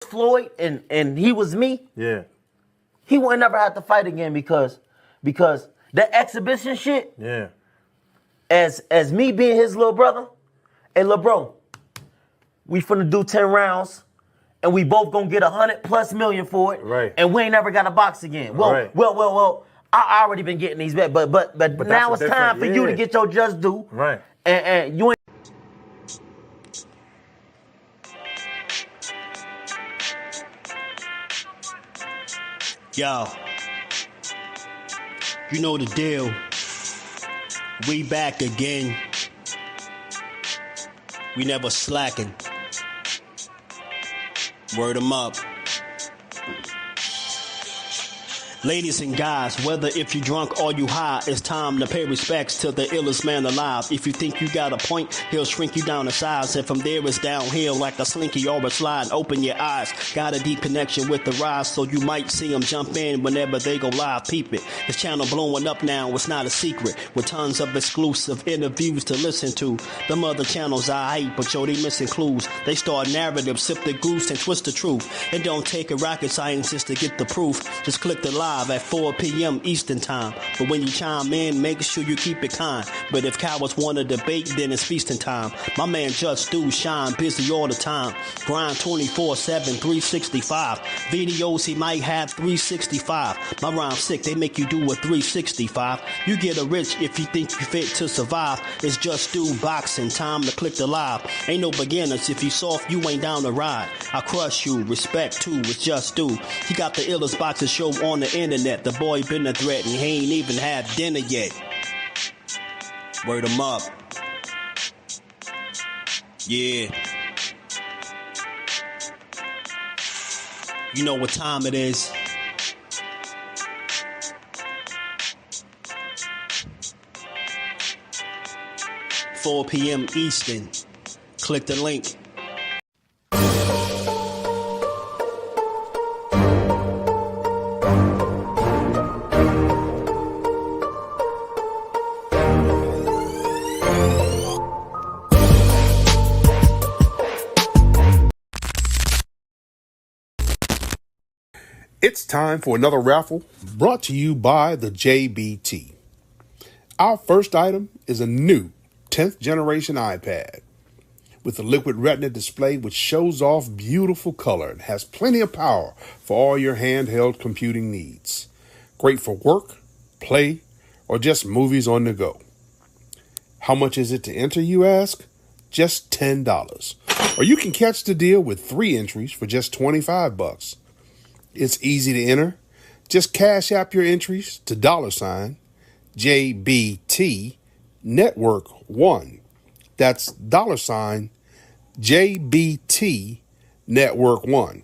Floyd and he was me, he wouldn't never have to fight again because that exhibition shit, as me being his little brother, hey, little bro, we finna do 10 rounds and we both gonna get 100+ million for it. Right. And we ain't never got to box again. Well, I already been getting these back, but now it's time for you to get your just due. Right. And you ain't. Yo, you know the deal. We back again. We never slacking. Word 'em up. Ladies and guys, whether if you drunk or you high, it's time to pay respects to the illest man alive. If you think you got a point, he'll shrink you down to size. And from there it's downhill like a slinky or a slide. Open your eyes, got a deep connection with the rise, so you might see them jump in whenever they go live. Peep it, this channel blowing up now, it's not a secret. With tons of exclusive interviews to listen to. Them other channels I hate, but yo, they missing clues. They start narratives, sip the goose and twist the truth. It don't take a rocket scientist to get the proof. Just click the live at 4 p.m. Eastern time. But when you chime in, make sure you keep it kind. But if cowards want to debate, then it's feasting time. My man Jusdu shine busy all the time. Grind 24/7, 365. Videos he might have 365. My rhyme's sick, they make you do a 365. You get a rich if you think you fit to survive. It's Jusdueboxing, time to click the live. Ain't no beginners, if you soft, you ain't down to ride. I crush you, respect too, it's Jusdu. He got the illest boxing show on the internet. The boy been a threat and he ain't even had dinner yet. Word 'em up. Yeah. You know what time it is. "4 p.m. Eastern. Click the link. It's time for another raffle brought to you by the JBT. Our first item is a new 10th generation iPad with a liquid retina display which shows off beautiful color and has plenty of power for all your handheld computing needs. Great for work, play, or just movies on the go. How much is it to enter, you ask? Just $10. Or you can catch the deal with 3 entries for just $25. It's easy to enter. Just cash app your entries to $JBT Network 1. That's $JBT Network 1.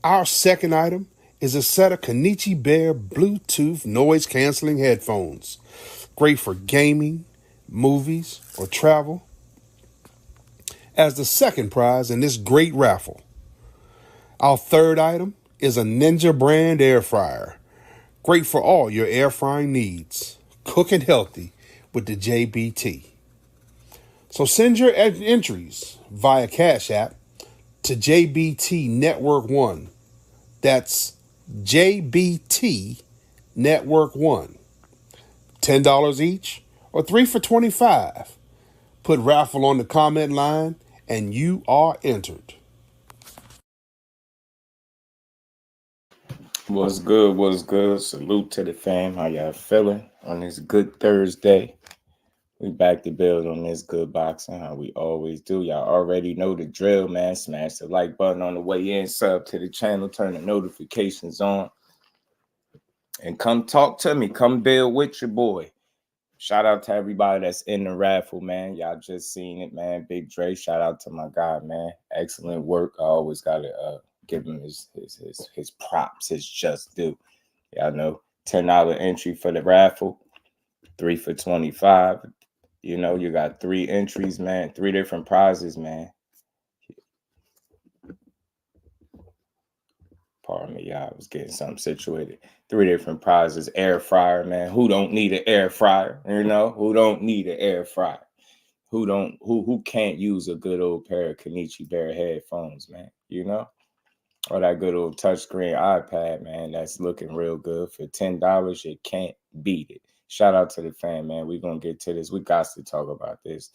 Our second item is a set of Kenichi Bear Bluetooth noise canceling headphones. Great for gaming, movies, or travel. As the second prize in this great raffle. Our third item is a Ninja brand air fryer. Great for all your air frying needs. Cooking healthy with the JBT. So send your entries via Cash App to JBT Network 1. That's JBT Network 1. $10 each or 3 for $25. Put raffle on the comment line and you are entered. What's good? What's good? Salute to the fam. How y'all feeling on this good Thursday? We back to build on this good boxing, how we always do. Y'all already know the drill, man. Smash the like button on the way in. Sub to the channel. Turn the notifications on. And come talk to me. Come build with your boy. Shout out to everybody that's in the raffle, man. Y'all just seen it, man. Big Dre. Shout out to my guy, man. Excellent work. I always got to give him his props, his just due. Y'all know, $10 entry for the raffle, 3 for $25. You know, you got 3 entries, man. 3 different prizes, man. Pardon me, y'all. I was getting something situated. 3 different prizes. Air fryer, man. Who don't need an air fryer? You know, who don't need an air fryer? Who can't use a good old pair of Kenichi Bear headphones, man? You know? Or that good old touchscreen iPad, man, that's looking real good. For $10, you can't beat it. Shout out to the fan, man. We're going to get to this. We got to talk about this.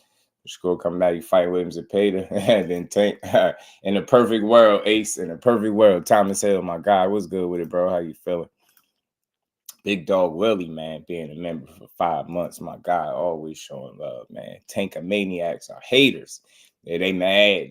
Shakur come back, you fight Williams and Peter, and then Tank. In the perfect world, Ace, in the perfect world, Thomas Hill, my guy, what's good with it, bro? How you feeling? Big Dog Willie, man, being a member for 5 months, my guy, always showing love, man. Tankamaniacs are haters. They mad,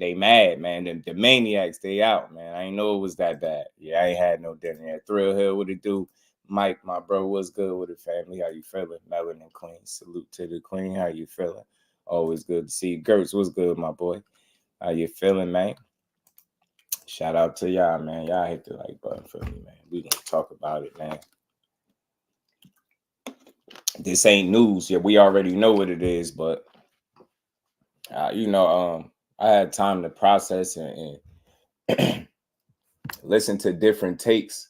man. The maniacs, they out, man. I ain't know it was that bad. Yeah, I ain't had no dinner yet. Thrill Hill, what it do? Mike, my bro, what's good with the family? How you feeling? Melanin Queen, salute to the queen. How you feeling? Always good to see you. Gertz, what's good, my boy? How you feeling, man? Shout out to y'all, man. Y'all hit the like button for me, man. We gonna talk about it, man. This ain't news. Yeah, we already know what it is, but I had time to process and listen to different takes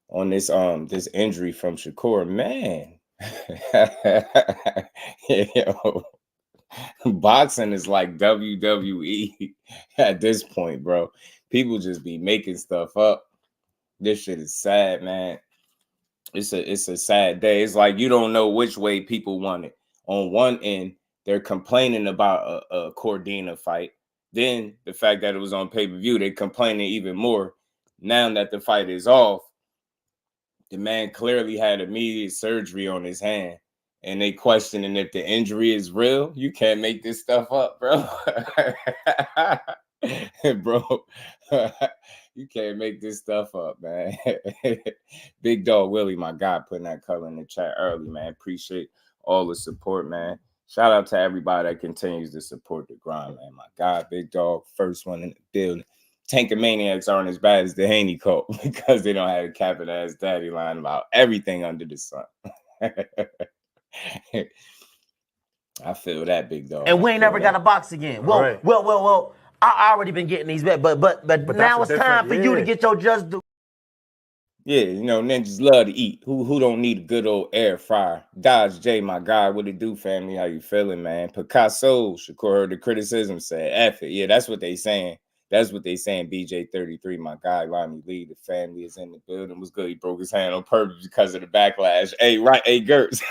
on this this injury from Shakur. Man, yo, boxing is like WWE at this point, bro. People just be making stuff up. This shit is sad, man. It's a sad day. It's like you don't know which way people want it. On one end, they're complaining about a Cordina fight. Then the fact that it was on pay-per-view, they're complaining even more. Now that the fight is off, the man clearly had immediate surgery on his hand. And they questioning if the injury is real. You can't make this stuff up, bro. Bro, you can't make this stuff up, man. Big Dog Willie, my guy, putting that color in the chat early, man. Appreciate all the support, man. Shout out to everybody that continues to support the grind, man. My guy, Big Dog, first one in the building. Tankamaniacs aren't as bad as the Haney cult because they don't have a capping ass daddy line about everything under the sun. I feel that, Big Dog. And we ain't never got to box again. Well, right. well. I already been getting these back, but now it's time for you to get your just do. Yeah, ninjas love to eat. Who don't need a good old air fryer? Dodge J, my guy, what it do, family? How you feeling, man? Picasso, Shakur heard the criticism, said F it. Yeah, that's what they saying. That's what they saying. BJ33, my guy, Lonnie Lee, the family is in the building. Was good. He broke his hand on purpose because of the backlash. Hey, right. Hey, Gertz.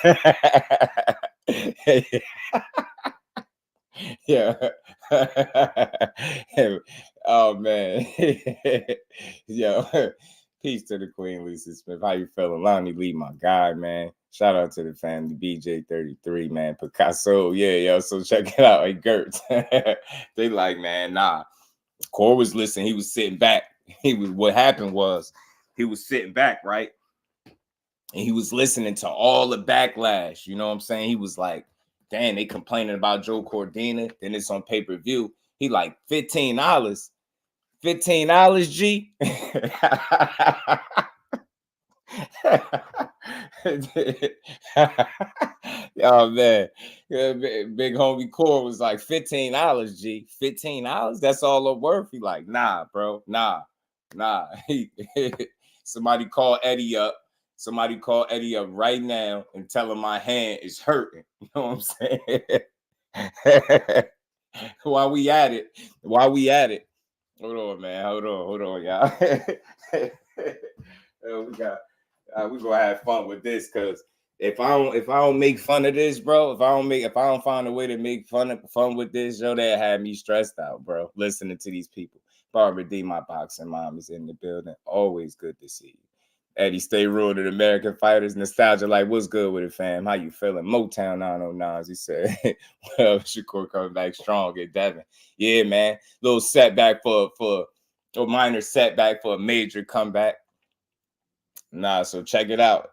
Yeah. Oh, man. Yo. Peace to the Queen, Lisa Smith. How you feeling? Lonnie Lee, my guy, man. Shout out to the family, BJ33, man. Picasso, yeah, yo. So check it out. Hey, Gertz. They like, man, nah. Core was listening. He was sitting back. What happened was he was sitting back, right? And he was listening to all the backlash. You know what I'm saying? He was like, damn, they complaining about Joe Cordina. Then it's on pay-per-view. He like $15. $15, G. Oh man, big homie Core was like $15, G. $15? That's all I'm worth. He like, nah, bro, nah. Somebody call Eddie up. Somebody call Eddie up right now and tell him my hand is hurting. You know what I'm saying? While we at it. Hold on, man. Hold on, y'all. We gonna have fun with this, cause if I don't make fun of this, bro, if I don't find a way to make fun with this, yo, that had me stressed out, bro. Listening to these people. Barbara D, my boxing mom, is in the building. Always good to see you. Eddie, stay real to the American fighters. Nostalgia, like, what's good with it, fam? How you feeling? Motown 909s, he said. Well, Shakur coming back strong at Devin. Yeah, man. Little setback for a minor setback for a major comeback. Nah, so check it out.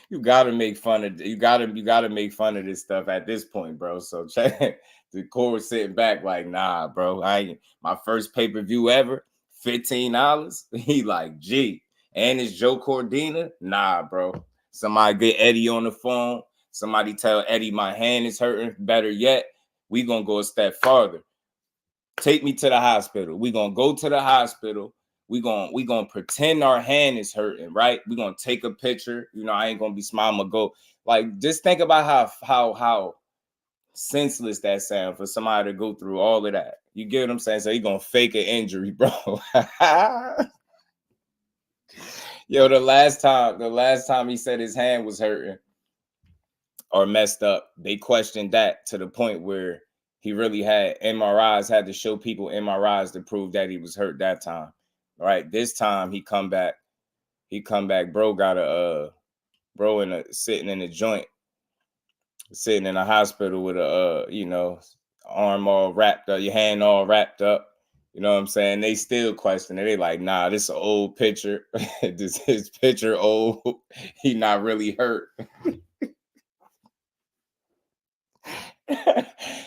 You gotta make fun of make fun of this stuff at this point, bro. So check the core sitting back like, nah, bro. I ain't my first pay-per-view ever. $15. He like, gee, and it's Joe Cordina. Nah, bro. Somebody get Eddie on the phone. Somebody tell Eddie my hand is hurting. Better yet, we gonna go a step farther. Take me to the hospital. We gonna go to the hospital. We gonna pretend our hand is hurting, right? We gonna take a picture. I ain't gonna be smiling. I'm gonna go like, just think about how senseless that sounds for somebody to go through all of that. You get what I'm saying? So he gonna fake an injury, bro. Yo, the last time he said his hand was hurting or messed up, they questioned that to the point where he really had MRIs, had to show people MRIs to prove that he was hurt that time. All right, this time he come back, bro got a sitting in a joint, sitting in a hospital with a arm all wrapped up, your hand all wrapped up. You know what I'm saying? They still question it. They like, nah, this is an old picture. His picture old. He not really hurt.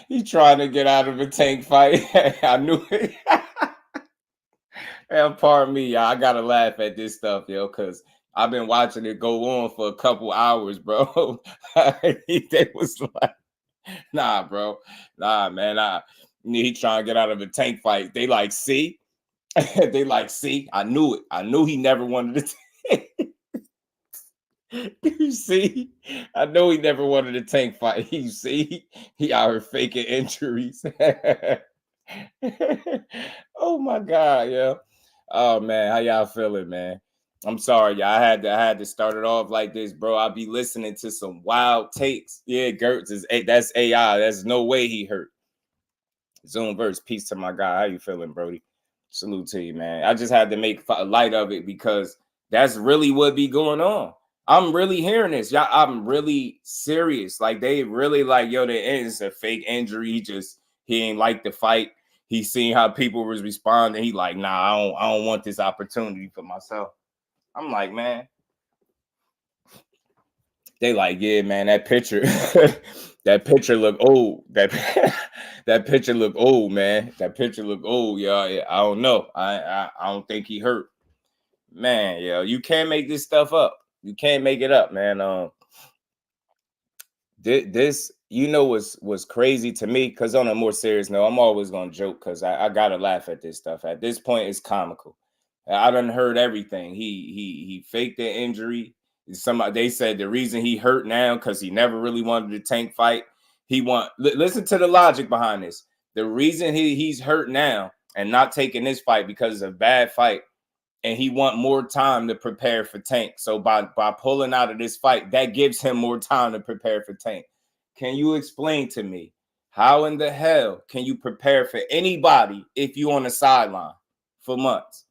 He trying to get out of a tank fight. I knew it. And pardon me, y'all. I gotta laugh at this stuff, yo, because I've been watching it go on for a couple hours, bro. They was like, nah, bro. Nah, man. He trying to get out of a tank fight. They like, see? They like, see? I knew it. I knew he never wanted to. You see? I know he never wanted a tank fight. You see? He out here faking injuries. Oh my God, yeah. Oh man, how y'all feeling, man? I'm sorry, y'all. I had to start it off like this, bro. I'll be listening to some wild takes. Yeah, Gertz that's AI. There's no way he hurt. Zoomverse, peace to my guy. How you feeling, Brody? Salute to you, man. I just had to make light of it because that's really what be going on. I'm really hearing this. Y'all, I'm really serious. Like, they really like, yo, it's a fake injury. He ain't like the fight. He seen how people was responding. He like, nah, I don't want this opportunity for myself. I'm like, man. They like, yeah, man, that picture, that picture look old. That picture look old, man. That picture look old, y'all. Yeah, I don't know. I don't think he hurt. Man, yo, you can't make this stuff up. You can't make it up, man. This was crazy to me, because on a more serious note, I'm always gonna joke because I gotta laugh at this stuff. At this point, it's comical. I done heard everything. He faked the injury. They said the reason he hurt now because he never really wanted to tank fight. Listen to the logic behind this. The reason he's hurt now and not taking this fight because it's a bad fight, and he want more time to prepare for Tank. So by pulling out of this fight, that gives him more time to prepare for Tank. Can you explain to me how in the hell can you prepare for anybody if you on the sideline for months?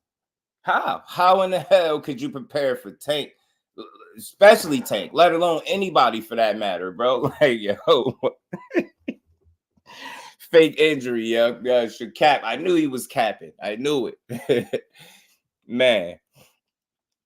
How in the hell could you prepare for Tank, especially Tank, let alone anybody for that matter, bro? Like, yo, fake injury, yo, should cap. I knew he was capping. I knew it. Man,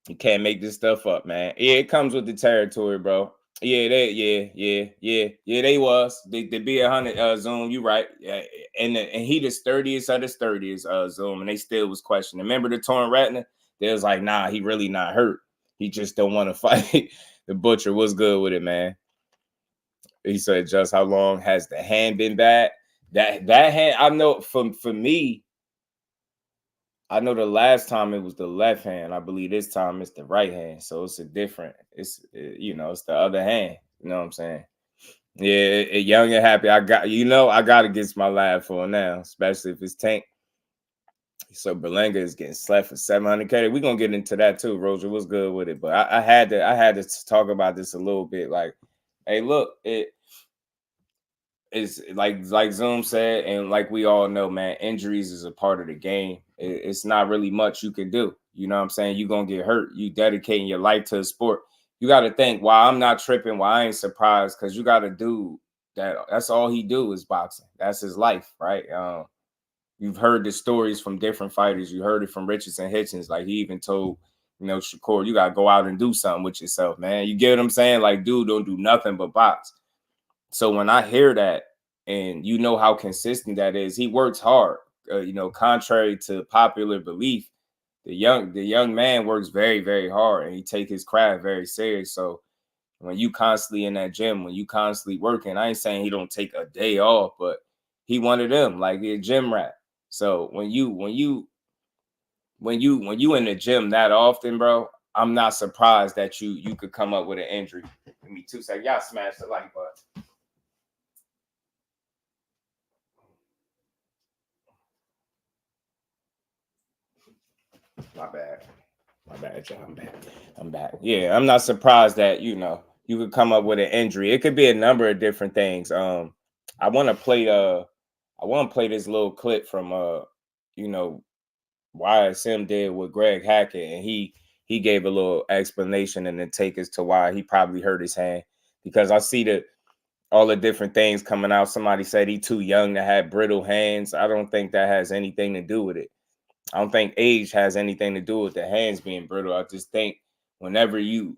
you can't make this stuff up, man. Yeah, it comes with the territory, bro. Yeah, they was. They be 100 Zoom. You right. Yeah, and he the sturdiest of the sturdiest Zoom, and they still was questioning. Remember the torn retina? They was like, nah, he really not hurt. He just don't want to fight. The butcher was good with it, man. He said, just how long has the hand been bad? That hand, I know for me, I know the last time it was the left hand. I believe this time it's the right hand. So it's it's the other hand. You know what I'm saying? Yeah, young and happy. I got to get my laugh on now, especially if it's Tank. So Berlanga is getting slapped for 700K. We're gonna get into that too. Roger was good with it, but I had to talk about this a little bit. Like, hey, look, it's like Zoom said, and like we all know, man, injuries is a part of the game. It's not really much you can do. You know what I'm saying? You're gonna get hurt. You dedicating your life to a sport. You got to think, why I'm not tripping, why I ain't surprised, because you got to do that. That's all he do is boxing. That's his life, right? You've heard the stories from different fighters. You heard it from Richardson Hitchens. Like, he even told, Shakur, you got to go out and do something with yourself, man. You get what I'm saying? Like, dude, don't do nothing but box. So when I hear that, and you know how consistent that is, he works hard. Contrary to popular belief, the young man works very, very hard, and he take his craft very serious. So when you constantly in that gym, when you constantly working, I ain't saying he don't take a day off, but he one of them, like a gym rat. So when you in the gym that often, bro, I'm not surprised that you could come up with an injury. Give me 2 seconds. Y'all smash the like button. My bad. My bad, y'all. I'm back. Yeah, I'm not surprised that, you know, you could come up with an injury. It could be a number of different things. I want to play this little clip from you know, YSM did with Greg Hackett, and he gave a little explanation and a take as to why he probably hurt his hand, because I see all the different things coming out. Somebody said he too young to have brittle hands. I don't think that has anything to do with it. I don't think age has anything to do with the hands being brittle. I just think whenever you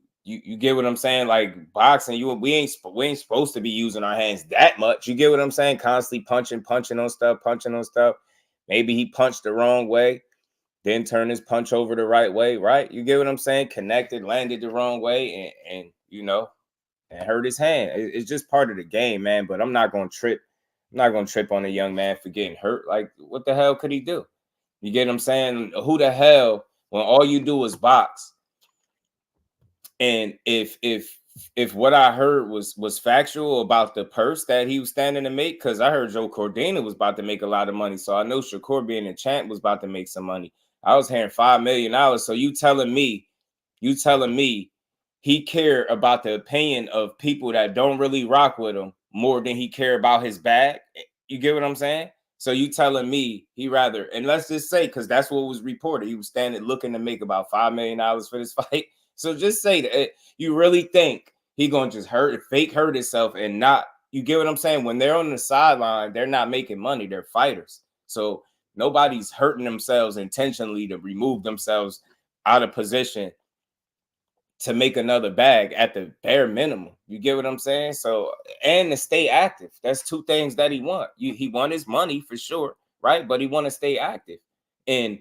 get what I'm saying, like boxing, we ain't supposed to be using our hands that much. You get what I'm saying? Constantly punching on stuff. Maybe he punched the wrong way, then turn his punch over the right way, right? You get what I'm saying? Connected, landed the wrong way, and you know, and hurt his hand. It's just part of the game, man. But I'm not gonna trip. I'm not gonna trip on a young man for getting hurt. Like, what the hell could he do? You get what I'm saying? Who the hell, when all you do is box? And if what I heard was factual about the purse that he was standing to make, because I heard Joe Cordina was about to make a lot of money. So I know Shakur being a champ was about to make some money. I was hearing $5 million. So you telling me he cared about the opinion of people that don't really rock with him more than he cared about his bag? You get what I'm saying? So you telling me he rather, and let's just say, because that's what was reported, he was standing looking to make about $5 million for this fight. So just say that you really think he gonna just fake hurt himself and not, you get what I'm saying? When they're on the sideline, they're not making money, they're fighters. So nobody's hurting themselves intentionally to remove themselves out of position to make another bag at the bare minimum. You get what I'm saying? So, and to stay active. That's two things that he want. He want his money for sure, right? But he want to stay active. And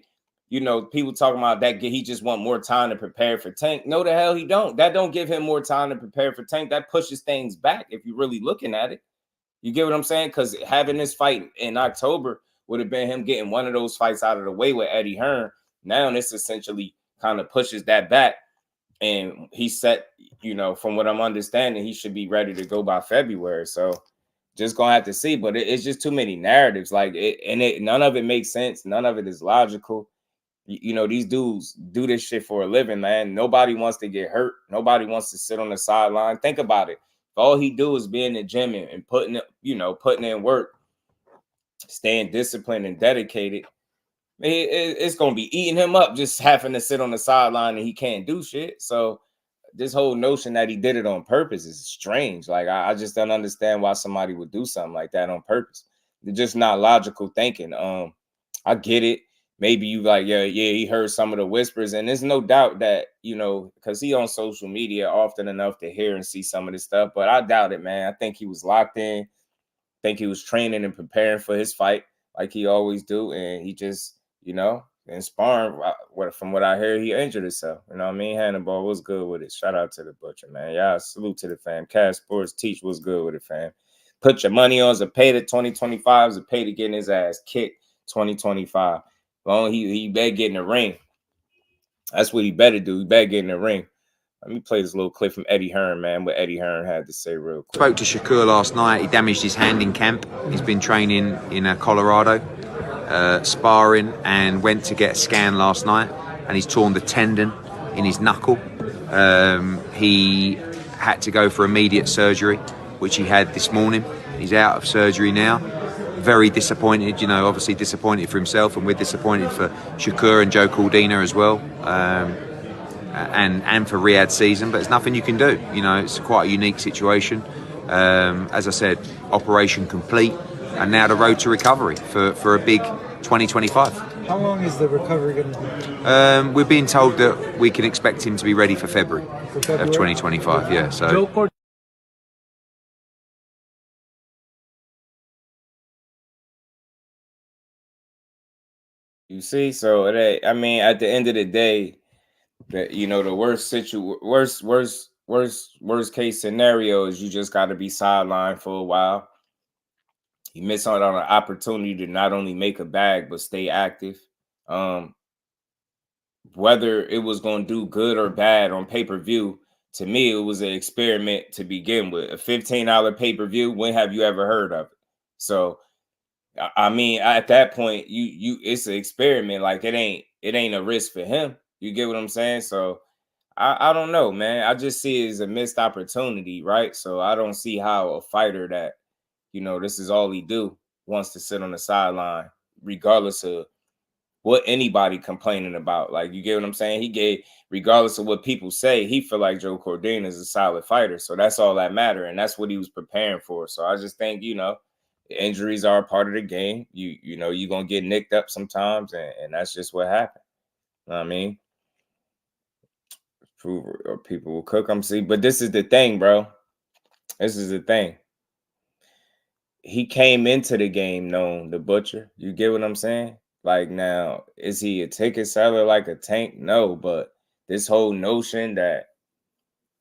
you know, people talking about that he just want more time to prepare for Tank. No, the hell he don't. That don't give him more time to prepare for Tank. That pushes things back if you're really looking at it. You get what I'm saying? Because having this fight in October would have been him getting one of those fights out of the way with Eddie Hearn. Now this essentially kind of pushes that back. And he said, you know, from what I'm understanding, he should be ready to go by February. So just gonna have to see. But it's just too many narratives. Like none of it makes sense. None of it is logical. You know, these dudes do this shit for a living, man. Nobody wants to get hurt. Nobody wants to sit on the sideline. Think about it. If all he do is be in the gym and putting in work, staying disciplined and dedicated, it's going to be eating him up just having to sit on the sideline and he can't do shit. So this whole notion that he did it on purpose is strange. Like, I just don't understand why somebody would do something like that on purpose. They're just not logical thinking. I get it. Maybe you like, yeah, he heard some of the whispers. And there's no doubt that, you know, because he on social media often enough to hear and see some of this stuff. But I doubt it, man. I think he was locked in. I think he was training and preparing for his fight like he always do. And he just, you know, in sparring, from what I hear, he injured himself. You know what I mean? Hannibal was good with it. Shout out to the butcher, man. Y'all salute to the fam. Cash Sports Teach was good with it, fam. Put your money on Zepeda 2025. Zepeda getting his ass kicked 2025. Long he better get in the ring. That's what he better do. He better get in the ring. Let me play this little clip from Eddie Hearn, man, what Eddie Hearn had to say real quick. Spoke to Shakur last night. He damaged his hand in camp. He's been training in Colorado, sparring, and went to get a scan last night, and he's torn the tendon in his knuckle. He had to go for immediate surgery, which he had this morning. He's out of surgery now. Very disappointed, you know, obviously disappointed for himself, and we're disappointed for Shakur and Joe Cordina as well, and for Riyadh's season, but there's nothing you can do. You know, it's quite a unique situation. As I said, operation complete, and now the road to recovery for a big 2025. How long is the recovery going to be? We're being told that we can expect him to be ready for February of 2025, yeah. So. You see, so I mean, at the end of the day, that, you know, the worst case scenario is you just got to be sidelined for a while. You miss out on an opportunity to not only make a bag but stay active. Whether it was going to do good or bad on pay-per-view, to me, it was an experiment to begin with. A $15 pay-per-view, when have you ever heard of it? So I mean, at that point, it's an experiment. Like it ain't a risk for him. You get what I'm saying? So I don't know, man. I just see it as a missed opportunity, right? So I don't see how a fighter that, this is all he do, wants to sit on the sideline, regardless of what anybody complaining about. Like, you get what I'm saying? Regardless of what people say, he feel like Joe Cordina is a solid fighter. So that's all that matter. And that's what he was preparing for. So I just think, injuries are a part of the game. You're going to get nicked up sometimes. And that's just what happened. You know what I mean? Or people will cook them. See, but this is the thing, bro. This is the thing. He came into the game known the butcher. You get what I'm saying? Like, now, is he a ticket seller like a Tank? No, but this whole notion that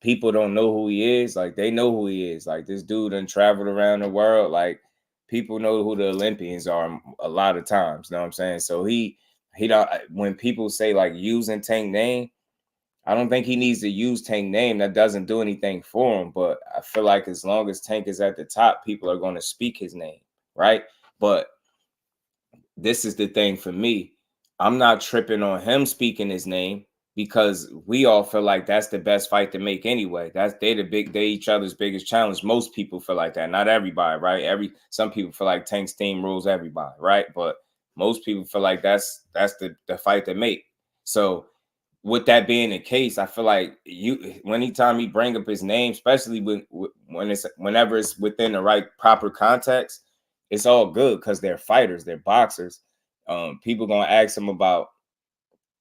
people don't know who he is, like, they know who he is. Like, this dude done traveled around the world. Like, people know who the Olympians are a lot of times. You know what I'm saying? So he don't, when people say, like, using Tank name, I don't think he needs to use Tank name. That doesn't do anything for him. But I feel like as long as Tank is at the top, people are going to speak his name, right? But this is the thing for me. I'm not tripping on him speaking his name because we all feel like that's the best fight to make anyway. They each other's biggest challenge. Most people feel like that. Not everybody, right? Some people feel like Tank steamrolls everybody, right? But most people feel like that's the fight to make. So with that being the case, I feel like anytime you bring up his name, especially whenever it's within the right proper context, it's all good because they're fighters, they're boxers. People gonna ask him about,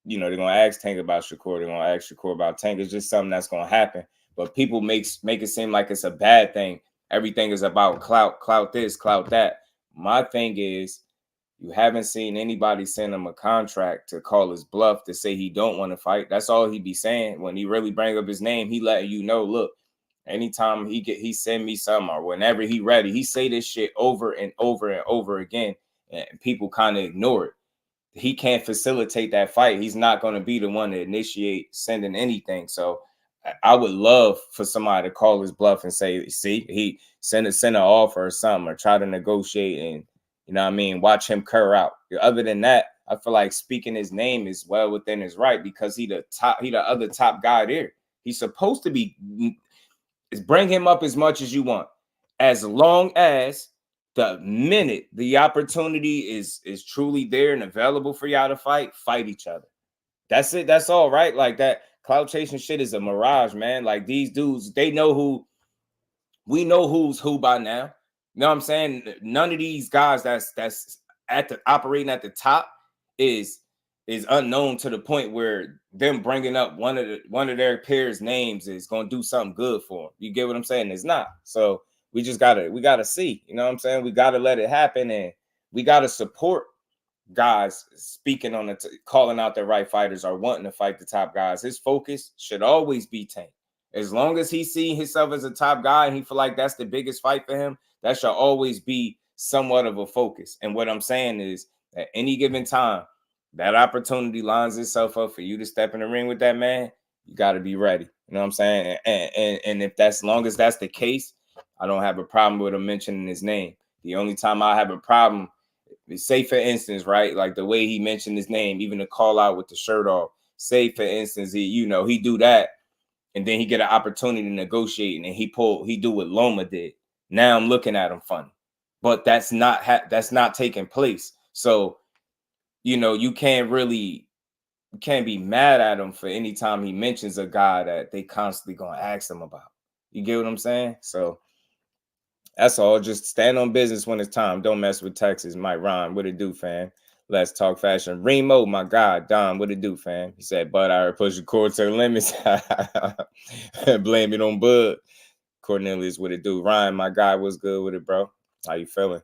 they're gonna ask Tank about Shakur, they're gonna ask Shakur about Tank. It's just something that's gonna happen. But people make it seem like it's a bad thing. Everything is about clout this, clout that. My thing is, you haven't seen anybody send him a contract to call his bluff to say he don't want to fight. That's all he be saying. When he really bring up his name, he letting you know, look, anytime he send me something or whenever he ready, he say this shit over and over and over again, and people kind of ignore it. He can't facilitate that fight. He's not going to be the one to initiate sending anything. So I would love for somebody to call his bluff and say, see, he send an offer or something, or try to negotiate and, watch him curl out. Other than that, I feel like speaking his name is well within his right because he the other top guy there. He's supposed to be, bring him up as much as you want, as long as the minute the opportunity is truly there and available for y'all to fight each other. That's it. That's all, right? Like, that cloud chasing shit is a mirage, man. Like, these dudes, they know who, we know who's who by now. You know what I'm saying? None of these guys that's operating at the top is unknown to the point where them bringing up one of their peers' names is going to do something good for them. You get what I'm saying? It's not. So we gotta see. You know what I'm saying? We gotta let it happen, and we gotta support guys speaking on calling out the right fighters or wanting to fight the top guys. His focus should always be Tank. As long as he see himself as a top guy and he feel like that's the biggest fight for him, that should always be somewhat of a focus. And what I'm saying is, at any given time, that opportunity lines itself up for you to step in the ring with that man, you got to be ready. You know what I'm saying? And if as long as that's the case, I don't have a problem with him mentioning his name. The only time I have a problem is, say for instance, right, like the way he mentioned his name, even the call out with the shirt off. Say for instance, he do that, and then he get an opportunity to negotiate, and then he do what Loma did. Now I'm looking at him funny, but that's not taking place. So, you can't be mad at him for any time he mentions a guy that they constantly gonna ask him about. You get what I'm saying? So that's all. Just stand on business when it's time. Don't mess with Texas. Mike Ron, what it do, fam? Let's talk fashion. Remo, my God, Don, what it do, fam? He said, "Bud, I push the cord to the limits." Blame it on Bud. Cornelius, what it do? Ryan, my guy, what's good with it, bro? How you feeling?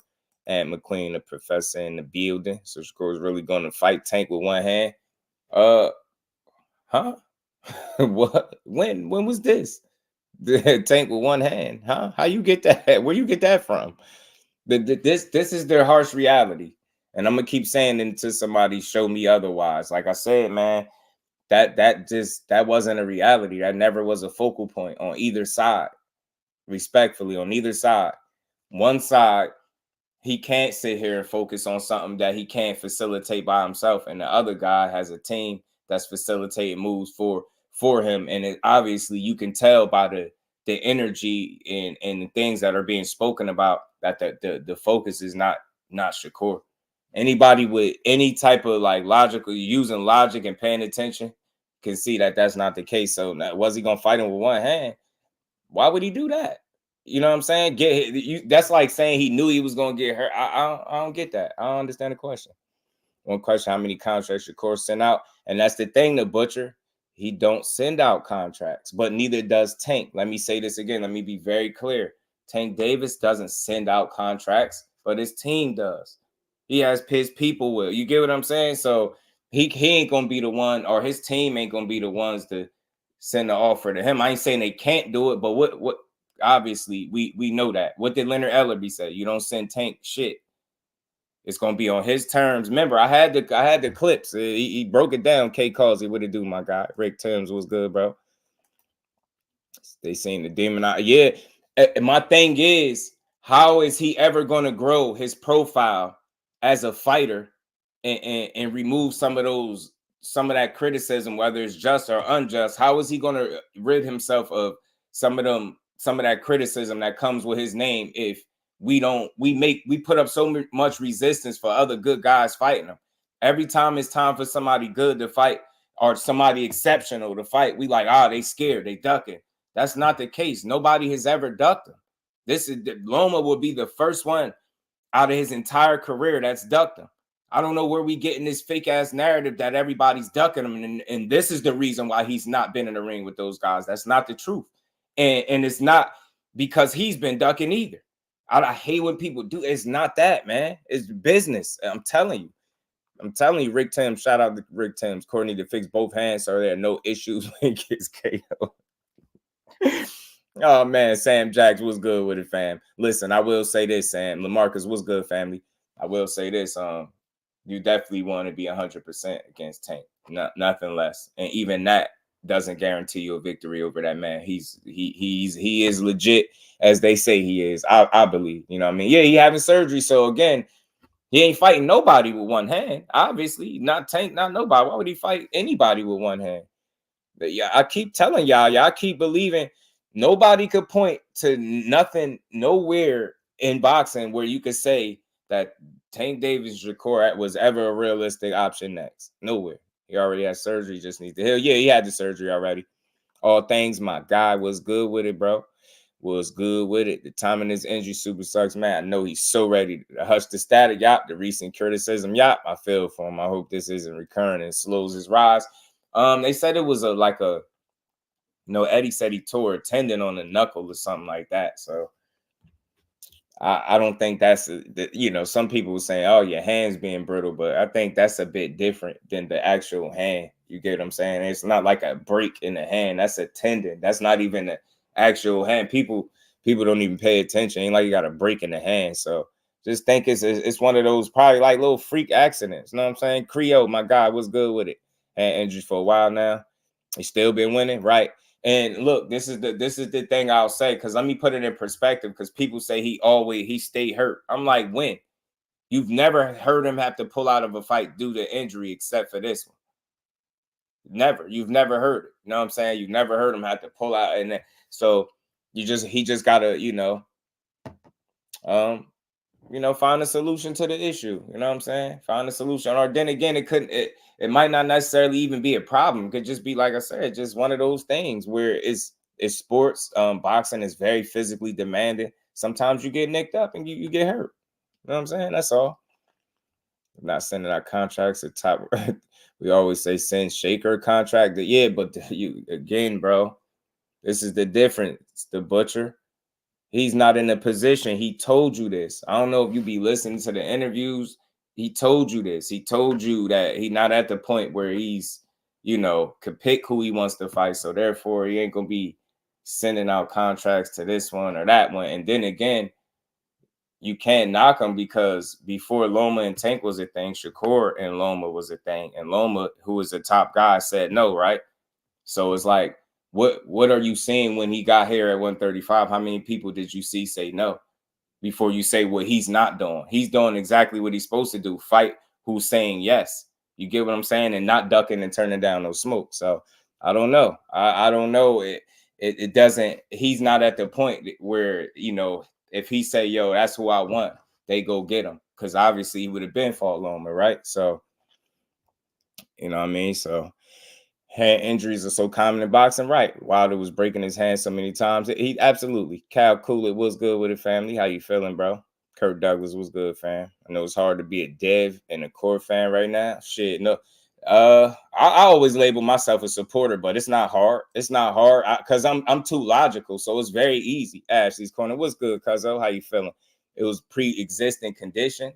And McQueen, the professor in the building. So Shakur's really going to fight Tank with one hand. Huh? What? When was this? The Tank with one hand, huh? How you get that? Where you get that from? This is their harsh reality, and I'm gonna keep saying until somebody show me otherwise. Like I said, man, that wasn't a reality. That never was a focal point on either side. Respectfully, on either side, one side he can't sit here and focus on something that he can't facilitate by himself. And the other guy has a team that's facilitating moves for him. And obviously you can tell by the energy and the things that are being spoken about that the focus is not Shakur. Anybody with any type of like logical, using logic and paying attention can see that that's not the case. So now, was he going to fight him with one hand? Why would he do that? You know what I'm saying? That's like saying he knew he was going to get hurt. I don't get that. I don't understand the question. One question, how many contracts Shakur sent out? And that's the thing, the Butcher. He don't send out contracts, but neither does Tank. Let me say this again. Let me be very clear. Tank Davis doesn't send out contracts, but his team does. He has his people will. You get what I'm saying? So he ain't going to be the one, or his team ain't going to be the ones to send the offer to him. I ain't saying they can't do it, but what obviously we know that. What did Leonard Ellerby say? You don't send Tank shit. It's gonna be on his terms. Remember, I had the clips. He broke it down. K Causey, what it do, my guy? Rick Timms was good, bro. They seen the demon out. Yeah. My thing is, how is he ever gonna grow his profile as a fighter and remove some of that criticism, whether it's just or unjust? How is he going to rid himself of some of that criticism that comes with his name if we put up so much resistance for other good guys fighting him? Every time it's time for somebody good to fight or somebody exceptional to fight, we like, they scared, they ducking. That's not the case. Nobody has ever ducked him. Loma will be the first one out of his entire career that's ducked him. I don't know where we getting this fake ass narrative that everybody's ducking him, and this is the reason why he's not been in the ring with those guys. That's not the truth, and it's not because he's been ducking either. I hate when people do. It's not that, man. It's business. I'm telling you, Rick Timms. Shout out to Rick Timms. Courtney to fix both hands so there are no issues when he gets KO. Oh man, Sam Jacks was good with it, fam. Listen, I will say this, Sam. LaMarcus was good, family. I will say this. You definitely want to be 100% against Tank, nothing less. And even that doesn't guarantee you a victory over that man. He is legit as they say he is. I believe, you know what I mean? Yeah, he having surgery. So again, he ain't fighting nobody with one hand. Obviously, not Tank, not nobody. Why would he fight anybody with one hand? But yeah, I keep telling y'all keep believing. Nobody could point to nothing, nowhere in boxing where you could say that Tank Davis Shakur was ever a realistic option next. Nowhere. He already had surgery, just needs to heal. Yeah, he had the surgery already. All things, my guy was good with it, bro. Was good with it. The timing of his injury super sucks, man. I know he's so ready to hush the static. Yop, the recent criticism. Yop, I feel for him. I hope this isn't recurring and slows his rise. They said it was Eddie said he tore a tendon on the knuckle or something like that. So I don't think that's, some people were saying, oh, your hand's being brittle, but I think that's a bit different than the actual hand. You get what I'm saying? It's not like a break in the hand. That's a tendon. That's not even the actual hand. People don't even pay attention. Ain't like you got a break in the hand. So just think it's one of those probably like little freak accidents. You know what I'm saying? Creo, my guy, was good with it. And injured for a while now. He's still been winning, right? And look, this is the thing I'll say, because let me put it in perspective, because people say he stayed hurt. I'm like, when? You've never heard him have to pull out of a fight due to injury except for this one. Never. You've never heard it. You know what I'm saying? You've never heard him have to pull out. And then, so he just gotta, find a solution to the issue. You know what I'm saying? Find a solution. Or then again, it might not necessarily even be a problem. It could just be, like I said, just one of those things where it's sports. Boxing is very physically demanding. Sometimes you get nicked up and you get hurt. You know what I'm saying? That's all. I'm not sending out contracts at top. We always say send Shaker contract. Yeah, but again, bro, this is the difference. The Butcher. He's not in a position. He told you this. I don't know if you be listening to the interviews. He told you this. He told you that he's not at the point where he's, could pick who he wants to fight. So therefore, he ain't going to be sending out contracts to this one or that one. And then again, you can't knock him because before Loma and Tank was a thing, Shakur and Loma was a thing. And Loma, who was the top guy, said no, right? So it's like, what are you seeing when he got here at 135? How many people did you see say no? before you say what he's not doing. He's doing exactly what he's supposed to do. Fight who's saying yes. You get what I'm saying? And not ducking and turning down no smoke. So I don't know. I don't know. It doesn't, he's not at the point where, you know, if he say, yo, that's who I want, they go get him. Because obviously he would have been fought Loma, right? So, you know what I mean? So hand injuries are so common in boxing, right? Wilder was breaking his hand so many times. He absolutely. Cal Coolidge was good with the family. How you feeling, bro? Kirk Douglas was good, fam. I know it's hard to be a dev and a core fan right now. Shit, no. I always label myself a supporter, but it's not hard. It's not hard because I'm too logical. So it's very easy. Ashley's corner. What's good, Cuzzo? How you feeling? It was pre-existing condition.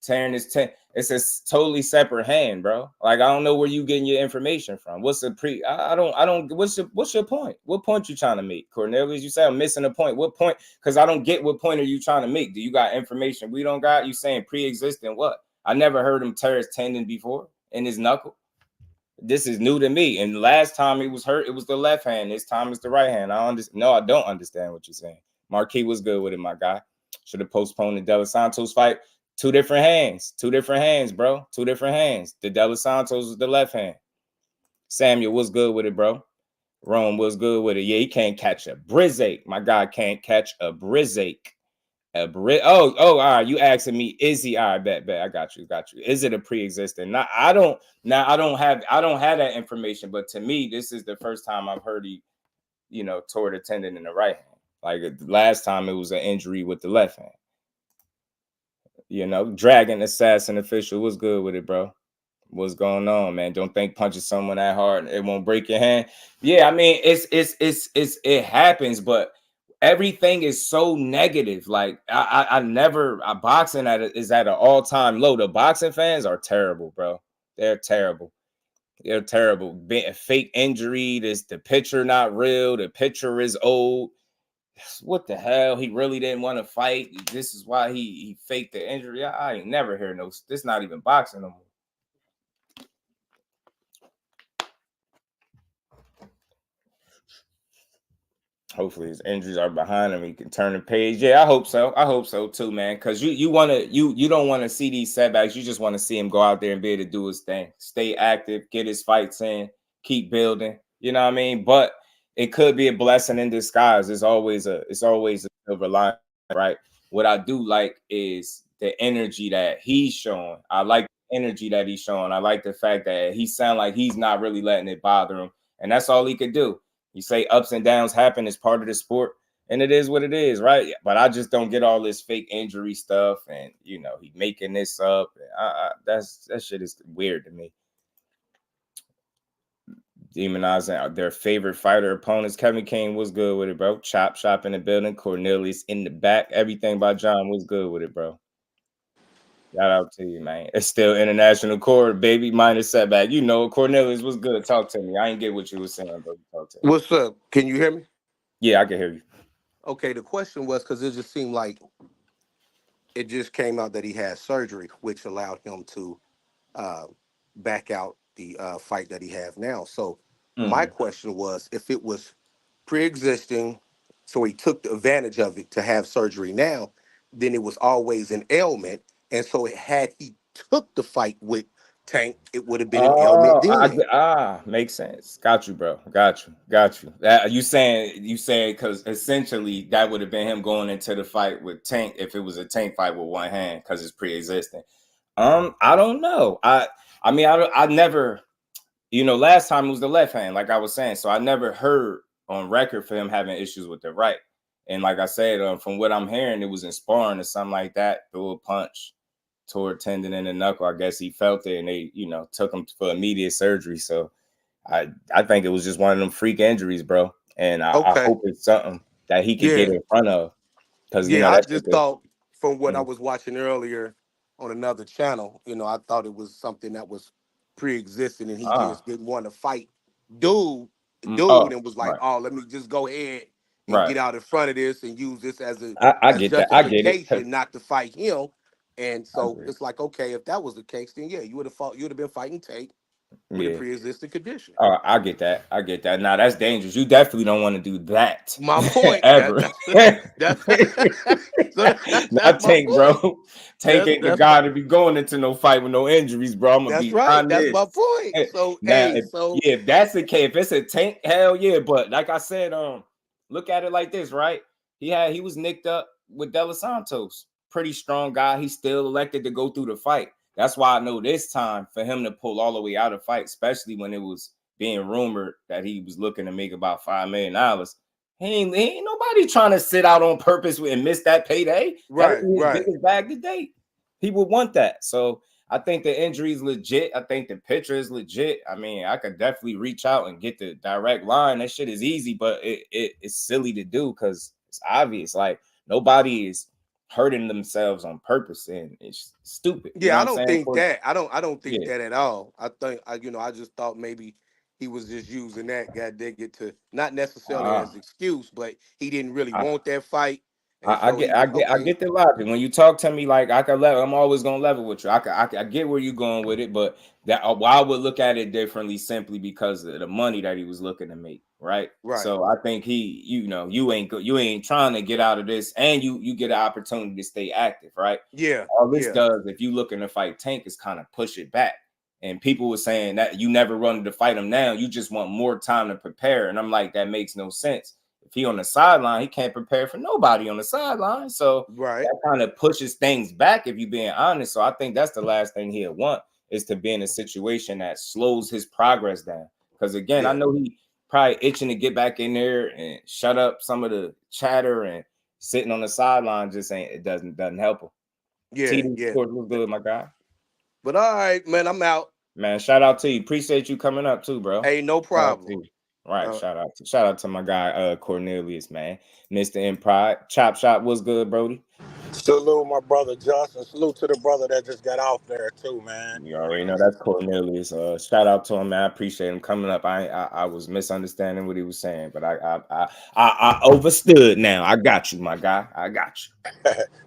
Tearing his it's a totally separate hand, bro. Like, I don't know where you getting your information from. What's the I don't what's your point? What point you trying to make? Cornelius, you say I'm missing a point. What point? Because I don't get what point are you trying to make. Do you got information we don't got? You saying pre-existing what? I never heard him tear his tendon before in his knuckle. This is new to me. And last time he was hurt, it was the left hand. This time it's the right hand. I don't understand what you're saying. Marquis was good with it, my guy. Should have postponed the De Los Santos fight. Two different hands, bro. Two different hands. The De Los Santos was the left hand. Samuel was good with it, bro. Rome was good with it. Yeah, he can't catch a brizache. My guy can't catch a brizache. All right. You asking me, is he? All right, bet. I got you. Is it a pre-existing? I don't have that information, but to me, this is the first time I've heard he, you know, tore the tendon in the right hand. Like last time it was an injury with the left hand. You know, Dragon Assassin official was good with it, bro. What's going on, man? Don't think punching someone that hard it won't break your hand. Yeah, I mean, it happens, but everything is so negative. Like boxing is at an all-time low. The boxing fans are terrible, bro. They're terrible. They're terrible. Fake injury. The pitcher not real. The pitcher is old. What the hell? He really didn't want to fight. This is why he faked the injury. I ain't never heard no. This not even boxing no more. Hopefully his injuries are behind him. He can turn the page. Yeah, I hope so. I hope so too, man. Because you don't want to see these setbacks. You just want to see him go out there and be able to do his thing, stay active, get his fights in, keep building. You know what I mean? But it could be a blessing in disguise. It's always a silver lining, right? What I do like is the energy that he's showing. I like the energy that he's showing. I like the fact that he sounds like he's not really letting it bother him, and that's all he could do. You say ups and downs happen as part of the sport, and it is what it is, right? But I just don't get all this fake injury stuff, and you know, he making this up. That shit is weird to me. Demonizing their favorite fighter opponents. Kevin King was good with it, bro. Chop Shop in the building. Cornelius in the back. Everything by John was good with it, bro. Shout out to you, man. It's still international court, baby. Minor setback. You know, Cornelius was good. Talk to me. I ain't get what you were saying, bro. Talk to me. What's up? Can you hear me? Yeah, I can hear you. Okay, the question was because it just seemed like it just came out that he had surgery, which allowed him to back out the fight that he has now. So my question was, if it was pre-existing, so he took the advantage of it to have surgery now, then it was always an ailment. And so had he took the fight with Tank, it would have been an ailment then. Makes sense. Got you, bro. Got you. You saying because essentially that would have been him going into the fight with Tank if it was a Tank fight with one hand because it's pre-existing. I don't know. I mean, I never, you know, last time it was the left hand, like I was saying. So I never heard on record for him having issues with the right. And like I said, from what I'm hearing, it was in sparring or something like that. Threw a punch, tore a tendon in the knuckle. I guess he felt it, and they, you know, took him for immediate surgery. So I think it was just one of them freak injuries, bro. And I hope it's something that he could get in front of. Because you know, I just thought from what I was watching earlier on another channel, you know, I thought it was something that was pre-existing, and he just didn't want to fight dude, and was like, oh, let me just go ahead and get out in front of this and use this as a justification not to fight him. And so it's like, okay, if that was the case, then yeah, you would have been fighting Tate. with a pre-existing condition. I get that. I get that. Now that's dangerous. You definitely don't want to do that. My point. Ever. That's Not my Tank, point. bro. Tank ain't the guy to be going into no fight with no injuries, bro. I'm gonna That's be right. honest. That's my point. So now, so if that's the case, if it's a Tank, hell yeah. But like I said, look at it like this, right? He was nicked up with De Los Santos. Pretty strong guy. He still elected to go through the fight. That's why I know this time for him to pull all the way out of the fight, especially when it was being rumored that he was looking to make about $5 million. He ain't nobody trying to sit out on purpose and miss that payday. Right, That's his right. biggest bag to date. He would want that. So I think the injury is legit. I think the picture is legit. I mean, I could definitely reach out and get the direct line. That shit is easy, but it's silly to do because it's obvious. Like nobody is hurting themselves on purpose, and it's stupid. Yeah, I don't think that. I don't think that at all. I think I just thought maybe he was just using that guy did get to not necessarily as excuse, but he didn't really want that fight. I get the logic. When you talk to me, like I can level, I'm always gonna level with you. I get where you're going with it, but that I would look at it differently simply because of the money that he was looking to make, right? Right. So I think you ain't trying to get out of this, and you get an opportunity to stay active, right? Yeah. All this does, if you looking to fight Tank, is kind of push it back. And people were saying that you never wanted to fight him now, you just want more time to prepare. And I'm like, that makes no sense. If he on the sideline, he can't prepare for nobody on the sideline. So that kind of pushes things back, if you're being honest. So I think that's the last thing he'll want, is to be in a situation that slows his progress down. Because again, I know he probably itching to get back in there and shut up some of the chatter, and sitting on the sideline just it doesn't help him. Look good, my guy. But all right, man, I'm out. Man, shout out to you. Appreciate you coming up too, bro. Hey, no problem. Right, shout out to my guy Cornelius, man. Mr. Empire. Chop Shop, what's good, Brody? Salute my brother Justin. Salute to the brother that just got off there too, man. You already know that's Cornelius. Shout out to him, man. I appreciate him coming up. I was misunderstanding what he was saying, but I overstood now. I got you, my guy. I got you.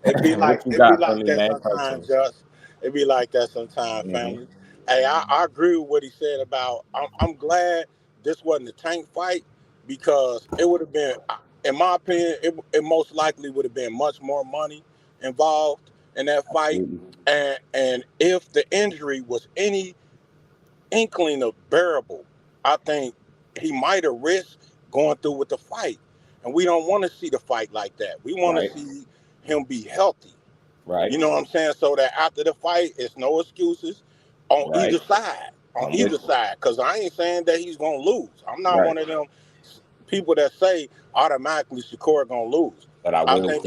It be like that sometimes, Just. It be like that sometimes, family. Hey, I agree with what he said about. I'm glad this wasn't a Tank fight, because it would have been, in my opinion, it most likely would have been much more money involved in that fight. And if the injury was any inkling of bearable, I think he might have risked going through with the fight. And we don't want to see the fight like that. We want to see him be healthy. Right. You know what I'm saying? So that after the fight, it's no excuses on either side. On either side. Because I ain't saying that he's going to lose. I'm not one of them people that say automatically Shakur going to lose. But I think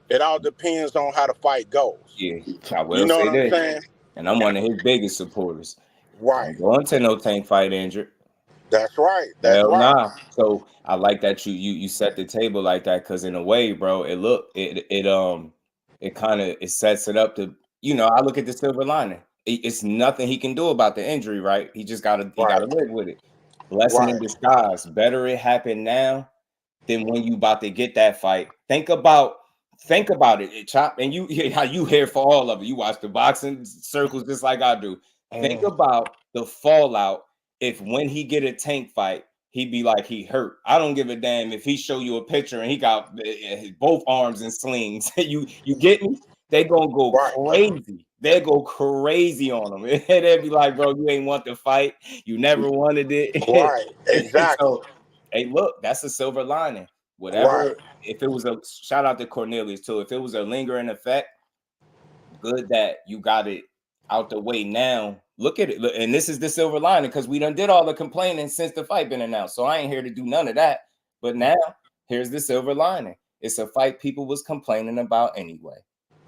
it all depends on how the fight goes. Yeah, I will you know say what I'm saying? And I'm one of his biggest supporters. Right. I'm going to no Tank fight injured. That's right. That's Hell right. nah. So I like that you set the table like that, because in a way, bro, it kind of sets it up to, I look at the silver lining. It's nothing he can do about the injury, right? He just gotta live with it. Blessing in disguise. Better it happen now than when you about to get that fight. Think about it, Chop. And how you here for all of it. You watch the boxing circles just like I do. Think about the fallout if when he get a Tank fight, he be like he hurt. I don't give a damn if he show you a picture and he got both arms in slings. you get me? They gonna go crazy. They go crazy on him. They'll be like, bro, you ain't want the fight. You never wanted it. Right. Exactly. So, hey, look, that's a silver lining. Whatever. If it was shout out to Cornelius too. If it was a lingering effect, good that you got it out the way now. Look at it. Look, and this is the silver lining, because we done did all the complaining since the fight been announced. So I ain't here to do none of that. But now here's the silver lining. It's a fight people was complaining about anyway.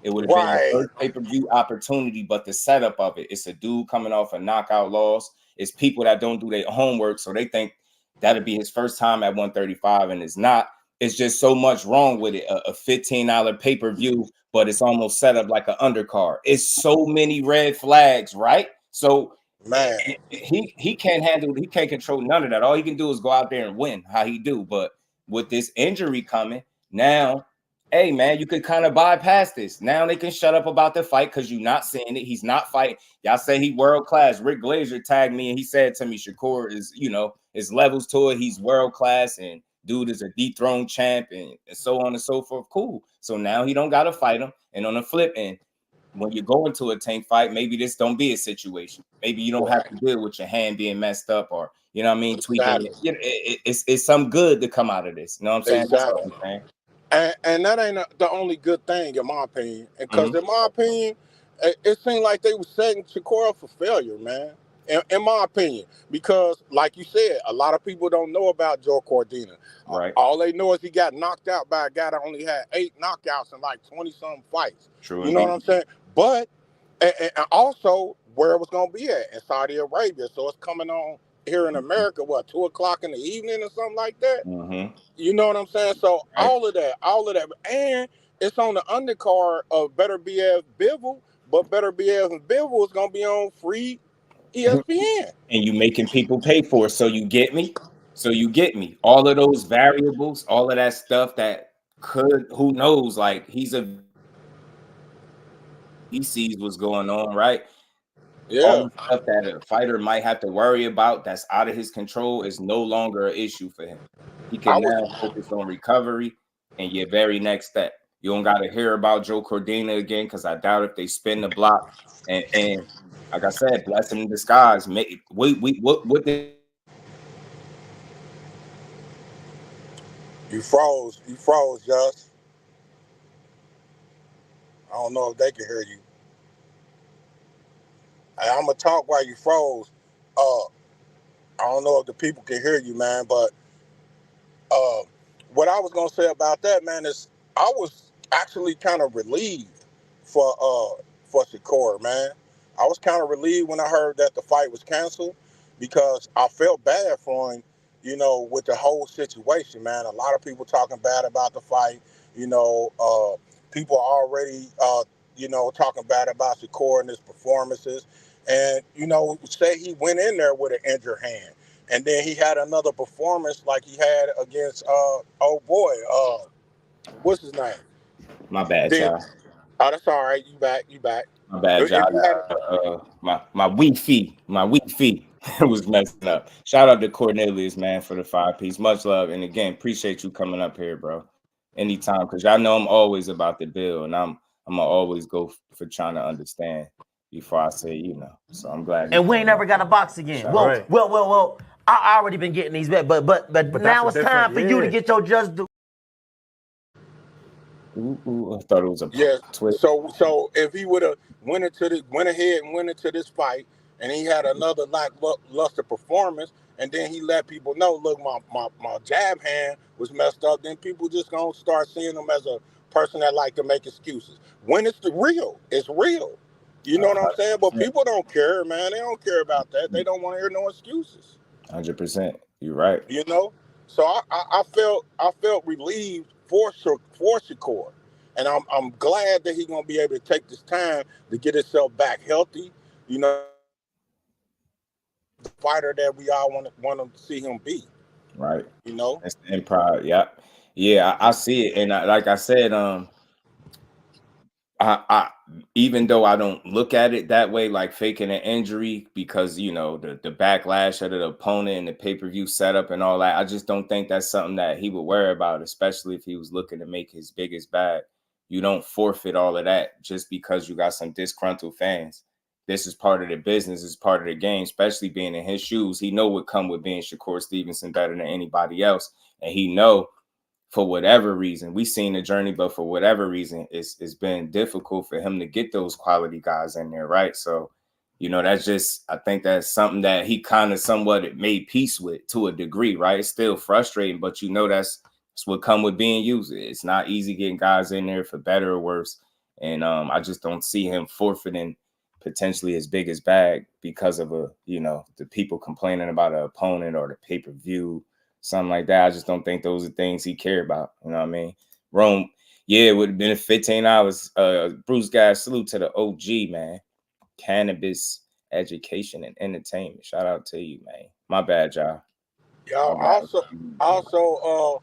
It would have been the first pay-per-view opportunity, but the setup of it, it's a dude coming off a knockout loss. It's people that don't do their homework, so they think that'll be his first time at 135, and it's not. It's just so much wrong with it. A $15 pay-per-view, but it's almost set up like an undercard. It's so many red flags, right? So man, he can't control none of that. All he can do is go out there and win how he do. But with this injury coming, now hey man, you could kind of bypass this. Now they can shut up about the fight because you're not seeing it. He's not fighting. Y'all say he world class. Rick Glazer tagged me and he said to me, Shakur is, his levels to it. He's world class and dude is a dethroned champ and so on and so forth. Cool. So now he don't gotta fight him. And on the flip end, when you go into a Tank fight, maybe this don't be a situation. Maybe you don't have to deal with your hand being messed up or tweaking it. It's some good to come out of this. You know what I'm saying? Exactly. That's what I'm saying. And that ain't the only good thing, in my opinion. Because in my opinion, it seemed like they were setting Shakur up for failure, man. In my opinion, because like you said, a lot of people don't know about Joe Cordina. Right. All they know is he got knocked out by a guy that only had 8 knockouts in like 20-something fights. True. You know what I'm saying? But and also where it was gonna be at in Saudi Arabia. So it's coming on here in America, 2:00 in the evening or something like that. Mm-hmm. You know what I'm saying? So all of that, and it's on the undercard of Better BF Bivol, but Better BF and Bivol is gonna be on free ESPN. And you making people pay for it. So you get me? All of those variables, all of that stuff that could, who knows, like he sees what's going on, right? Yeah. All the stuff that a fighter might have to worry about that's out of his control is no longer an issue for him. He can now focus on recovery and your very next step. You don't got to hear about Joe Cordina again because I doubt if they spin the block. And like I said, blessing in disguise. What did You froze, Just. I don't know if they can hear you. I'm gonna talk while you froze. I don't know if the people can hear you, man, but what I was gonna say about that, man, is I was actually kind of relieved for Shakur, man. I was kind of relieved when I heard that the fight was canceled because I felt bad for him, with the whole situation, man. A lot of people talking bad about the fight, people already, talking bad about Shakur and his performances. And, say he went in there with an injured hand. And then he had another performance like he had against what's his name? My bad, y'all. Oh, that's all right. You back. My bad, y'all. My Wi-Fi was messing up. Shout out to Cornelius, man, for the 5-piece. Much love. And again, appreciate you coming up here, bro. Anytime, because y'all know I'm always about the bill, and I'm gonna always go for trying to understand before I say, So I'm glad. And we ain't never got a box again. Well. I already been getting these back, but now it's time for you to get your just. I thought it was a twist. So if he would have went ahead and went into this fight, and he had another lackluster performance, and then he let people know, look, my jab hand was messed up, then people just gonna start seeing him as a person that like to make excuses. When it's real, it's real. You know what I'm saying? But people don't care, man. They don't care about that. They don't want to hear no excuses. 100%. You're right. So I felt relieved for Shakur, and I'm glad that he's gonna be able to take this time to get himself back healthy. The fighter that we all want to see him be. Right. That's the improv. Yeah. I see it, and like I said, I even though I don't look at it that way, like faking an injury, because the backlash of the opponent and the pay-per-view setup and all that, I just don't think that's something that he would worry about, especially if he was looking to make his biggest bag. You don't forfeit all of that just because you got some disgruntled fans. This is part of the business, it's part of the game, especially being in his shoes. He know what come with being Shakur Stevenson better than anybody else, and he know, for whatever reason, we've seen the journey, but for whatever reason, it's been difficult for him to get those quality guys in there, right? So, that's just, I think that's something that he kind of somewhat made peace with to a degree, right? It's still frustrating, but that's what come with being used. It's not easy getting guys in there for better or worse. And I just don't see him forfeiting potentially his biggest bag because of the people complaining about an opponent or the pay-per-view, something like that. I just don't think those are things he cared about. You know what I mean? Rome, it would have been 15 hours. Bruce, guys, salute to the OG, man. Cannabis education and entertainment. Shout out to you, man. My bad, y'all. Y'all also,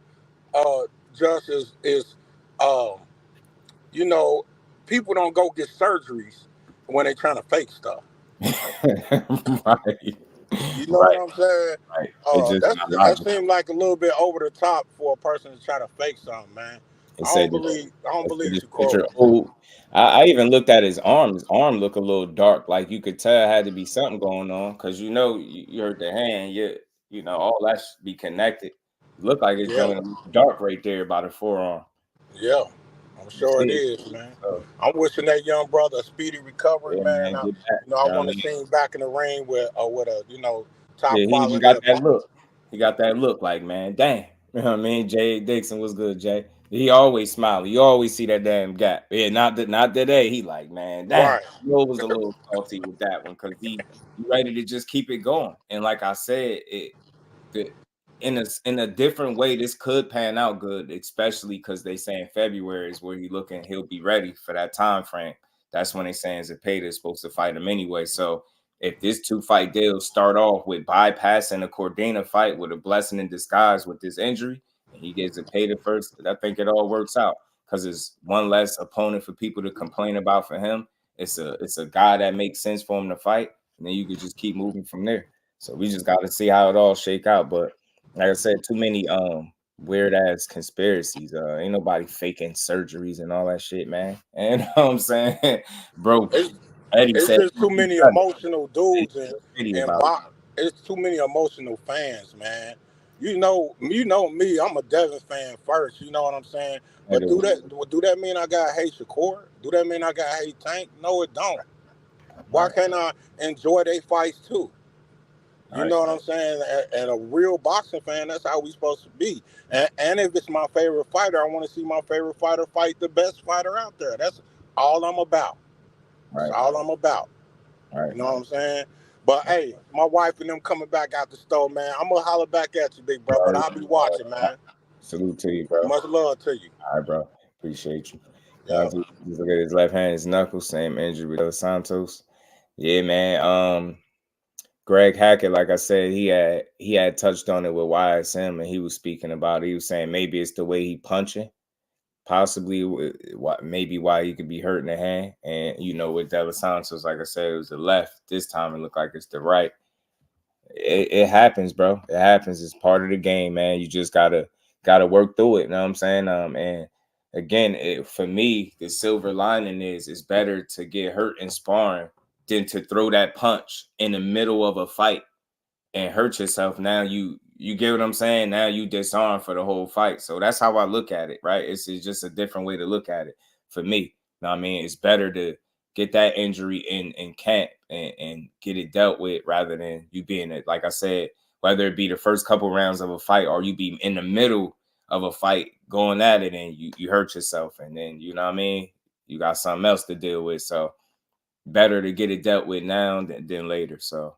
just is you know, people don't go get surgeries when they're trying to fake stuff. Right. You know Right. what I'm saying? Right. It's just not That logical. seemed like a little bit over the top for a person to try to fake something, man. It I don't said believe this Shakur picture. would do Oh, I even looked at his arm. His arm looked a little dark. Like you could tell had to be something going on because you heard the hand. You know all that should be connected. Look like it's that. doing dark right there by the forearm. Yeah, I'm You sure see it it. is, man. So, I'm wishing that young brother a speedy recovery, yeah, man. man, get back. I You know what I want to mean? see him back in the ring with a top Yeah, he even quality got of that boxing. look. He got that look like, man, damn. You know what I mean? Jay Dixon was good, Jay. He always smiling. You always see that damn gap. Yeah, not today. He like, man, damn. Right. He was a little salty with that one because he ready to just keep it going. And like I said, the in a different way, this could pan out good, especially because they saying February is where he'll be ready for that time frame. That's when they saying Zepeda is supposed to fight him anyway. So if this 2-fight deal start off with bypassing a Cordina fight with a blessing in disguise with this injury, and he gets Zepeda first, I think it all works out because it's one less opponent for people to complain about for him. It's a guy that makes sense for him to fight, and then you could just keep moving from there. So we just got to see how it all shake out. But like I said, too many weird ass conspiracies. Ain't nobody faking surgeries and all that shit, man. And you know what I'm saying, bro. Eddie It's said just too many emotional dudes and about it's too many emotional fans, man. You know me. I'm a Devin fan first. You know what I'm saying? But it. do that mean I got to hate Shakur? Do that mean I got to hate Tank? No, it don't. Why Right. can't I enjoy their fights too? You Right. know what I'm saying? And a real boxing fan, that's how we supposed to be. And if it's my favorite fighter, I want to see my favorite fighter fight the best fighter out there. That's all I'm about. That's Right. all I'm about. Right. You know what I'm saying? But hey, my wife and them coming back out the store, man. I'm gonna holler back at you, big bro. But I'll be watching, man. Salute to you, bro. Much love to you. All right, bro. Appreciate you. Yeah. Just look at his left hand, his knuckles, same injury with Dos Santos. Yeah, man. Greg Hackett, like I said, he had touched on it with YSM, and he was speaking about it. He was saying maybe it's the way he punching, possibly maybe why he could be hurting the hand. And with Dos Santos, like I said, it was the left. This time it looked like it's the right. It happens, bro. It happens. It's part of the game, man. You just gotta work through it. You know what I'm saying? And again, for me, the silver lining is it's better to get hurt in sparring than to throw that punch in the middle of a fight and hurt yourself. Now you get what I'm saying? Now you disarm for the whole fight. So that's how I look at it, right? It's just a different way to look at it for me. You know what I mean? It's better to get that injury in camp and get it dealt with rather than you being it. Like I said, whether it be the first couple rounds of a fight or you be in the middle of a fight going at it and you hurt yourself and then, you know what I mean? You got something else to deal with. So better to get it dealt with now than later. So,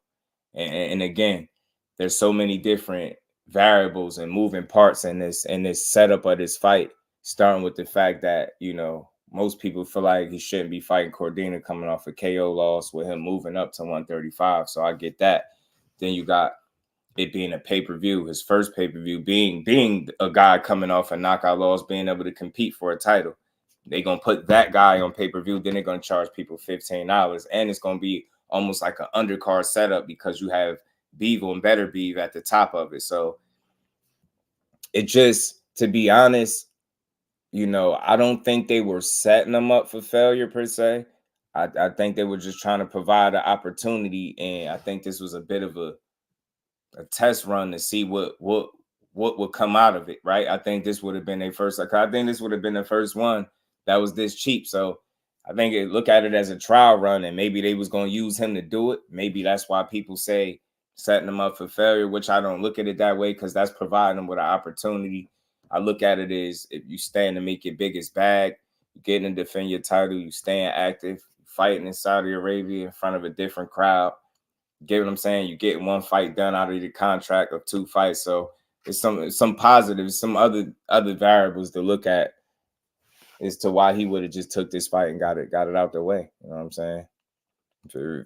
and again, there's so many different variables and moving parts in this setup of this fight, starting with the fact that, most people feel like he shouldn't be fighting Cordina coming off a KO loss with him moving up to 135. So I get that. Then you got it being a pay-per-view, his first pay-per-view being a guy coming off a knockout loss, being able to compete for a title. They're going to put that guy on pay-per-view. Then they're going to charge people $15. And it's going to be almost like an undercard setup because you have Beav and Better Beav at the top of it. So it just, to be honest, I don't think they were setting them up for failure per se. I think they were just trying to provide an opportunity. And I think this was a bit of a test run to see what would come out of it, right? I think this would have been their first. I think this would have been the first one that was this cheap. So I think look at it as a trial run, and maybe they was going to use him to do it. Maybe that's why people say setting them up for failure, which I don't look at it that way because that's providing them with an opportunity. I look at it as if you stand to make your biggest bag, you getting to defend your title, you staying active, fighting in Saudi Arabia in front of a different crowd. Get what I'm saying? You get one fight done out of the contract of 2 fights. So it's some positives, some other variables to look at as to why he would have just took this fight and got it out the way. You know what I'm saying?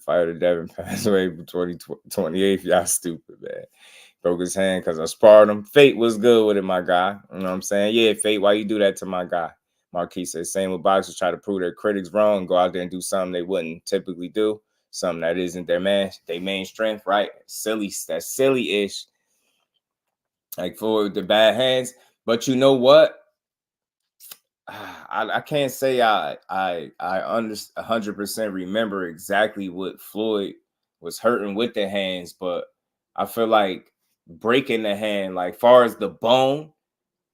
Fighter Devin passed away for 28th. Y'all stupid, man. Broke his hand because I sparred him. Fate was good with it, my guy. You know what I'm saying? Yeah, Fate, why you do that to my guy? Marquis says, same with boxers try to prove their critics wrong and go out there and do something they wouldn't typically do, something that isn't their main strength, right? That's silly-ish, like for the bad hands. But you know what? I can't say I 100% remember exactly what Floyd was hurting with the hands, but I feel like breaking the hand, like far as the bone,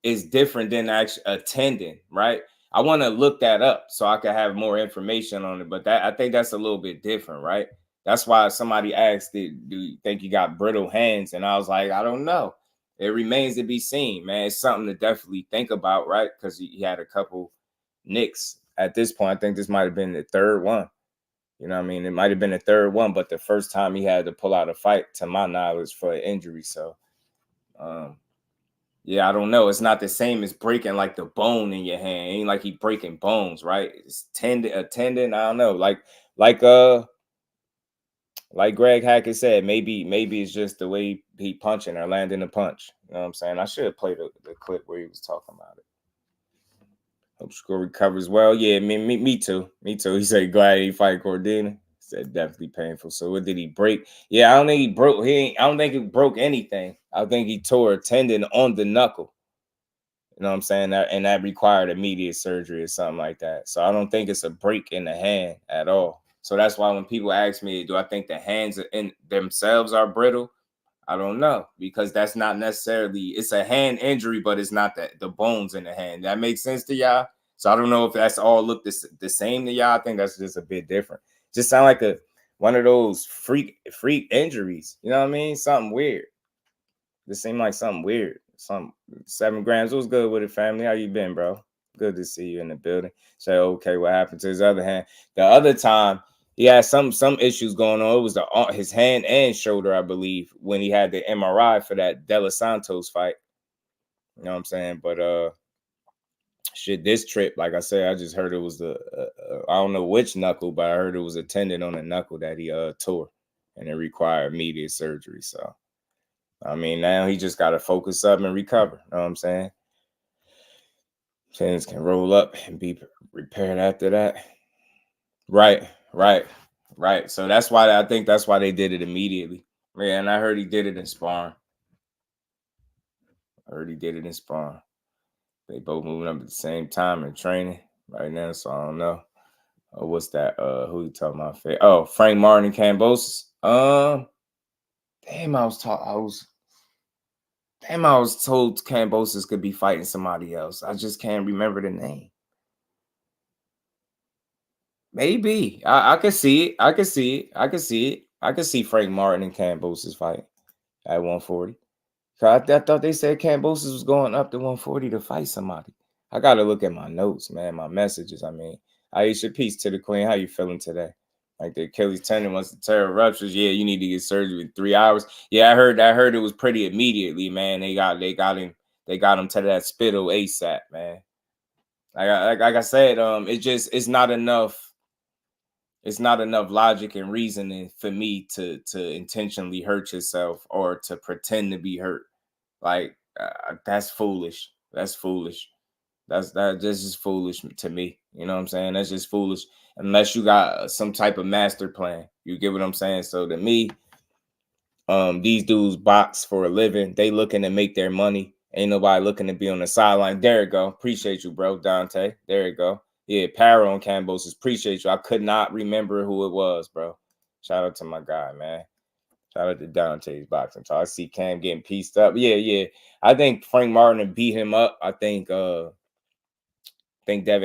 is different than actually a tendon, right? I want to look that up so I can have more information on it, but that I think that's a little bit different, right? That's why somebody asked, do you think you got brittle hands? And I was like, I don't know. It remains to be seen, man. It's something to definitely think about, right? Because he had a couple nicks at this point. I think this might have been the third one. You know what I mean? It might have been the third one, but the first time he had to pull out a fight, to my knowledge, for an injury. So, yeah, I don't know. It's not the same as breaking like the bone in your hand. It ain't like he breaking bones, right? It's a tendon. I don't know. Like Greg Hackett said, maybe it's just the way he punching or landing a punch. You know what I'm saying? I should have played the clip where he was talking about it. Hope Shakur recovers well. Yeah, me too. Me too. He said glad he fight Cordina. He said definitely painful. So what did he break? Yeah, I don't think he broke. I don't think he broke anything. I think he tore a tendon on the knuckle. You know what I'm saying? That required immediate surgery or something like that. So I don't think it's a break in the hand at all. So that's why when people ask me, do I think the hands in themselves are brittle? I don't know, because that's not necessarily, it's a hand injury, but it's not the bones in the hand. That makes sense to y'all? So I don't know if that's all look the same to y'all. I think that's just a bit different. Just sound like one of those freak injuries. You know what I mean? Something weird. This seemed like something weird. 7 grams. What's good with it, family? How you been, bro? Good to see you in the building. Say, okay, what happened to his other hand? The other time, he had some issues going on. It was his hand and shoulder, I believe, when he had the MRI for that De Los Santos fight. You know what I'm saying? But shit, this trip, like I said, I just heard it was I don't know which knuckle, but I heard it was a tendon on the knuckle that he tore, and it required immediate surgery. So, I mean, now he just got to focus up and recover. You know what I'm saying? Tendons can roll up and be repaired after that. Right. So that's why I think that's why they did it immediately. Yeah, and I heard he did it in sparring. They both moving up at the same time in training right now, so I don't know. What's that? Who you talking about? Oh, Frank Martin and Kambosos. Damn, I was told Kambosos could be fighting somebody else. I just can't remember the name. Maybe. I can see it. I can see Frank Martin and Kambosos fight at 140. I thought they said Kambosos was going up to 140 to fight somebody. I got to look at my notes, man, my messages. I mean, Aisha, peace to the queen. How you feeling today? Like the Achilles tendon once the tear ruptures. Yeah, you need to get surgery in 3 hours. Yeah, I heard it was pretty immediately, man. They got him to that spittle ASAP, man. Like I said, it's not enough. It's not enough logic and reasoning for me to intentionally hurt yourself or to pretend to be hurt. Like that's foolish. That's just foolish to me. You know what I'm saying? That's just foolish unless you got some type of master plan. You get what I'm saying? So to me, these dudes box for a living. They looking to make their money. Ain't nobody looking to be on the sideline. There you go. Appreciate you, bro, Dante. There you go. Yeah, Paro on Kambosos. Appreciate you. I could not remember who it was, bro. Shout out to my guy, man. Shout out to Dante's boxing. So I see Cam getting pieced up. Yeah. I think Frank Martin beat him up. I think Devin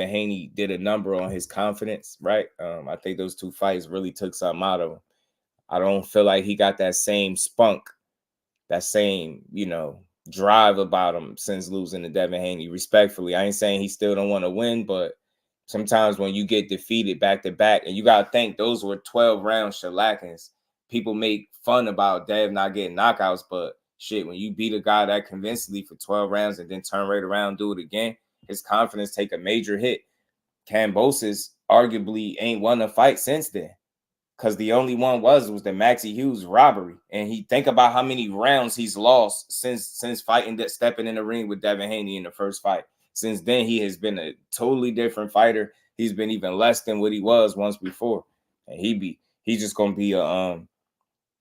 Haney did a number on his confidence, right? I think those two fights really took something out of him. I don't feel like he got that same spunk, that same, drive about him since losing to Devin Haney. Respectfully, I ain't saying he still don't want to win, but sometimes when you get defeated back to back, and you got to think those were 12-round shellackings. People make fun about Dev not getting knockouts, but shit, when you beat a guy that convincingly for 12 rounds and then turn right around and do it again, his confidence take a major hit. Kambosos arguably ain't won a fight since then, because the only one was the Maxie Hughes robbery. And he think about how many rounds he's lost since fighting, stepping in the ring with Devin Haney in the first fight. Since then, he has been a totally different fighter. He's been even less than what he was once before. And he's just gonna be a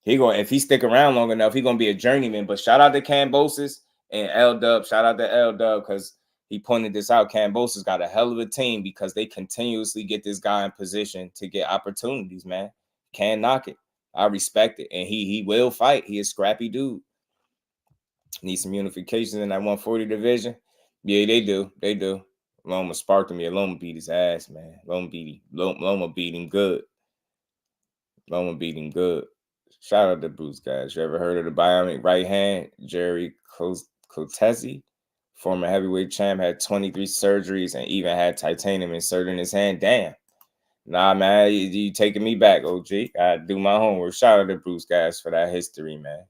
if he stick around long enough, he's gonna be a journeyman. But shout out to Kambosos and L Dub. Shout out to L Dub because he pointed this out. Kambosos got a hell of a team because they continuously get this guy in position to get opportunities, man. Can't knock it. I respect it. And he will fight. He a scrappy dude. Need some unification in that 140 division. Yeah, they do. They do. Loma sparked him. Yeah, Loma beat his ass, man. Loma beat him good. Loma beat him good. Shout out to Bruce, guys. You ever heard of the bionic right hand? Jerry Cotesi, former heavyweight champ, had 23 surgeries and even had titanium inserted in his hand. Damn. Nah, man, you taking me back, OG. I do my homework. Shout out to Bruce, guys, for that history, man.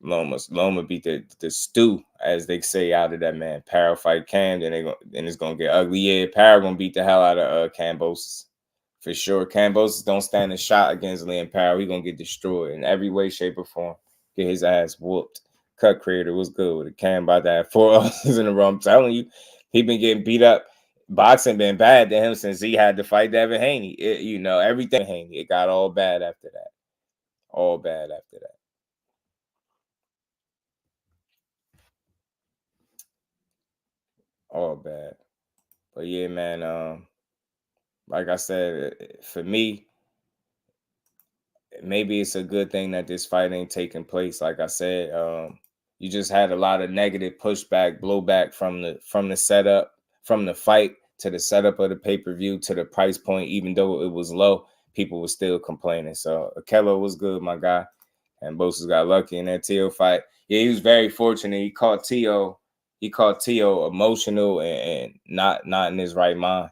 Loma beat the stew, as they say, out of that man. Parrow fight Cam, then it's gonna get ugly. Yeah, Parrow gonna beat the hell out of Kambosos. For sure. Kambosos don't stand a shot against Liam Parrow. He gonna get destroyed in every way, shape, or form. Get his ass whooped. Cut Creator was good with it. Cam about to have 4 losses in a row. I'm telling you, he been getting beat up. Boxing been bad to him since he had to fight Devin Haney. Everything Haney. It got all bad after that. All bad after that. All bad. But yeah, man, like I said, for me, maybe it's a good thing that this fight ain't taking place. Like I said, you just had a lot of negative pushback, blowback from the setup, from the fight to the setup of the pay-per-view to the price point. Even though it was low, people were still complaining. So Akello was good, my guy. And Bosa's got lucky in that TIL fight. Yeah, he was very fortunate. He caught T.O. Emotional and not in his right mind.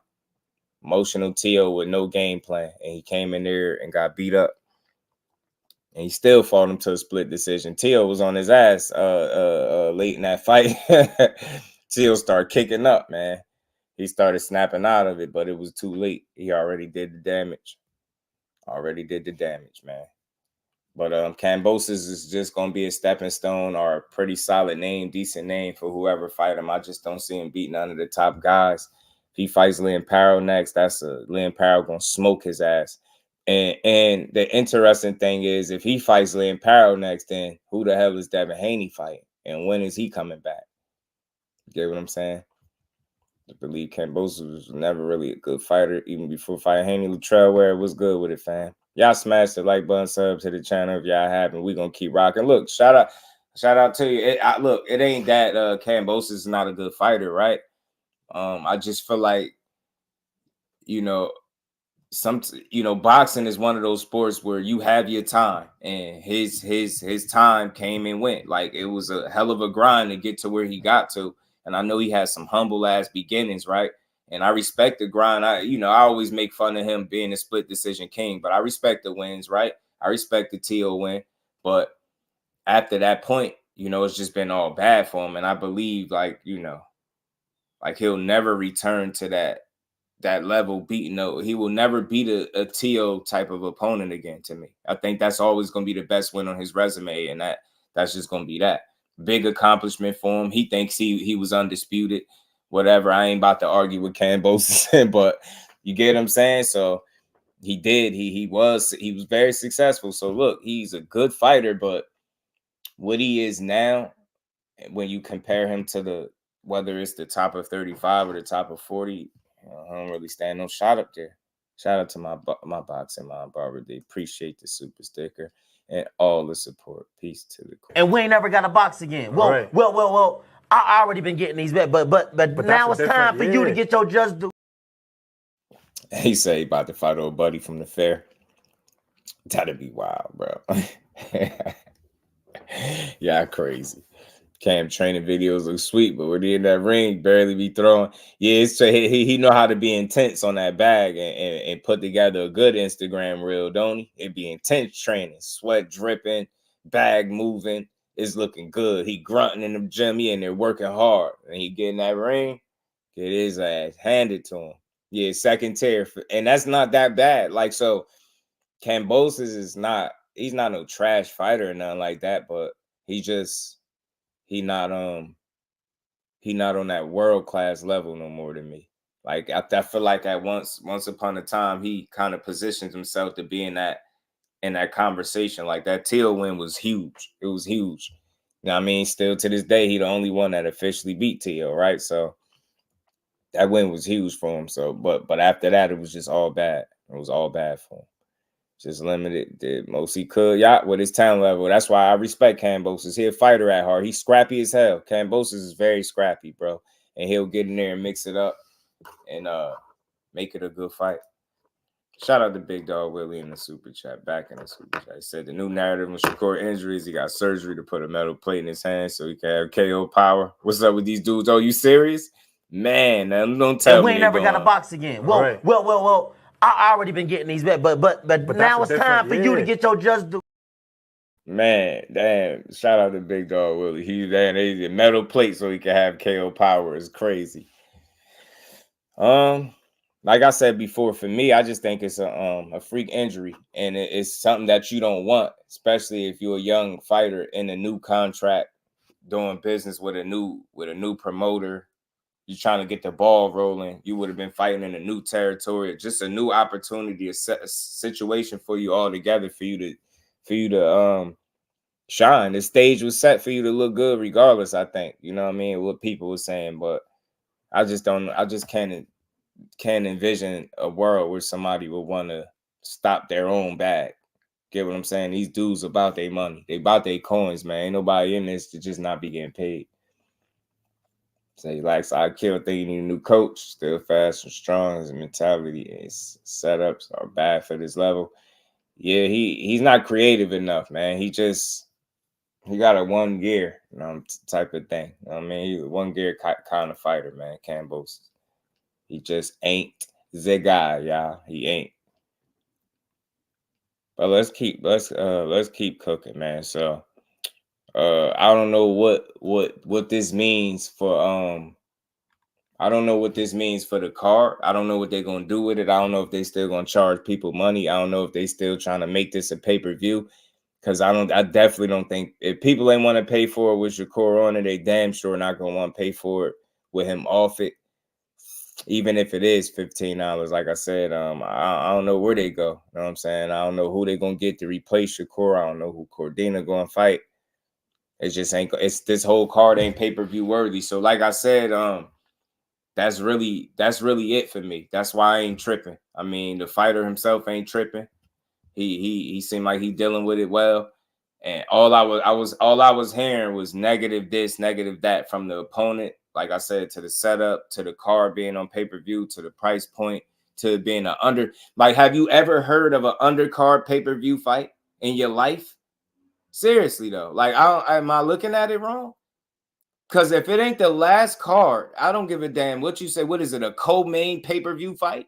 Emotional T.O. with no game plan. And he came in there and got beat up. And he still fought him to a split decision. T.O. was on his ass late in that fight. T.O. started kicking up, man. He started snapping out of it, but it was too late. He already did the damage. Man. But Kambosos is just going to be a stepping stone or a pretty solid name, decent name for whoever fight him. I just don't see him beating none of the top guys. If he fights Liam Parrow next, Liam Parrow going to smoke his ass. And the interesting thing is, if he fights Liam Parrow next, then who the hell is Devin Haney fighting? And when is he coming back? You get what I'm saying? I believe Kambosos was never really a good fighter, even before fighting Haney. Latrell Ware was good with it, fam. Y'all smash the like button, sub to the channel if y'all haven't. We're going to keep rocking. Look, shout out to you. It ain't that Kambosos is not a good fighter, right? I just feel like, boxing is one of those sports where you have your time, and his time came and went. Like, it was a hell of a grind to get to where he got to. And I know he had some humble ass beginnings, right? And I respect the grind. I always make fun of him being a split decision king, but I respect the wins, right? I respect the TO win. But after that point, it's just been all bad for him. And I believe, like he'll never return to that level beating. He will never beat a TO type of opponent again to me. I think that's always going to be the best win on his resume. And that's just going to be that. Big accomplishment for him. He thinks he was undisputed. Whatever. I ain't about to argue with Kambosos, but you get what I'm saying? So he did. He was very successful. So look, he's a good fighter, but what he is now, when you compare him to whether it's the top of 35 or the top of 40, I don't really stand no shot up there. Shout out to my boxing mom, Barbara. They appreciate the super sticker and all the support. Peace to the queen. And we ain't never got to box again. Well, right. well. I already been getting these back, but now it's time for you to get your just due. He say he about to fight old buddy from the fair. That'd be wild, bro. Yeah, crazy. Cam training videos look sweet, but when he in that ring, barely be throwing. Yeah, he know how to be intense on that bag and put together a good Instagram reel, don't he? It be intense training, sweat dripping, bag moving. It's looking good. He grunting in the gym. He in there working hard. And he get in that ring, get his ass handed to him. Yeah, second tier. And that's not that bad. Like, so Kambosos he's not no trash fighter or nothing like that, but he he not on that world class level no more than me. Like I feel like at once upon a time he kind of positioned himself to be in that conversation. Like that TIL win was huge. It was huge. You know what I mean? Still to this day, he the only one that officially beat TIL, right? So that win was huge for him. So, but after that, it was just all bad. It was all bad for him. Just limited, did most he could, with his talent level. That's why I respect Kambosos. He a fighter at heart. He's scrappy as hell. Kambosos is very scrappy, bro. And he'll get in there and mix it up and make it a good fight. Shout out to Big Dog Willie in the super chat, back in the super chat. He said the new narrative with Shakur injuries, he got surgery to put a metal plate in his hand so he can have KO power. What's up with these dudes? Oh, you serious? Man, don't tell me. We ain't never got to box again. Well, I already been getting these back, but now it's time for you to get your just do. Man, damn! Shout out to Big Dog Willie. He's a metal plate so he can have KO power. It's crazy. Like I said before, for me, I just think it's a freak injury, and it's something that you don't want, especially if you're a young fighter in a new contract, doing business with a new promoter. You're trying to get the ball rolling. You would have been fighting in a new territory, just a new opportunity, a situation for you all together, for you to shine. The stage was set for you to look good, regardless. I think, you know what I mean, what people were saying, but I just can't envision a world where somebody would want to stop their own bag. Get what I'm saying? These dudes about their money, they about their coins, man. Ain't nobody in this to just not be getting paid. So he likes I kill think you need a new coach, still fast and strong. His mentality and his setups are bad for this level. Yeah, he's not creative enough, man. He got a one gear, type of thing. You know what I mean, he's a one gear kind of fighter, man. Kambosos. He just ain't the guy, y'all. He ain't. But let's keep cooking, man. So I don't know what this means for I don't know what this means for the card. I don't know what they're gonna do with it. I don't know if they still gonna charge people money. I don't know if they still trying to make this a pay-per-view. Because I definitely don't think if people ain't want to pay for it with Shakur on it, they damn sure not gonna want to pay for it with him off it. Even if it is $15, like I said, I don't know where they go. You know what I'm saying? I don't know who they're gonna get to replace Shakur. I don't know who Cordina gonna fight. It just ain't. It's this whole card ain't pay-per-view worthy. So, like I said, that's really it for me. That's why I ain't tripping. I mean, the fighter himself ain't tripping. He seemed like he dealing with it well. And all I was hearing was negative this, negative that from the opponent. Like I said, to the setup, to the card being on pay-per-view, to the price point, to being an under. Like, have you ever heard of an undercard pay-per-view fight in your life? Seriously though, like, am I looking at it wrong? Because if it ain't the last card, I don't give a damn what you say. What is it, a co-main pay-per-view fight?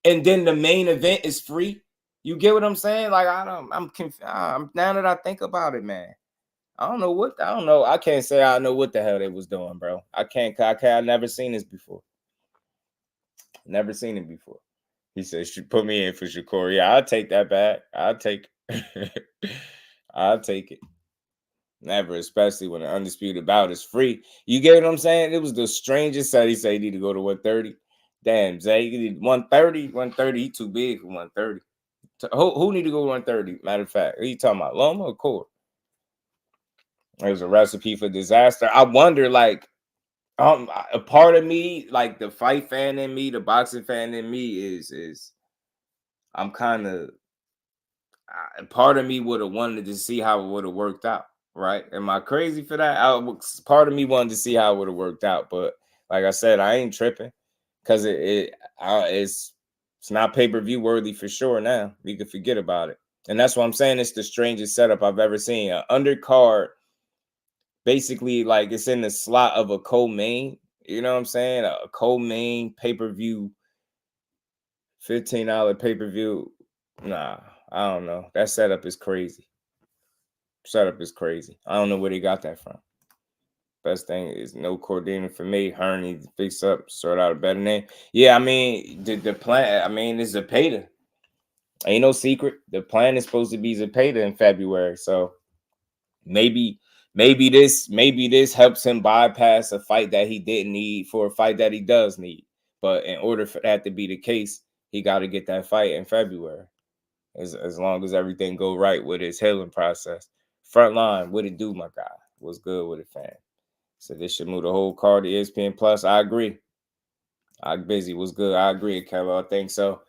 And then the main event is free? You get what I'm saying? Like, I'm confused. Now that I think about it, man, I don't know. I can't say I know what the hell they was doing, bro. I've never seen this before. Never seen it before. He said, put me in for Shakur. Yeah, I'll take that back. I'll take I'll take it. Never, especially when the undisputed bout is free. You get what I'm saying? It was the strangest set. He said he need to go to 130. Damn, Zay, he need 130. 130, he too big for 130. Who need to go 130? Matter of fact, are you talking about Loma or Core? There's a recipe for disaster. I wonder, like, a part of me, like the fight fan in me, the boxing fan in me is I'm kind of, part of me would have wanted to see how it would have worked out, right? Am I crazy for that? Part of me wanted to see how it would have worked out, but like I said, I ain't tripping because it's not pay-per-view worthy for sure now. You can forget about it. And that's what I'm saying. It's the strangest setup I've ever seen. An undercard, basically, like, it's in the slot of a co-main. You know what I'm saying? A co-main pay-per-view, $15 pay-per-view. Nah, I don't know. That setup is crazy. Setup is crazy. I don't know where they got that from. Best thing is no Cordina for me. Her needs to fix up, sort out a better name. Yeah, I mean, the plan, I mean, it's Zepeda. Ain't no secret. The plan is supposed to be Zepeda in February. So maybe maybe this helps him bypass a fight that he didn't need for a fight that he does need. But in order for that to be the case, he got to get that fight in February. As long as everything go right with his healing process. Frontline, what it do, my guy? What's good with it, fam? So this should move the whole card to ESPN Plus. I agree. I'm busy. What's good? I agree, Kello. I think so.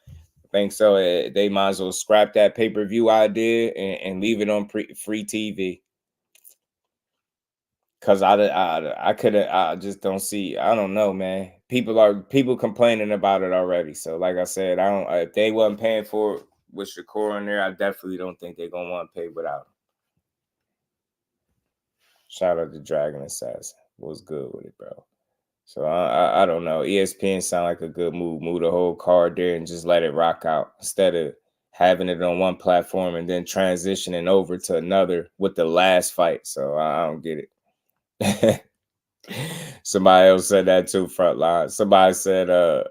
They might as well scrap that pay-per-view idea and leave it on free TV. Cause I just don't see. I don't know, man. People complaining about it already. So like I said, if they wasn't paying for it with Shakur in there, I definitely don't think they're gonna want to pay without him. Shout out to Dragon Assassin. What's good with it, bro? So I don't know. ESPN sound like a good move. Move the whole card there and just let it rock out instead of having it on one platform and then transitioning over to another with the last fight. So I don't get it. Somebody else said that too, Frontline. Somebody said,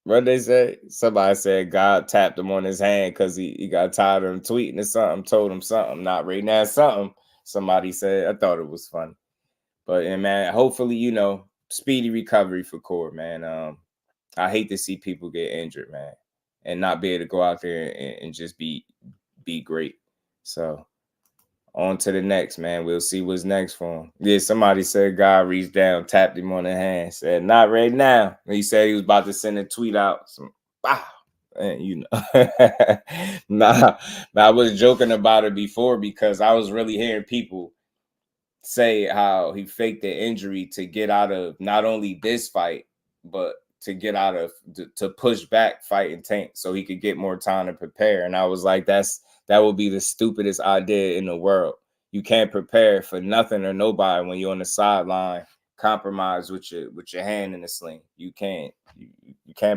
what they say? Somebody said God tapped him on his hand because he got tired of him tweeting or something, told him something, not right now, something. Somebody said, I thought it was funny. But and man, hopefully, speedy recovery for Core, man. I hate to see people get injured, man, and not be able to go out there and just be great. So on to the next, man. We'll see what's next for him. Yeah, somebody said God reached down, tapped him on the hand, said, not right now. He said he was about to send a tweet out. Wow. And nah, I was joking about it before because I was really hearing people say how he faked the injury to get out of not only this fight, but to push back fighting Tank so he could get more time to prepare. And I was like, that would be the stupidest idea in the world. You can't prepare for nothing or nobody when you're on the sideline, compromised with your hand in the sling. You can't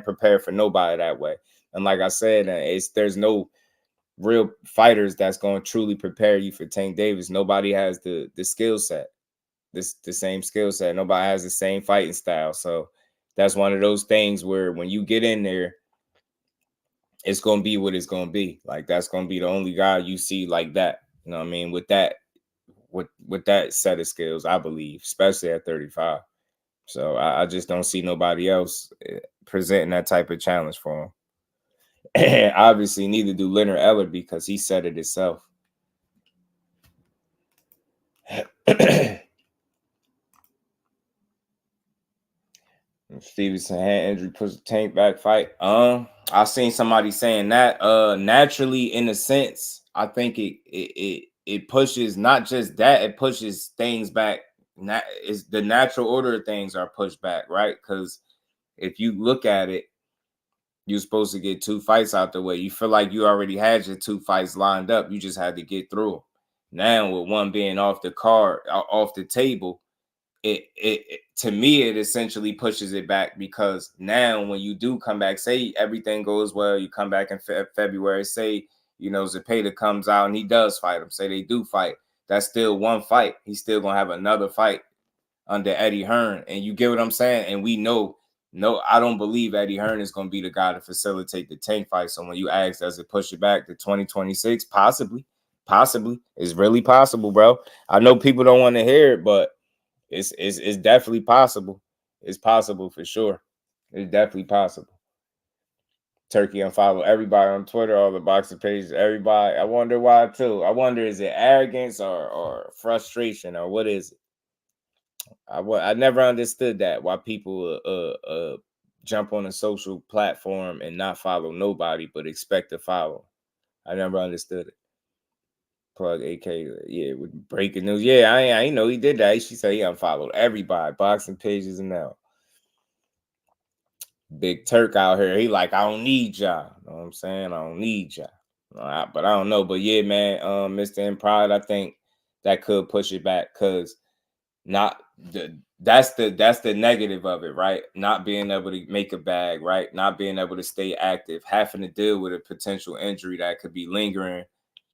prepare for nobody that way. And like I said, there's no real fighters that's going to truly prepare you for Tank Davis. Nobody has the skill set, the same skill set. Nobody has the same fighting style. So that's one of those things where when you get in there, it's going to be what it's going to be. Like that's going to be the only guy you see like that. You know what I mean? With that set of skills, I believe, especially at 35. So I just don't see nobody else presenting that type of challenge for him. Obviously, neither do Leonard Eller because he said it himself. Stevenson hand injury puts the Tank back fight. I seen somebody saying that. Naturally, in a sense, I think it pushes not just that, it pushes things back. Is the natural order of things are pushed back, right? Because if you look at it, you're supposed to get 2 fights out the way. You feel like you already had your 2 fights lined up. You just had to get through them. Now, with one being off the card, off the table, it to me, it essentially pushes it back because now when you do come back, say everything goes well, you come back in February, say, Zepeda comes out and he does fight him. Say they do fight. That's still one fight. He's still going to have another fight under Eddie Hearn. And you get what I'm saying? And we know, no, I don't believe Eddie Hearn is going to be the guy to facilitate the Tank fight. So when you ask, does it push it back to 2026? Possibly. It's really possible, bro. I know people don't want to hear it, but it's definitely possible. It's possible for sure. It's definitely possible. Turkey unfollow everybody on Twitter, all the boxing pages, everybody. I wonder why too. I wonder, is it arrogance or frustration or what is it? I never understood that, why people jump on a social platform and not follow nobody but expect to follow. I never understood it. Plug AK, yeah, with breaking news. Yeah, I know he did that. She said he unfollowed everybody, boxing pages and now. Big Turk out here, he like, I don't need y'all. You know what I'm saying? I don't need y'all. But I don't know. But yeah, man, Mr. M Pride, I think that could push it back because that's the negative of it, right? Not being able to make a bag, right? Not being able to stay active, having to deal with a potential injury that could be lingering.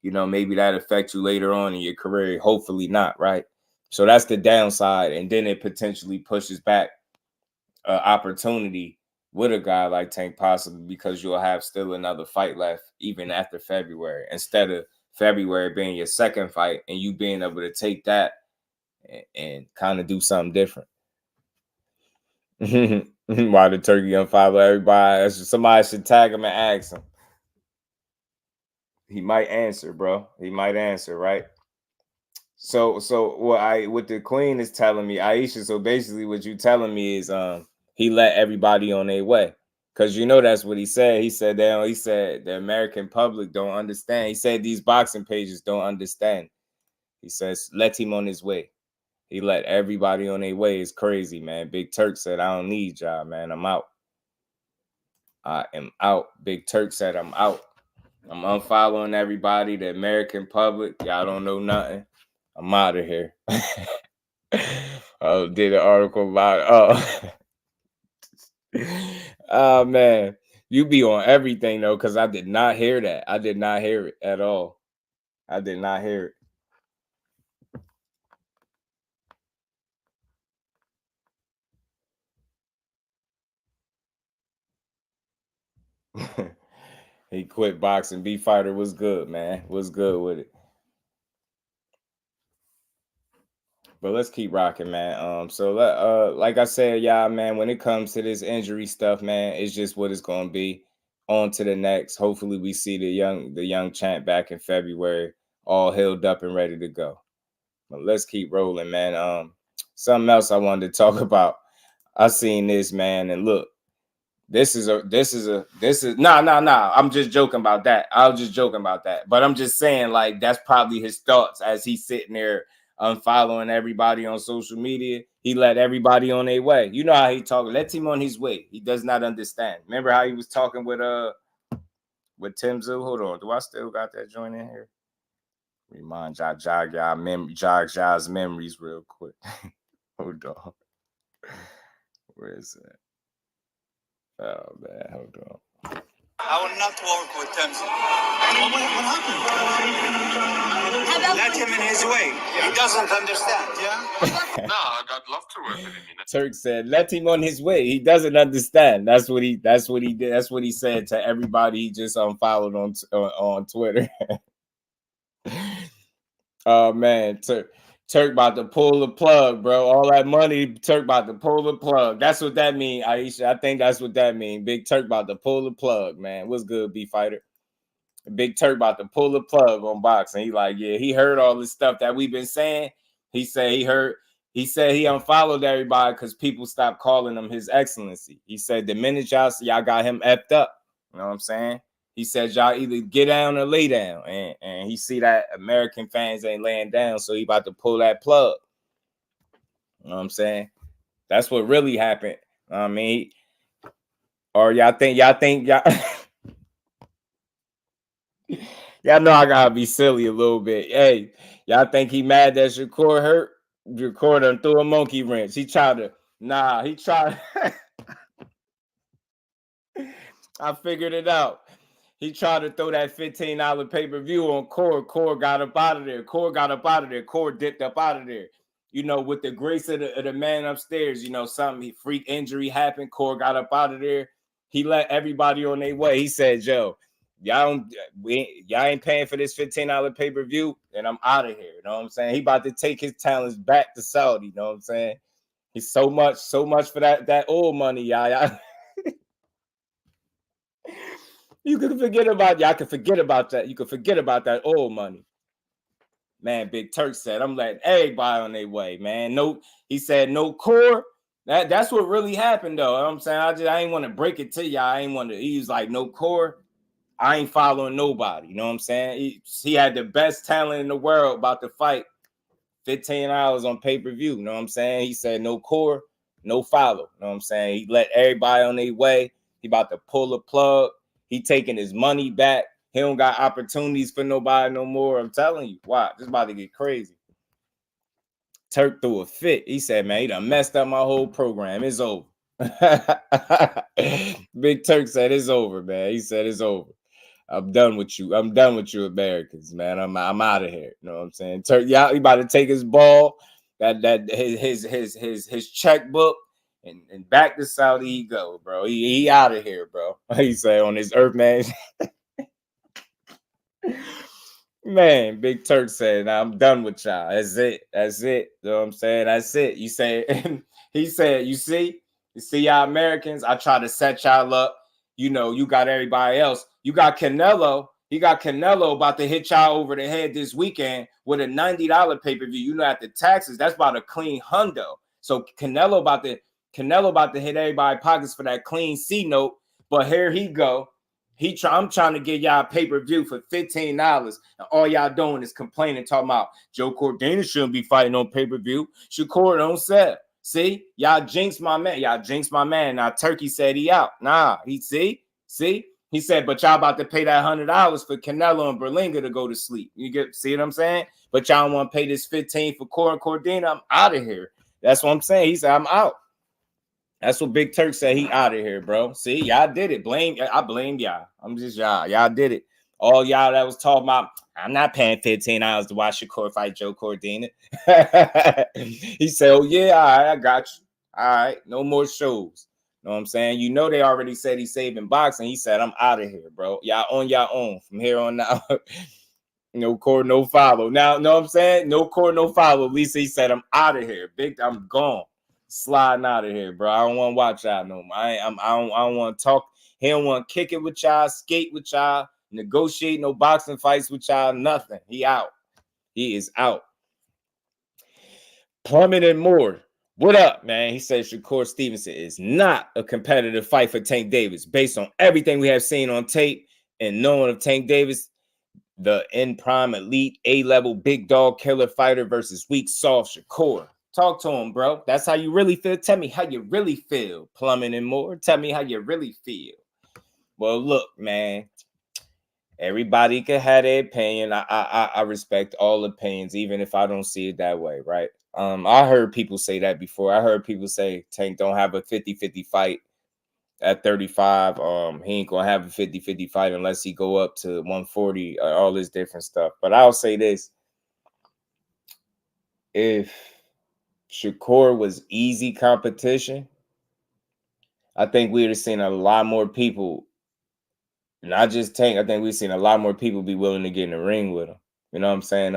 Maybe that affects you later on in your career. Hopefully not, right? So that's the downside. And then it potentially pushes back an opportunity with a guy like Tank possibly because you'll have still another fight left even after February instead of February being your second fight, and you being able to take that and kind of do something different. Why the turkey unfollow everybody? Somebody should tag him and ask him. He might answer, bro. He might answer, right? So what the queen is telling me, Aisha, so basically what you telling me is he let everybody on their way. Cause you know that's what he said. He said the American public don't understand. He said these boxing pages don't understand. He says, let him on his way. He let everybody on their way. It's crazy, man. Big Turk said, I don't need y'all, man. I'm out. I am out. Big Turk said, I'm out. I'm unfollowing everybody. The American public, y'all don't know nothing. I'm out of here. I did an article about oh man. You be on everything though, because I did not hear that. I did not hear it at all. I did not hear it. He quit boxing. B Fighter was good, man. Was good with it. But let's keep rocking, man. So like I said, y'all, man, when it comes to this injury stuff, man, it's just what it's gonna be. On to the next. Hopefully we see the young champ back in February, all healed up and ready to go. But let's keep rolling, man. Something else I wanted to talk about. I seen this, man, and look, this is I'm just joking about that. I was just joking about that. But I'm just saying, like, that's probably his thoughts as he's sitting there unfollowing everybody on social media. He let everybody on their way. You know how he talking. Let him on his way. He does not understand. Remember how he was talking with Tim Zoo? Hold on. Do I still got that joint in here? Remind jog's memories real quick. Hold on. Where is it? Oh man, hold on. I will not work with Temza. What happened? Let him in his way. He doesn't understand, yeah? No, I'd love to work with him. Turk said, let him on his way. He doesn't understand. That's what he did. That's what he said to everybody he just unfollowed on Twitter. Oh man, Turk about to pull the plug, bro. All that money, Turk about to pull the plug. That's what that mean, Aisha. I think that's what that mean. Big Turk about to pull the plug, man. What's good, B Fighter? Big Turk about to pull the plug on boxing. He like, yeah, he heard all this stuff that we've been saying. He said he unfollowed everybody because people stopped calling him His Excellency. He said the minute y'all got him effed up. You know what I'm saying? He said y'all either get down or lay down. And he see that American fans ain't laying down, so he about to pull that plug. You know what I'm saying? That's what really happened. I mean, or y'all think y'all y'all know I gotta be silly a little bit. Hey, y'all think he mad that Shakur hurt? Shakur done threw a monkey wrench. He tried. I figured it out. He tried to throw that $15 pay-per-view on Core. Core got up out of there. Core dipped up out of there. You know, with the grace of the man upstairs, you know, freak injury happened. Core got up out of there. He let everybody on their way. He said, yo, y'all ain't paying for this $15 pay-per-view, and I'm out of here. You know what I'm saying? He about to take his talents back to Saudi. You know what I'm saying? He's so much for that oil money, y'all. You can forget about y'all can forget about that. You can forget about that oil money. Man, Big Turk said, I'm letting everybody on their way, man. No, he said no Core. That's what really happened, though. You know what I'm saying? I ain't want to break it to y'all. He was like, no Core. I ain't following nobody. You know what I'm saying? He had the best talent in the world about to fight 15 hours on pay-per-view. You know what I'm saying? He said no Core, no follow. You know what I'm saying? He let everybody on their way. He about to pull the plug. He taking his money back. He don't got opportunities for nobody no more. I'm telling you. Wow, this about to get crazy. Turk threw a fit. He said, man, he done messed up my whole program. It's over. Big Turk said it's over, man. He said it's over. I'm done with you. I'm done with you Americans, man. I'm out of here. You know what I'm saying? Turk, y'all, he about to take his ball, his checkbook, and back to Saudi he go, bro. He out of here, bro. He say on his earth, man. Man, Big Turk said, I'm done with y'all. That's it. That's it. You know what I'm saying? That's it. You say, he said, you see y'all Americans, I try to set y'all up. You know, you got everybody else. You got Canelo. He got Canelo about to hit y'all over the head this weekend with a $90 pay-per-view. You know, at the taxes, that's about a clean hundo. So Canelo about to hit everybody pockets for that clean C note. But here he go. I'm trying to get y'all pay-per-view for $15, and all y'all doing is complaining, talking about Joe Cordina shouldn't be fighting on pay-per-view. Shakur don't sell. See, y'all jinx my man. Y'all jinx my man. Now Turkey said he out. Nah, he see. He said, but y'all about to pay that $100 for Canelo and Berlanga to go to sleep. You see what I'm saying? But y'all want to pay this $15 for Cordina. I'm out of here. That's what I'm saying. He said, I'm out. That's what Big Turk said. He out of here, bro. See, y'all did it. I blame y'all. I'm just y'all. Y'all did it. All y'all that was talking about, I'm not paying $15 to watch Shakur fight Joe Cordina. He said, oh, yeah, all right, I got you. All right, no more shows. Know what I'm saying? You know, they already said he's saving boxing. He said, I'm out of here, bro. Y'all on your own from here on out. No court, no follow. Now, know what I'm saying? No court, no follow. At least he said, I'm out of here. I'm gone. Sliding out of here, bro. I don't want to watch y'all no more. I don't want to talk. He don't want to kick it with y'all, skate with y'all, negotiate no boxing fights with y'all, nothing. He out. He is out. Plummeted Moore. What up, man? He says Shakur Stevenson is not a competitive fight for Tank Davis. Based on everything we have seen on tape and knowing of Tank Davis, the in-prime elite A-level big dog killer fighter versus weak soft Shakur. Talk to him, bro. That's how you really feel. Tell me how you really feel, Plummeted Moore. Tell me how you really feel. Well, look, man. Everybody can have their opinion. I respect all opinions, even if I don't see it that way, right? I heard people say that before. I heard people say Tank don't have a 50-50 fight at 35. He ain't gonna have a 50-50 fight unless he go up to 140, all this different stuff. But I'll say this. If Shakur was easy competition, I think we'd have seen a lot more people, not just Tank. I think we've seen a lot more people be willing to get in the ring with him. You know what I'm saying?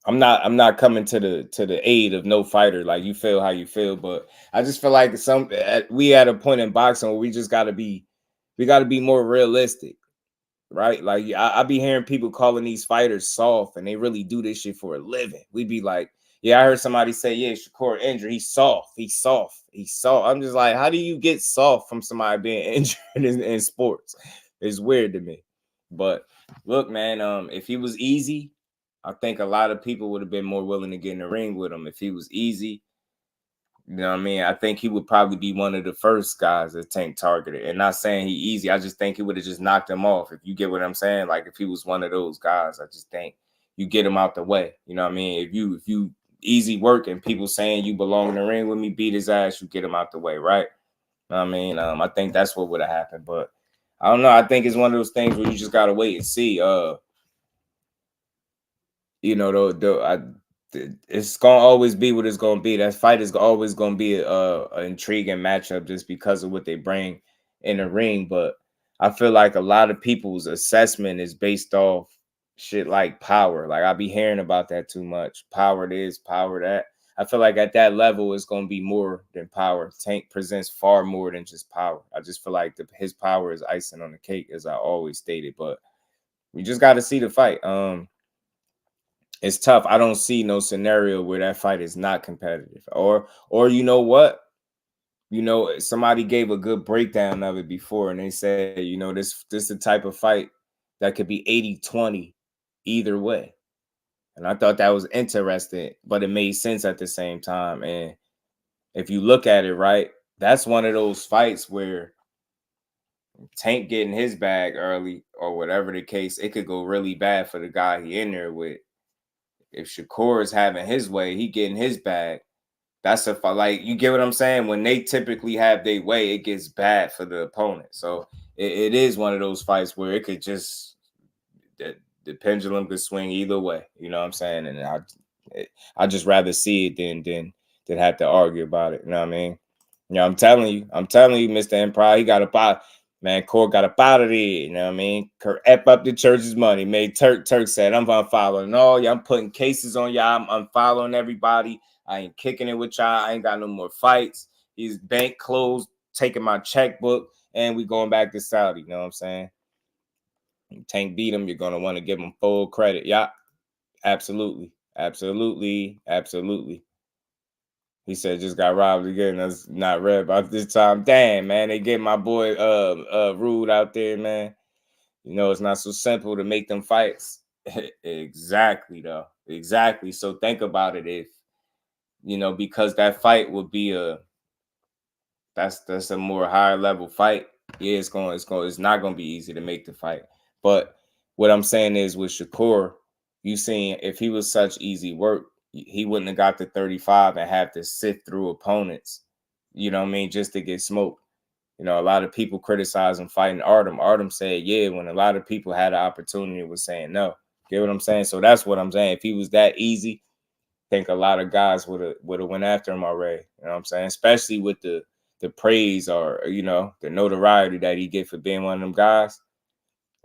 I'm not coming to the aid of no fighter. Like, you feel how you feel, but I just feel like we at a point in boxing where we gotta be more realistic, right? Like, I be hearing people calling these fighters soft, and they really do this shit for a living. We be like, yeah, I heard somebody say, yeah, Shakur injured, he's soft. I'm just like, how do you get soft from somebody being injured in sports? It's weird to me. But look, man, if he was easy, I think a lot of people would have been more willing to get in the ring with him. If he was easy, you know what I mean? I think he would probably be one of the first guys that Tank targeted. And not saying he easy, I just think he would have just knocked him off. If you get what I'm saying, like, if he was one of those guys, I just think you get him out the way. You know what I mean? If you easy work and people saying you belong in the ring with me, beat his ass, you get him out the way, right? You know what I mean? I think that's what would have happened. But I don't know. I think it's one of those things where you just gotta wait and see. You know, it's gonna always be what it's gonna be. That fight is always gonna be an intriguing matchup just because of what they bring in the ring. But I feel like a lot of people's assessment is based off shit like power. Like, I be hearing about that too much. Power this, power that. I feel like at that level, it's gonna be more than power. Tank presents far more than just power. I just feel like his power is icing on the cake, as I always stated. But we just got to see the fight. It's tough. I don't see no scenario where that fight is not competitive. Or you know what? You know, somebody gave a good breakdown of it before, and they said, you know, this is the type of fight that could be 80-20 either way. And I thought that was interesting, but it made sense at the same time. And if you look at it, right, that's one of those fights where Tank getting his bag early or whatever the case, it could go really bad for the guy he in there with. If Shakur is having his way, he getting his bag. That's a fight. Like, you get what I'm saying? When they typically have their way, it gets bad for the opponent. So it is one of those fights where it could just, the pendulum could swing either way. You know what I'm saying? And I just rather see it than have to argue about it. You know what I mean? Yeah, I'm telling you, Mr. Empire, he got a buy. Man, Core got up out of there. You know what I mean? F up the church's money. Made Turk said, I'm unfollowing all y'all. I'm putting cases on y'all. I'm unfollowing everybody. I ain't kicking it with y'all. I ain't got no more fights. His bank closed, taking my checkbook, and we going back to Saudi. You know what I'm saying? Tank beat him. You're going to want to give him full credit. Yeah, absolutely. Absolutely. Absolutely. He said just got robbed again. That's not read about this time. Damn, man. They get my boy Rude out there, man. You know, it's not so simple to make them fights. Exactly, though. Exactly. So think about it. If, you know, because that fight would be that's a more higher level fight. Yeah, it's not gonna be easy to make the fight. But what I'm saying is with Shakur, you seen if he was such easy work, he wouldn't have got to 35 and have to sift through opponents, you know what I mean, just to get smoked. You know, a lot of people criticize him fighting Artem. Artem said, yeah, when a lot of people had an opportunity, was saying no. Get what I'm saying? So that's what I'm saying. If he was that easy, I think a lot of guys would have went after him already. You know what I'm saying? Especially with the praise or, you know, the notoriety that he get for being one of them guys.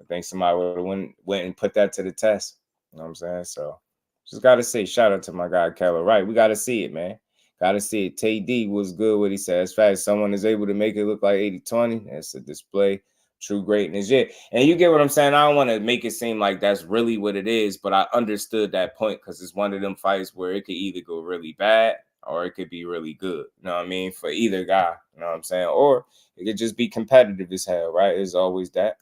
I think somebody would have went and put that to the test. You know what I'm saying? So just got to say, shout out to my guy, Keller. Right. We got to see it, man. Got to see it. TD was good what he said. As fast as someone is able to make it look like 80-20, that's a display. True greatness. Yeah. And you get what I'm saying? I don't want to make it seem like that's really what it is, but I understood that point because it's one of them fights where it could either go really bad or it could be really good. You know what I mean? For either guy. You know what I'm saying? Or it could just be competitive as hell, right? It's always that.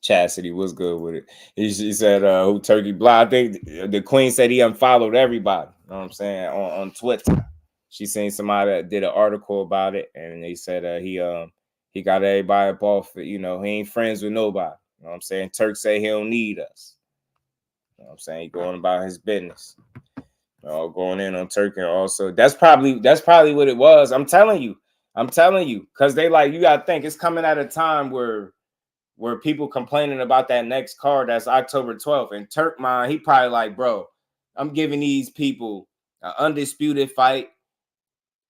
Chastity was good with it. She said, who Turkey Block? I think the queen said he unfollowed everybody. You know what I'm saying? On Twitter. She seen somebody that did an article about it, and they said he got everybody up off it. You know, he ain't friends with nobody. You know what I'm saying? Turk say he don't need us. You know what I'm saying? He going about his business. Going in on Turkey also. That's probably what it was. I'm telling you. Because they like, you gotta think it's coming at a time where people complaining about that next card that's October 12th. And Turk, man, he probably like, bro, I'm giving these people an undisputed fight.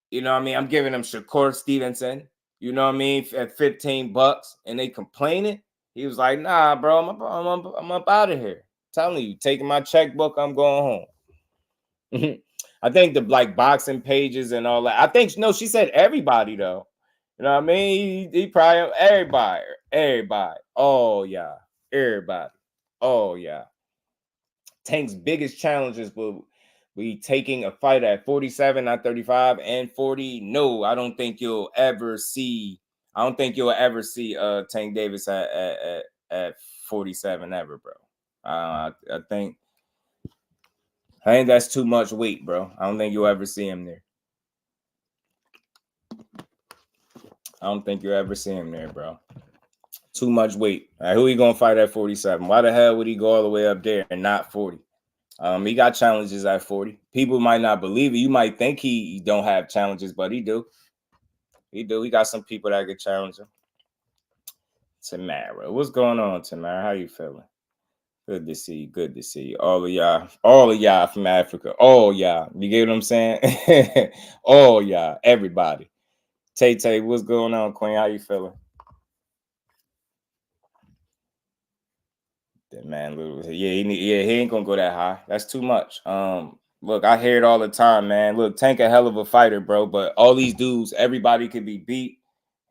You know what I mean? I'm giving them Shakur Stevenson, you know what I mean, at $15, and they complaining. He was like, nah, bro, I'm up out of here. I'm telling you, taking my checkbook, I'm going home. I think the like boxing pages and all that. I think, no, she said everybody, though. You know what I mean? He probably everybody. Oh, yeah. Everybody. Oh, yeah. Tank's biggest challenges will be taking a fight at 47, not 35, and 40. No, I don't think you'll ever see Tank Davis at 47 ever, bro. I think that's too much weight, bro. I don't think you'll ever see him there. I don't think you'll ever see him there, bro. Too much weight. Who he gonna fight at 47? Why the hell would he go all the way up there and not 40? He got challenges at 40. People might not believe it. You might think he don't have challenges, but he do. He got some people that could challenge him. Tamara, what's going on, Tamara? How you feeling? Good to see you. Good to see you. All of y'all from Africa. All y'all. You get what I'm saying? All y'all. Everybody. Tay, what's going on, Queen? How you feeling? That man, he ain't gonna go that high. That's too much. Look, I hear it all the time, man. Look, Tank a hell of a fighter, bro. But all these dudes, everybody could be beat,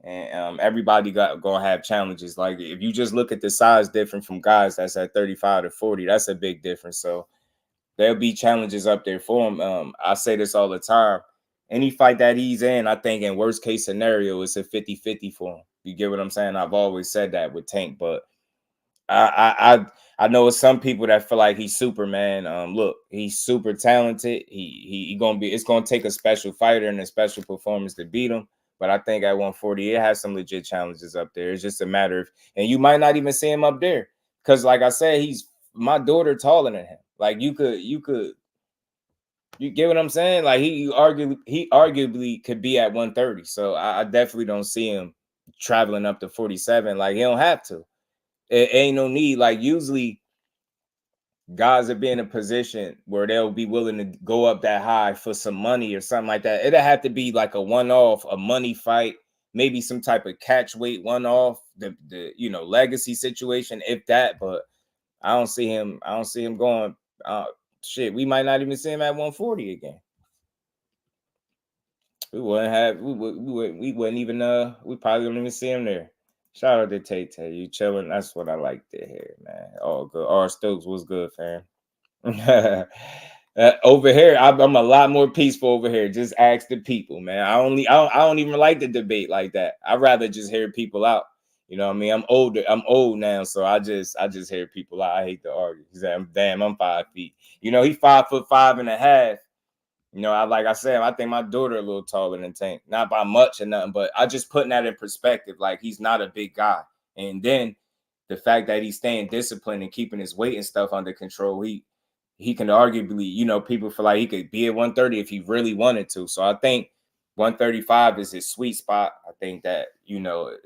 and everybody gonna have challenges. Like if you just look at the size difference from guys that's at 35 to 40, that's a big difference. So there'll be challenges up there for him. I say this all the time. Any fight that he's in, I think in worst case scenario, it's a 50-50 for him. You get what I'm saying? I've always said that with Tank, but I know some people that feel like he's Superman. Look, he's super talented. It's gonna take a special fighter and a special performance to beat him. But I think at 140, it has some legit challenges up there. It's just a matter of, and you might not even see him up there. Because like I said, he's my daughter taller than him. Like you get what I'm saying? Like he arguably could be at 130. So I definitely don't see him traveling up to 47. Like he don't have to. It ain't no need. Like usually guys are being in a position where they'll be willing to go up that high for some money or something like that. It'll have to be like a one-off, a money fight, maybe some type of catch weight one-off, the legacy situation, if that, but I don't see him going shit. We might not even see him at 140 again. We wouldn't even we probably wouldn't even see him there. Shout out to Tay. You chilling. That's what I like to hear, man. All good. R Stokes was good, fam. Over here, I'm a lot more peaceful over here. Just ask the people, man. I don't even like the debate like that. I'd rather just hear people out. You know what I mean? I'm old now, so I just hear people out. I hate to argue. He's like, I'm 5 feet. He's 5'5.5". Like I said, I think my daughter a little taller than Tank. Not by much or nothing, but I just putting that in perspective. Like, he's not a big guy. And then the fact that he's staying disciplined and keeping his weight and stuff under control, he can arguably, people feel like he could be at 130 if he really wanted to. So I think 135 is his sweet spot. I think that,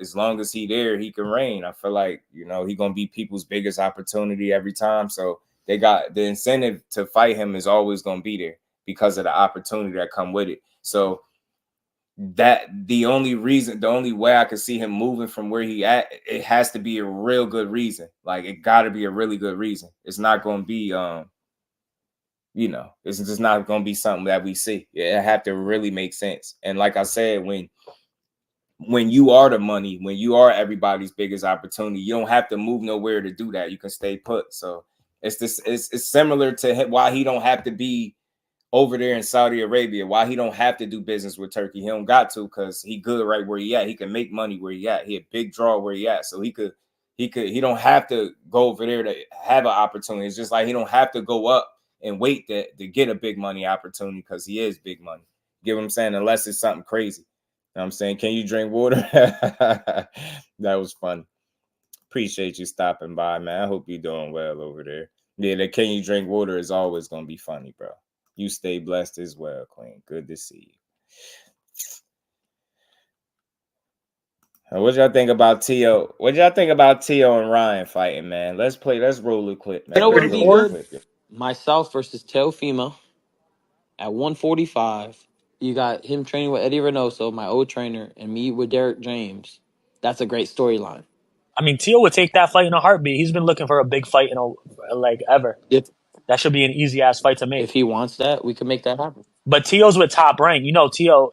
as long as he there, he can reign. I feel like, he going to be people's biggest opportunity every time. So they got the incentive to fight him is always going to be there because of the opportunity that come with it. So that the only way I could see him moving from where he at, it has to be a real good reason. Like, it got to be a really good reason. It's not going to be, it's just not going to be something that we see. It have to really make sense. And like I said, when you are the money, when you are everybody's biggest opportunity, you don't have to move nowhere to do that. You can stay put. So it's similar to why he don't have to be over there in Saudi Arabia, why he don't have to do business with Turkey. He don't got to, because he good right where he at. He can make money where he at. He a big draw where he at. So he don't have to go over there to have an opportunity. It's just like he don't have to go up and wait to get a big money opportunity, because he is big money. You get what I'm saying? Unless it's something crazy. You know what I'm saying? Can you drink water? That was fun. Appreciate you stopping by, man. I hope you're doing well over there. Yeah, the can you drink water is always going to be funny, bro. You stay blessed as well, Queen. Good to see you. What y'all think about Tio? What y'all think about Tio and Ryan fighting, man? Let's roll a clip, man. You know what would be good? Myself versus Teofimo at 145. You got him training with Eddie Reynoso, my old trainer, and me with Derek James. That's a great storyline. I mean, Tio would take that fight in a heartbeat. He's been looking for a big fight, ever. That should be an easy ass fight to make. If he wants that, we can make that happen. But Tio's with Top Rank. Tio.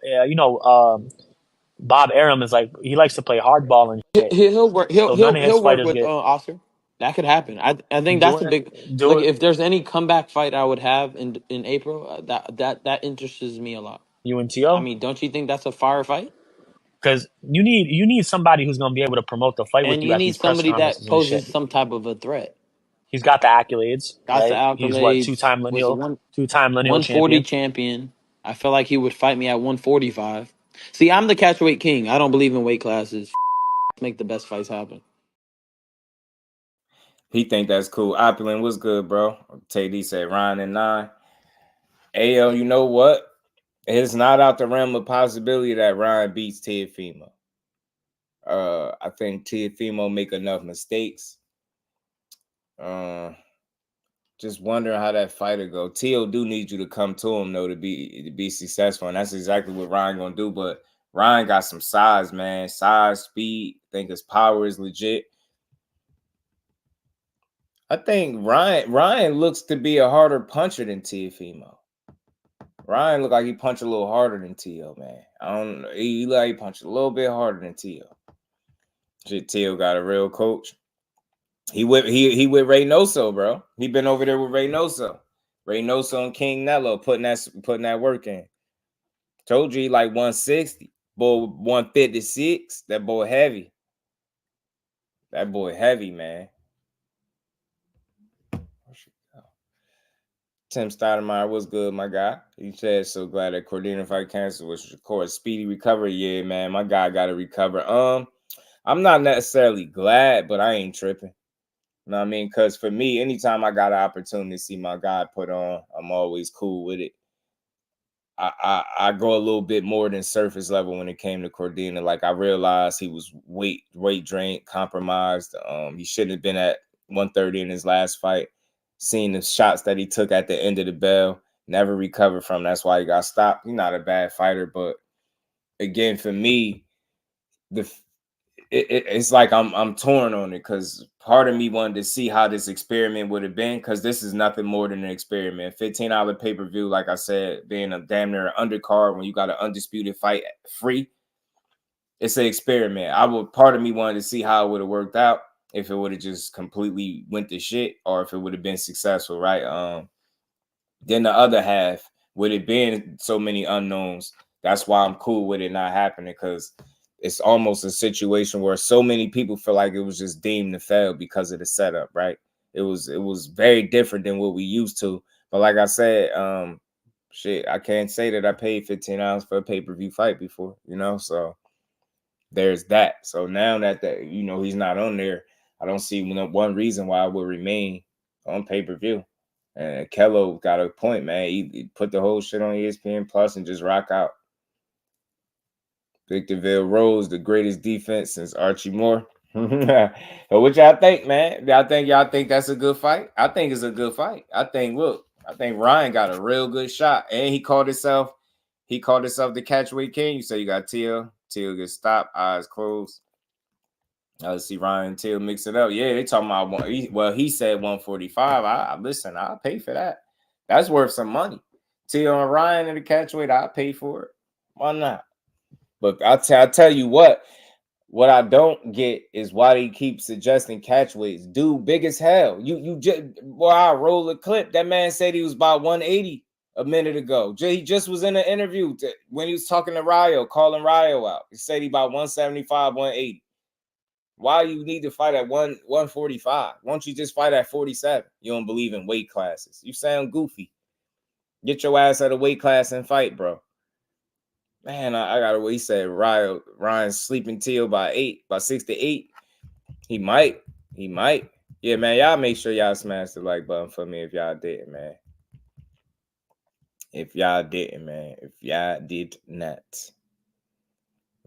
Bob Arum is he likes to play hardball and shit. He'll work. He'll work with Oscar. That could happen. I think that's a big. If there's any comeback fight I would have in April, that interests me a lot. You and Tio? I mean, don't you think that's a fire fight? Because you need somebody who's going to be able to promote the fight with you. And you need somebody that poses some type of a threat. He's got the accolades. Got the accolades. He's what, two-time lineal 140 champion. I feel like he would fight me at 145. See, I'm the catchweight king. I don't believe in weight classes. Make the best fights happen. He think that's cool. Opulent, what's good, bro? TD said Ryan and 9. AL, you know what? It's not out the realm of possibility that Ryan beats Teofimo. I think Teofimo make enough mistakes. Just wondering how that fighter go. Tio do need you to come to him though to be successful, and that's exactly what Ryan gonna do. But Ryan got some size, man. Size, speed. I think his power is legit. I think Ryan looks to be a harder puncher than Teofimo. Ryan look like he punched a little harder than Tio, man. I don't know. He like he punched a little bit harder than Tio. Shit, Tio got a real coach. He with Reynoso, bro. He been over there with Reynoso. Reynoso and King Nello putting that work in. Told you he like 160. Boy, 156. That boy heavy. That boy heavy, man. Tim Stoudemire, what's good, my guy? He said, so glad that Cordina fight cancer was recorded. Speedy recovery. Yeah, man. My guy got to recover. I'm not necessarily glad, but I ain't tripping. You know what I mean? Because for me, anytime I got an opportunity to see my guy put on, I'm always cool with it. I go a little bit more than surface level when it came to Cordina. Like, I realized he was weight drained, compromised. He shouldn't have been at 130 in his last fight. Seeing the shots that he took at the end of the bell, never recovered from. That's why he got stopped. He's not a bad fighter, but again, for me, it's like I'm torn on it, because part of me wanted to see how this experiment would have been, because this is nothing more than an experiment. $15 pay-per-view, like I said, being a damn near undercard when you got an undisputed fight free. It's an experiment. Part of me wanted to see how it would have worked out, if it would have just completely went to shit, or if it would have been successful, right? Then the other half, with it being so many unknowns, that's why I'm cool with it not happening, because it's almost a situation where so many people feel like it was just deemed to fail because of the setup, right? It was very different than what we used to. But like I said, shit, I can't say that I paid $15 for a pay-per-view fight before, so there's that. So now that he's not on there, I don't see one reason why I would remain on pay-per-view. And Kello got a point, man. He put the whole shit on ESPN Plus and just rock out. Victorville Rose, the greatest defense since Archie Moore. So what y'all think, man? Y'all think that's a good fight? I think it's a good fight. I think Ryan got a real good shot, and he called himself the catchweight king. You say you got TIL gets stopped, eyes closed. Let's see Ryan TIL mix it up. Yeah, they talking about he said 145. Listen, I'll pay for that. That's worth some money. TIL and Ryan in the catchweight, I'll pay for it. Why not? But I'll tell you what I don't get is why they keep suggesting catchweights. Dude, big as hell. You just, I roll a clip. That man said he was about 180 a minute ago. He just was in an interview when he was talking to Ryo, calling Ryo out. He said he about 175, 180. Why you need to fight at 145? Why don't you just fight at 47? You don't believe in weight classes. You sound goofy. Get your ass at a weight class and fight, bro. Man, I got what he said. Ryan's sleeping TIL by 6 to 8. He might. Yeah, man. Y'all make sure y'all smash the like button for me if y'all didn't, man. If y'all did not.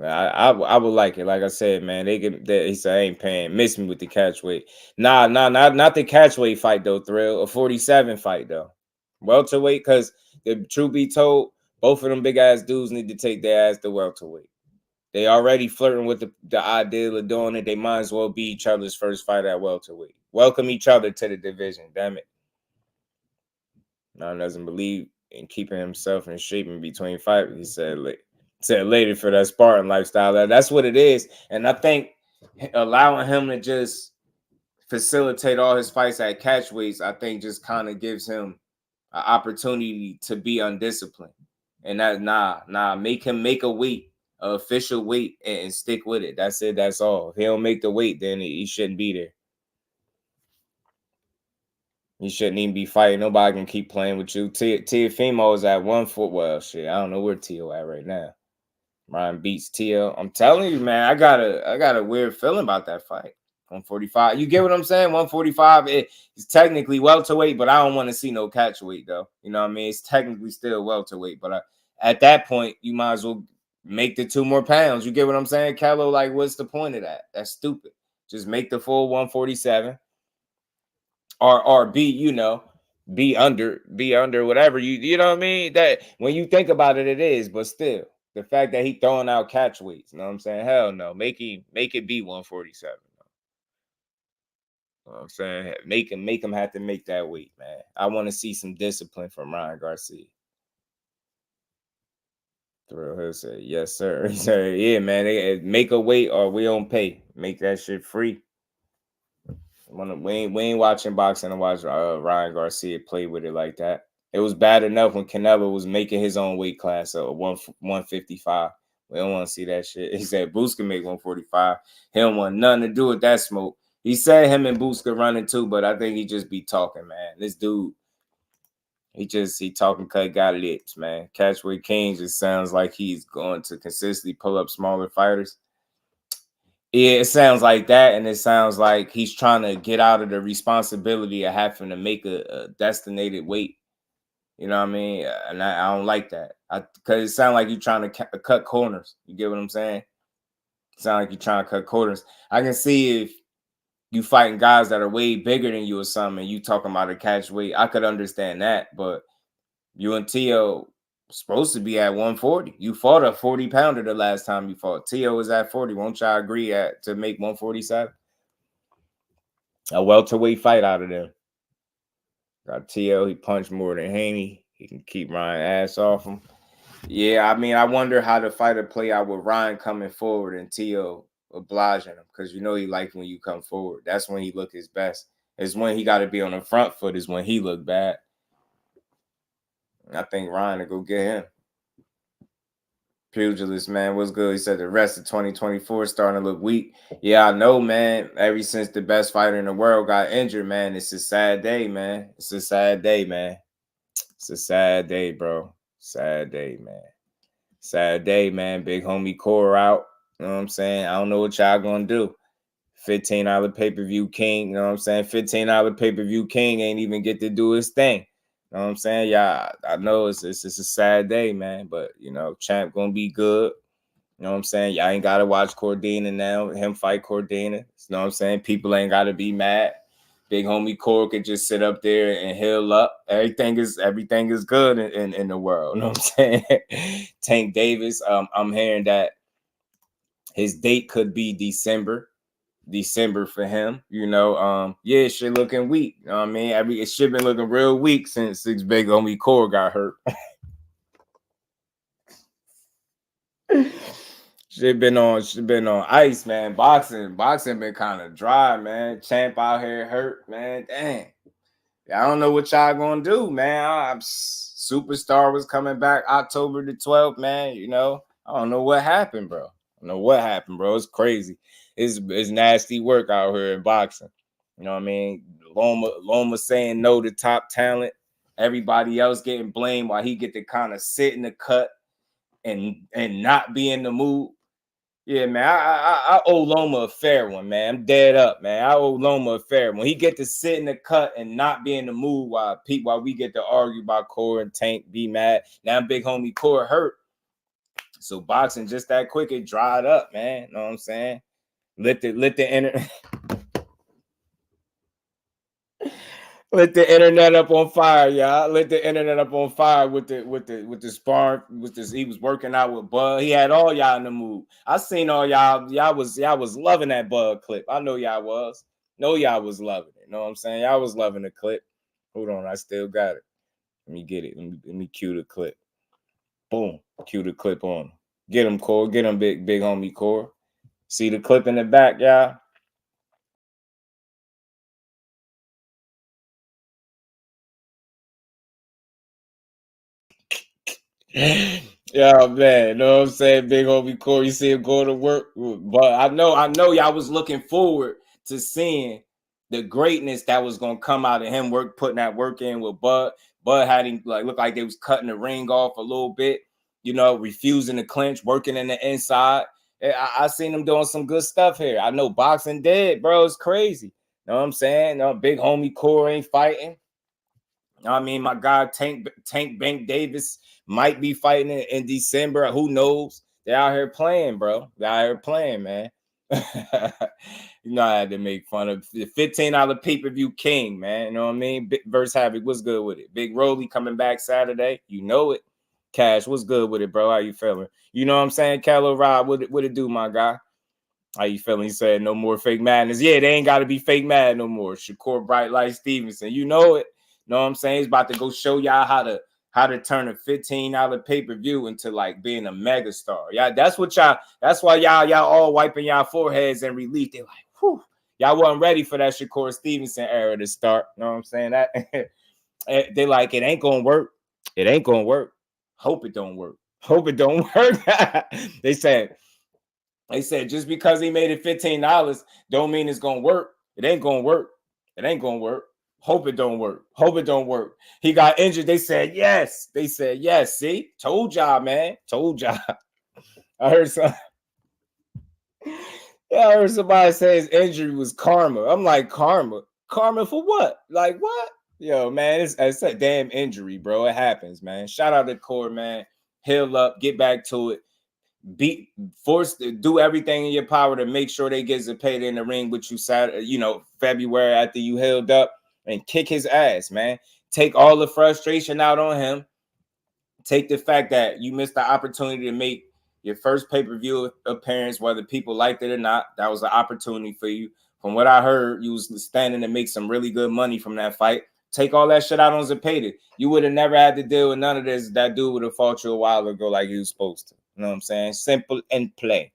I would like it. Like I said, man, he said I ain't paying. Miss me with the catchweight. Nah, not the catchweight fight though, Thrill. A 47 fight though. Welterweight, because the truth be told, both of them big ass dudes need to take their ass to welterweight. They already flirting with the idea of doing it. They might as well be each other's first fight at welterweight. Welcome each other to the division. Damn it. None doesn't believe in keeping himself in shape in between fights. He said later for that Spartan lifestyle. That's what it is. And I think allowing him to just facilitate all his fights at catchweights, I think just kind of gives him an opportunity to be undisciplined. And that make him make a weight, an official weight, and stick with it. That's it. That's all. If he don't make the weight, then he shouldn't be there. He shouldn't even be fighting. Nobody can keep playing with you. Teofimo is at 1 foot. Well, shit, I don't know where Tio at right now. Ryan beats TIL. I'm telling you, man, I got a weird feeling about that fight. 145. You get what I'm saying? 145. It's technically welterweight, but I don't want to see no catchweight though. You know what I mean? It's technically still welterweight, but at that point, you might as well make the 2 more pounds. You get what I'm saying, Kello? Like, what's the point of that? That's stupid. Just make the full 147, or be under whatever you know what I mean. That when you think about it, it is, but still. The fact that he throwing out catchweights, you know what I'm saying? Hell no. Make it be 147. You know what I'm saying? Make him have to make that weight, man. I want to see some discipline from Ryan Garcia. Thrill Hill said, yes, sir. He said, yeah, man, they make a weight or we don't pay. Make that shit free. We ain't watching boxing and watch Ryan Garcia play with it like that. It was bad enough when Canelo was making his own weight class of 155. We don't want to see that shit. He said Boots can make 145. He don't want nothing to do with that smoke. He said him and Boots could run it too, but I think he just be talking, man. This dude, he talking cut got lips, man. Catchweight King just sounds like he's going to consistently pull up smaller fighters. Yeah, it sounds like that, and it sounds like he's trying to get out of the responsibility of having to make a destinated weight. You know what I mean? And I don't like that. Because it sounds like you're trying to cut corners. You get what I'm saying? It sounds like you're trying to cut corners. I can see if you fighting guys that are way bigger than you or something, and you talking about a catch weight. I could understand that, but you and Tio, Supposed to be at 140. You fought a 40-pounder the last time you fought. T.O. was at 40. Won't y'all agree to make 147? A welterweight fight out of there. Got T.O. He punched more than Haney. He can keep Ryan ass off him. Yeah, I mean, I wonder how the fight will play out with Ryan coming forward and T.O. obliging him, because you know he likes when you come forward. That's when he look his best. It's when he got to be on the front foot is when he look bad. I think Ryan will go get him. Pugilist, man, what's good? He said the rest of 2024 starting to look weak. Yeah, I know, man. Ever since the best fighter in the world got injured, man, it's a sad day, man. It's a sad day, man. It's a sad day, bro. Sad day, man. Sad day, man. Big homie core out. You know what I'm saying? I don't know what y'all gonna do. $15 pay-per-view king. You know what I'm saying? $15 pay-per-view king ain't even get to do his thing. You know what I'm saying? Yeah, I know it's a sad day, man. But, you know, Champ gonna be good. You know what I'm saying? Y'all ain't got to watch Cordina now. Him fight Cordina. You know what I'm saying? People ain't got to be mad. Big homie Core could just sit up there and heal up. Everything is good in the world. You know what I'm saying? Tank Davis, I'm hearing that his date could be December for him. You know, yeah, shit looking weak. You know what I mean? It should been looking real weak since big homie Core got hurt. Shit been on ice, man. Boxing been kind of dry, man. Champ out here hurt, man. Dang. I don't know what y'all gonna do, man. Superstar was coming back October the 12th, man. You know, I don't know what happened, bro. It's crazy. It's nasty work out here in boxing. You know what I mean? Loma saying no to top talent. Everybody else getting blamed while he get to kind of sit in the cut and not be in the mood. Yeah, man, I owe Loma a fair one, man. I'm dead up, man. I owe Loma a fair one. He get to sit in the cut and not be in the mood while we get to argue about Core and Tank, be mad. Now big homie Core hurt. So boxing just that quick, it dried up, man. You know what I'm saying? Lit the Lit the internet up on fire, y'all. Lit the internet up on fire with the sparring. He was working out with Bud. He had all y'all in the mood. I seen all y'all. Y'all was loving that Bud clip. I know y'all was. Know y'all was loving it. You know what I'm saying? Y'all was loving the clip. Hold on, I still got it. Let me get it. Let me cue the clip. Boom. Cue the clip on. Get him, Core. Get him, big homie Core. See the clip in the back, y'all. Yeah, man, you know what I'm saying? Big homie Corey, you see him going to work. But I know y'all was looking forward to seeing the greatness that was gonna come out of him putting that work in with Bud. Bud had him look like they was cutting the ring off a little bit, you know, refusing to clinch, working in the inside. I seen him doing some good stuff here. I know boxing dead, bro. It's crazy. You know what I'm saying? No, big homie Corey ain't fighting. I mean, my guy Tank Bank Davis might be fighting in December. Who knows? They're out here playing, bro. They're out here playing, man. You know, I had to make fun of the $15 pay-per-view king, man. You know what I mean? Verse Havoc, what's good with it? Big Rolly coming back Saturday. You know it. Cash, what's good with it, bro? How you feeling? You know what I'm saying? Calo Rod, what it do, my guy? How you feeling? He said no more fake madness. Yeah, they ain't got to be fake mad no more. Shakur Bright Light Stevenson. You know it. Know what I'm saying? He's about to go show y'all how to turn a $15 pay-per-view into like being a mega star. Yeah, that's why y'all all wiping y'all foreheads in relief. They're like, whew, y'all wasn't ready for that Shakur Stevenson era to start. Know what I'm saying? That they like, it ain't gonna work. It ain't gonna work. Hope it don't work. Hope it don't work. They said just because he made it $15 don't mean it's gonna work. It ain't gonna work. It ain't gonna work. Hope it don't work. Hope it don't work. He got injured. They said yes. See, told y'all, man. Told y'all. I heard somebody say his injury was karma. I'm like, karma for what? Like what? Yo, man, it's a damn injury, bro. It happens, man. Shout out to Core, man. Heal up, get back to it. Do everything in your power to make sure they get paid in the ring with you February after you healed up, and kick his ass, man. Take all the frustration out on him. Take the fact that you missed the opportunity to make your first pay-per-view appearance, whether people liked it or not. That was an opportunity for you. From what I heard, you was standing to make some really good money from that fight. Take all that shit out on Zepeda. You would have never had to deal with none of this. That dude would have fought you a while ago like he was supposed to. You know what I'm saying? Simple and plain.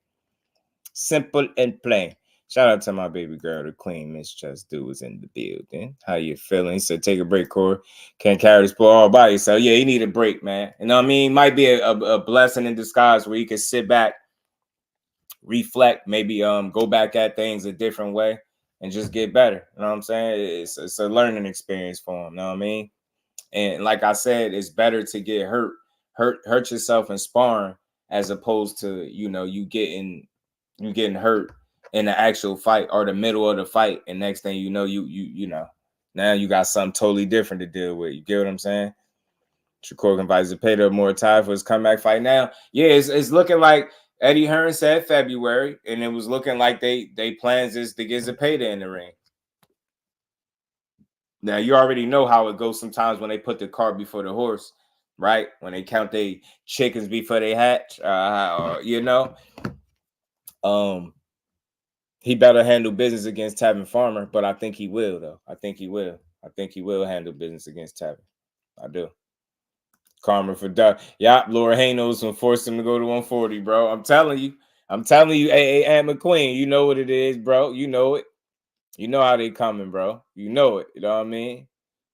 Simple and plain. Shout out to my baby girl, the queen, Miss Jusdu was in the building. How you feeling? He said, take a break, Corey. Can't carry the sport all by yourself. Yeah, you need a break, man. You know what I mean? Might be a blessing in disguise where you can sit back, reflect, maybe go back at things a different way and just get better. You know what I'm saying? It's a learning experience for him. You know what I mean? And like I said, it's better to get hurt yourself in sparring as opposed to, you know, you getting hurt in the actual fight or the middle of the fight, and next thing you know, you know, now you got something totally different to deal with. You get what I'm saying? Shakur can fight Zepeda more time for his comeback fight now. Yeah, it's looking like Eddie Hearn said February, and it was looking like they plans is to get Zepeda in the ring. Now you already know how it goes sometimes when they put the cart before the horse, right? When they count their chickens before they hatch, you know. He better handle business against Tavern Farmer, but I think he will, though. I think he will handle business against Tavern. I do. Karma for Duck. Yeah, Laura Haynos will force him to go to 140, bro. I'm telling you, hey, Aunt McQueen, you know what it is, bro. You know it. You know how they coming, bro. You know it. You know what I mean?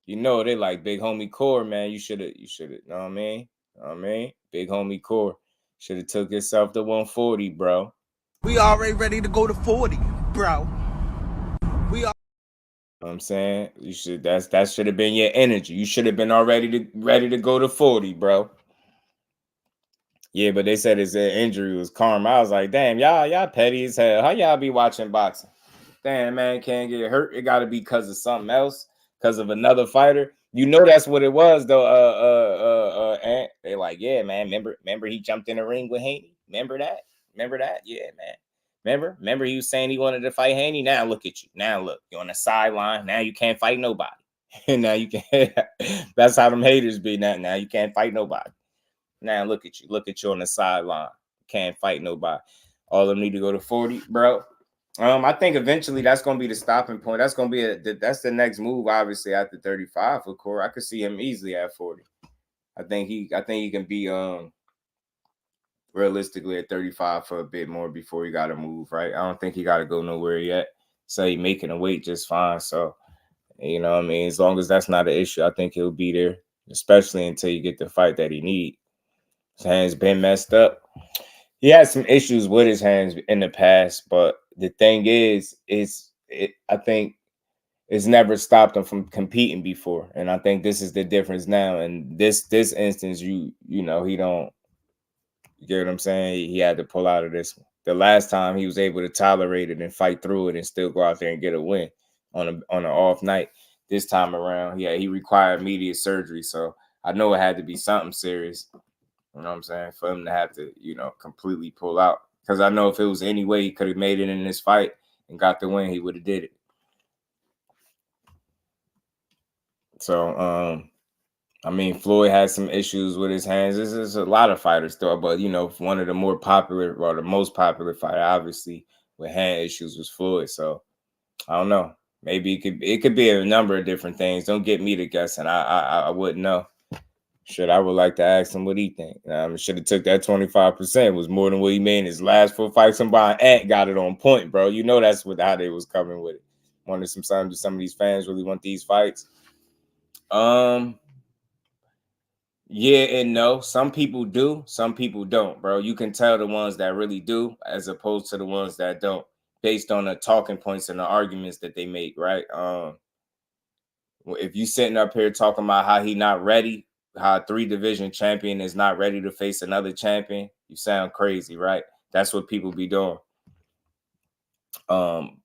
You know they like big homie Core, man. You should have, you know what I mean? You know what I mean? Big homie Core should have took yourself to 140, bro. We already ready to go to 40, bro. You know what I'm saying? You should that should have been your energy. You should have been ready to go to 40, bro. Yeah, but they said his injury was karma. I was like, damn, y'all petty as hell. How y'all be watching boxing? Damn, man, can't get hurt. It got to be because of something else, because of another fighter. You know that's what it was, though. And they like, yeah, man. Remember he jumped in the ring with Haney. Remember that? Yeah, man. Remember he was saying he wanted to fight Haney. Now look at you. Now look, you're on the sideline. Now you can't fight nobody. Now you can't. That's how them haters be. Now you can't fight nobody. Now look at you. Look at you on the sideline. Can't fight nobody. All of them need to go to 40, bro. I think eventually that's gonna be the stopping point. That's gonna be that's the next move, obviously, after 35 for Corey. I could see him easily at 40. I think he can be realistically at 35 for a bit more before he gotta move, right? I don't think he gotta go nowhere yet. So he making a weight just fine. So you know what I mean, as long as that's not an issue, I think he'll be there, especially until you get the fight that he needs. His hands been messed up. He had some issues with his hands in the past, but the thing is I think it's never stopped him from competing before, and I think this is the difference now. And this instance, you know, he don't. You get what I'm saying? He had to pull out of this one. The last time he was able to tolerate it and fight through it and still go out there and get a win on an off night. This time around, yeah, he required immediate surgery, so I know it had to be something serious. You know what I'm saying? For him to have to, you know, completely pull out. Because I know if it was any way he could have made it in this fight and got the win, he would have did it. So, I mean, Floyd has some issues with his hands. There's a lot of fighters though, but you know, one of the more popular or the most popular fighter, obviously, with hand issues was Floyd. So I don't know. Maybe it could be a number of different things. Don't get me to guessing. I wouldn't know. Shit, I would like to ask him what he think. Should have took that 25%. It was more than what he made in his last 4 fights. Somebody Ant got it on point, bro. You know that's how they was coming with it. Wanted some of these fans really want these fights. Yeah and no. Some people do, some people don't, bro. You can tell the ones that really do as opposed to the ones that don't, based on the talking points and the arguments that they make, right? If you sitting up here talking about how he not ready, how a 3-division champion is not ready to face another champion, you sound crazy, right? That's what people be doing. Some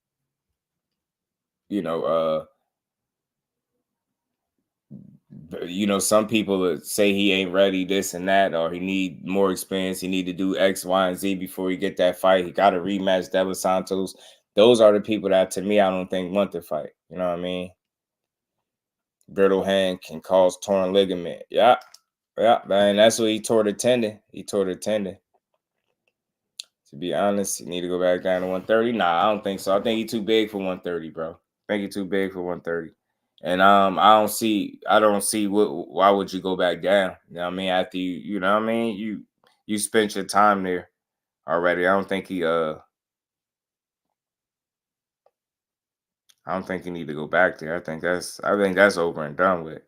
people say he ain't ready, this and that, or he need more experience. He need to do X, Y, and Z before he get that fight. He got to rematch De Los Santos. Those are the people that, to me, I don't think want to fight. You know what I mean? Brittle hand can cause torn ligament. Yeah. Yeah, man, that's what he tore the tendon. He tore the tendon. To be honest, he need to go back down to 130. Nah, I don't think so. I think he's too big for 130, bro. I think he's too big for 130. And I don't see why would you go back down? You know what I mean? After you know what I mean? You spent your time there already. I don't think he need to go back there. I think that's over and done with.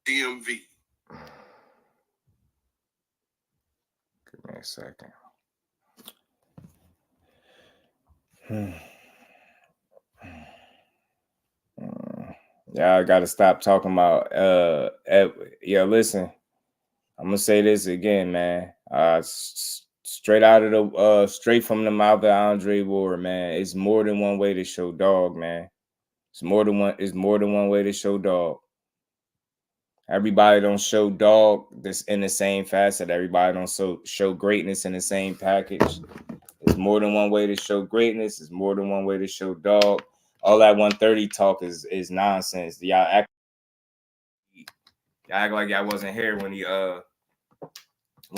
DMV. Give me a second. Yeah, I gotta stop talking about yeah, listen. I'm gonna say this again, man. Straight out of the straight from the mouth of Andre Ward, man. It's more than one way to show dog, man. It's more than one way to show dog. Everybody don't show dog this in the same facet. Everybody don't show greatness in the same package. There's more than one way to show greatness. There's more than one way to show dog. All that 130 talk is nonsense. Y'all act like y'all wasn't here when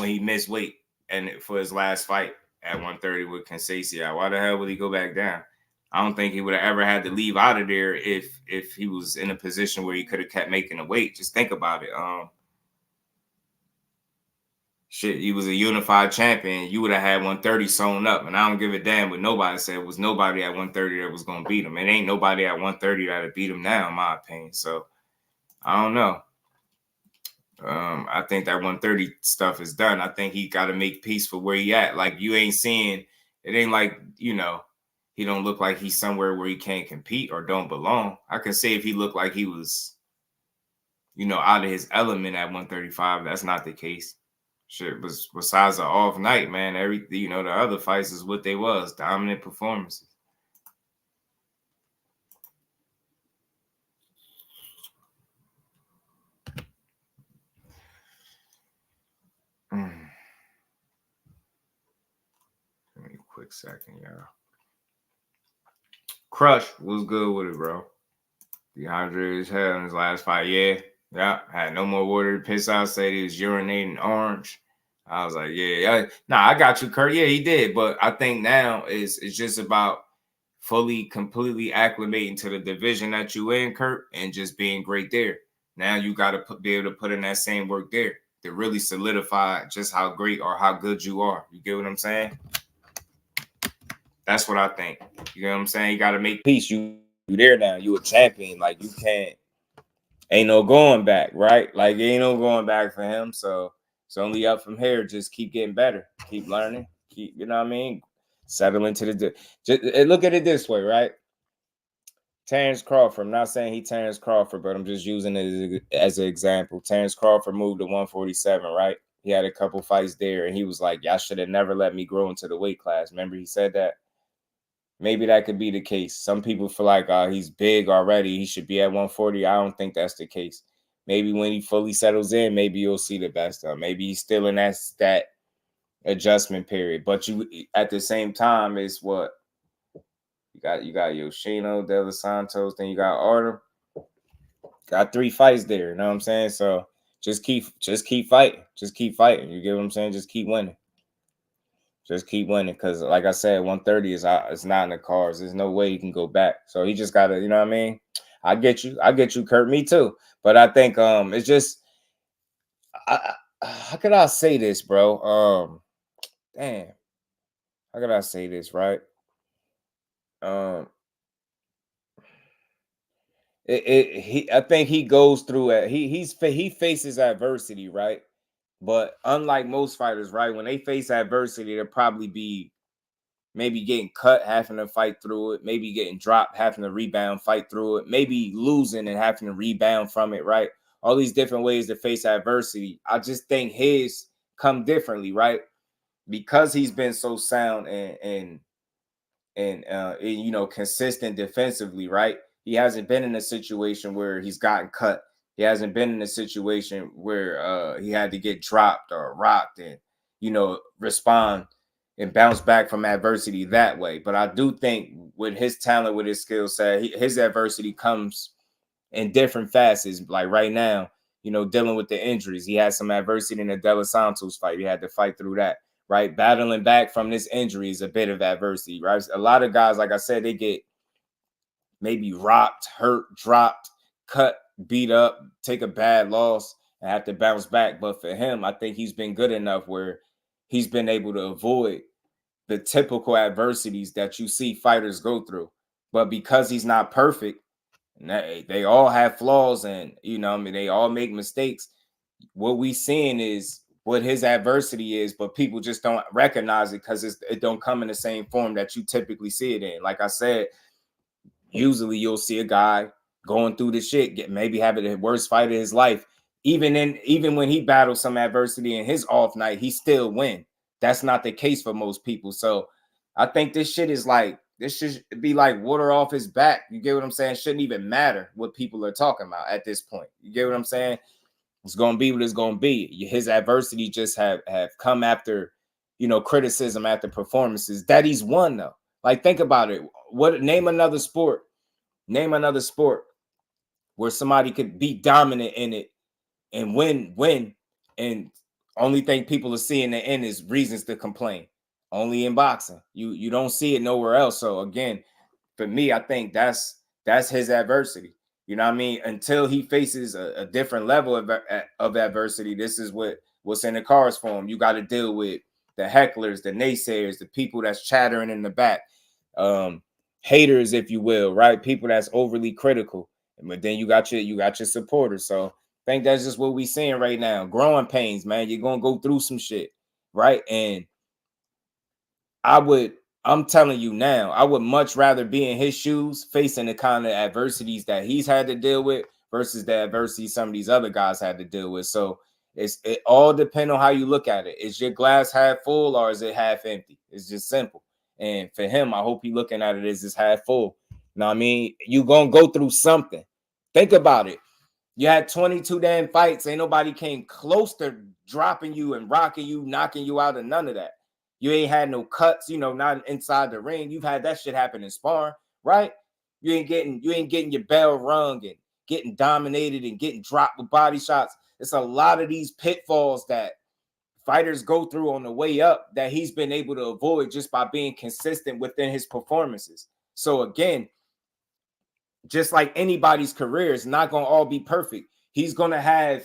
he missed weight and for his last fight at 130 with Conceição. Why the hell would he go back down? I don't think he would have ever had to leave out of there if he was in a position where he could have kept making the weight. Just think about it. Shit, he was a unified champion. You would have had 130 sewn up, and I don't give a damn what nobody said. It was nobody at 130 that was gonna beat him. It ain't nobody at 130 that'll beat him now, in my opinion. So I don't know. I think that 130 stuff is done. I think he got to make peace for where he at. Like, you ain't seeing, it ain't like, you know, he don't look like he's somewhere where he can't compete or don't belong. I can say if he looked like he was, you know, out of his element at 135, that's not the case. Shit, was besides an off night, man, the other fights is what they was, dominant performances. Give me a quick second, y'all. Crush was good with it, bro. Dehydrated as hell in his last fight. Yeah. Had no more water to piss out. Said he was urinating orange. I was like, yeah. Nah, I got you, Kurt. Yeah, he did. But I think now it's just about completely acclimating to the division that you in, Kurt, and just being great there. Now you got to be able to put in that same work there to really solidify just how great or how good you are. You get what I'm saying? That's what I think. You know what I'm saying? You got to make peace. You there now. You a champion. Like, you can't. Ain't no going back, right? Like, ain't no going back for him. So it's only up from here. Just keep getting better. Keep learning. Keep, you know what I mean? Settle into just look at it this way, right? Terrence Crawford. I'm not saying he Terrence Crawford, but I'm just using it as an example. Terrence Crawford moved to 147, right? He had a couple fights there, and he was like, y'all should have never let me grow into the weight class. Remember he said that? Maybe that could be the case. Some people feel like he's big already. He should be at 140. I don't think that's the case. Maybe when he fully settles in, maybe you'll see the best of him. Maybe he's still in that adjustment period. But you, at the same time, it's what you got Yoshino, De Los Santos, then you got Artem. Got 3 fights there. You know what I'm saying? So just keep fighting. Just keep fighting. You get what I'm saying? Just keep winning. Just keep winning, because like I said, 130 is not in the cards. There's no way he can go back. So he just gotta, you know what I mean? I get you, Kurt. Me too. But I think it's just how could I say this, bro? Damn. How could I say this, right? I think he goes through it. He faces adversity, right? But unlike most fighters, right, when they face adversity, they'll probably be maybe getting cut, having to fight through it, maybe getting dropped, having to rebound, fight through it, maybe losing and having to rebound from it, right? All these different ways to face adversity. I just think his come differently, right? Because he's been so sound and you know, consistent defensively, right? He hasn't been in a situation where he's gotten cut. He hasn't been in a situation where he had to get dropped or rocked and, you know, respond and bounce back from adversity that way. But I do think with his talent, with his skill set, his adversity comes in different facets. Like right now, you know, dealing with the injuries. He had some adversity in the De Los Santos fight. He had to fight through that, right? Battling back from this injury is a bit of adversity, right? A lot of guys, like I said, they get maybe rocked, hurt, dropped, cut, beat up, take a bad loss, and have to bounce back. But for him, I think he's been good enough where he's been able to avoid the typical adversities that you see fighters go through. But because he's not perfect, they all have flaws, and you know, I mean, they all make mistakes. What we seeing is what his adversity is, but people just don't recognize it because it don't come in the same form that you typically see it in. Like I said, usually you'll see a guy going through the shit, maybe having the worst fight of his life. Even when he battles some adversity in his off night, he still win. That's not the case for most people. So I think this shit is like, this should be like water off his back. You get what I'm saying? Shouldn't even matter what people are talking about at this point. You get what I'm saying? It's gonna be what it's gonna be. His adversity just have come after, you know, criticism after performances that he's won though. Like, think about it. Name another sport where somebody could be dominant in it and win, and only thing people are seeing in the end is reasons to complain. Only in boxing. You don't see it nowhere else. So again, for me, I think that's his adversity. You know what I mean? Until he faces a different level of adversity, this is what's in the cards for him. You got to deal with the hecklers, the naysayers, the people that's chattering in the back, haters, if you will, right? People that's overly critical. But then you got your supporters. So I think that's just what we seeing right now. Growing pains, man. You're gonna go through some shit, right? And I'm telling you now, I would much rather be in his shoes facing the kind of adversities that he's had to deal with versus the adversity some of these other guys had to deal with. So it all depends on how you look at it. Is your glass half full or is it half empty? It's just simple. And for him, I hope he looking at it as it's half full. You know what I mean? You gonna go through something. Think about it. You had 22 damn fights. Ain't nobody came close to dropping you and rocking you, knocking you out, and none of that. You ain't had no cuts, you know, not inside the ring. You've had that shit happen in sparring, right? You ain't getting your bell rung and getting dominated and getting dropped with body shots. It's a lot of these pitfalls that fighters go through on the way up that he's been able to avoid just by being consistent within his performances. So again, just like anybody's career, it's not going to all be perfect. He's going to have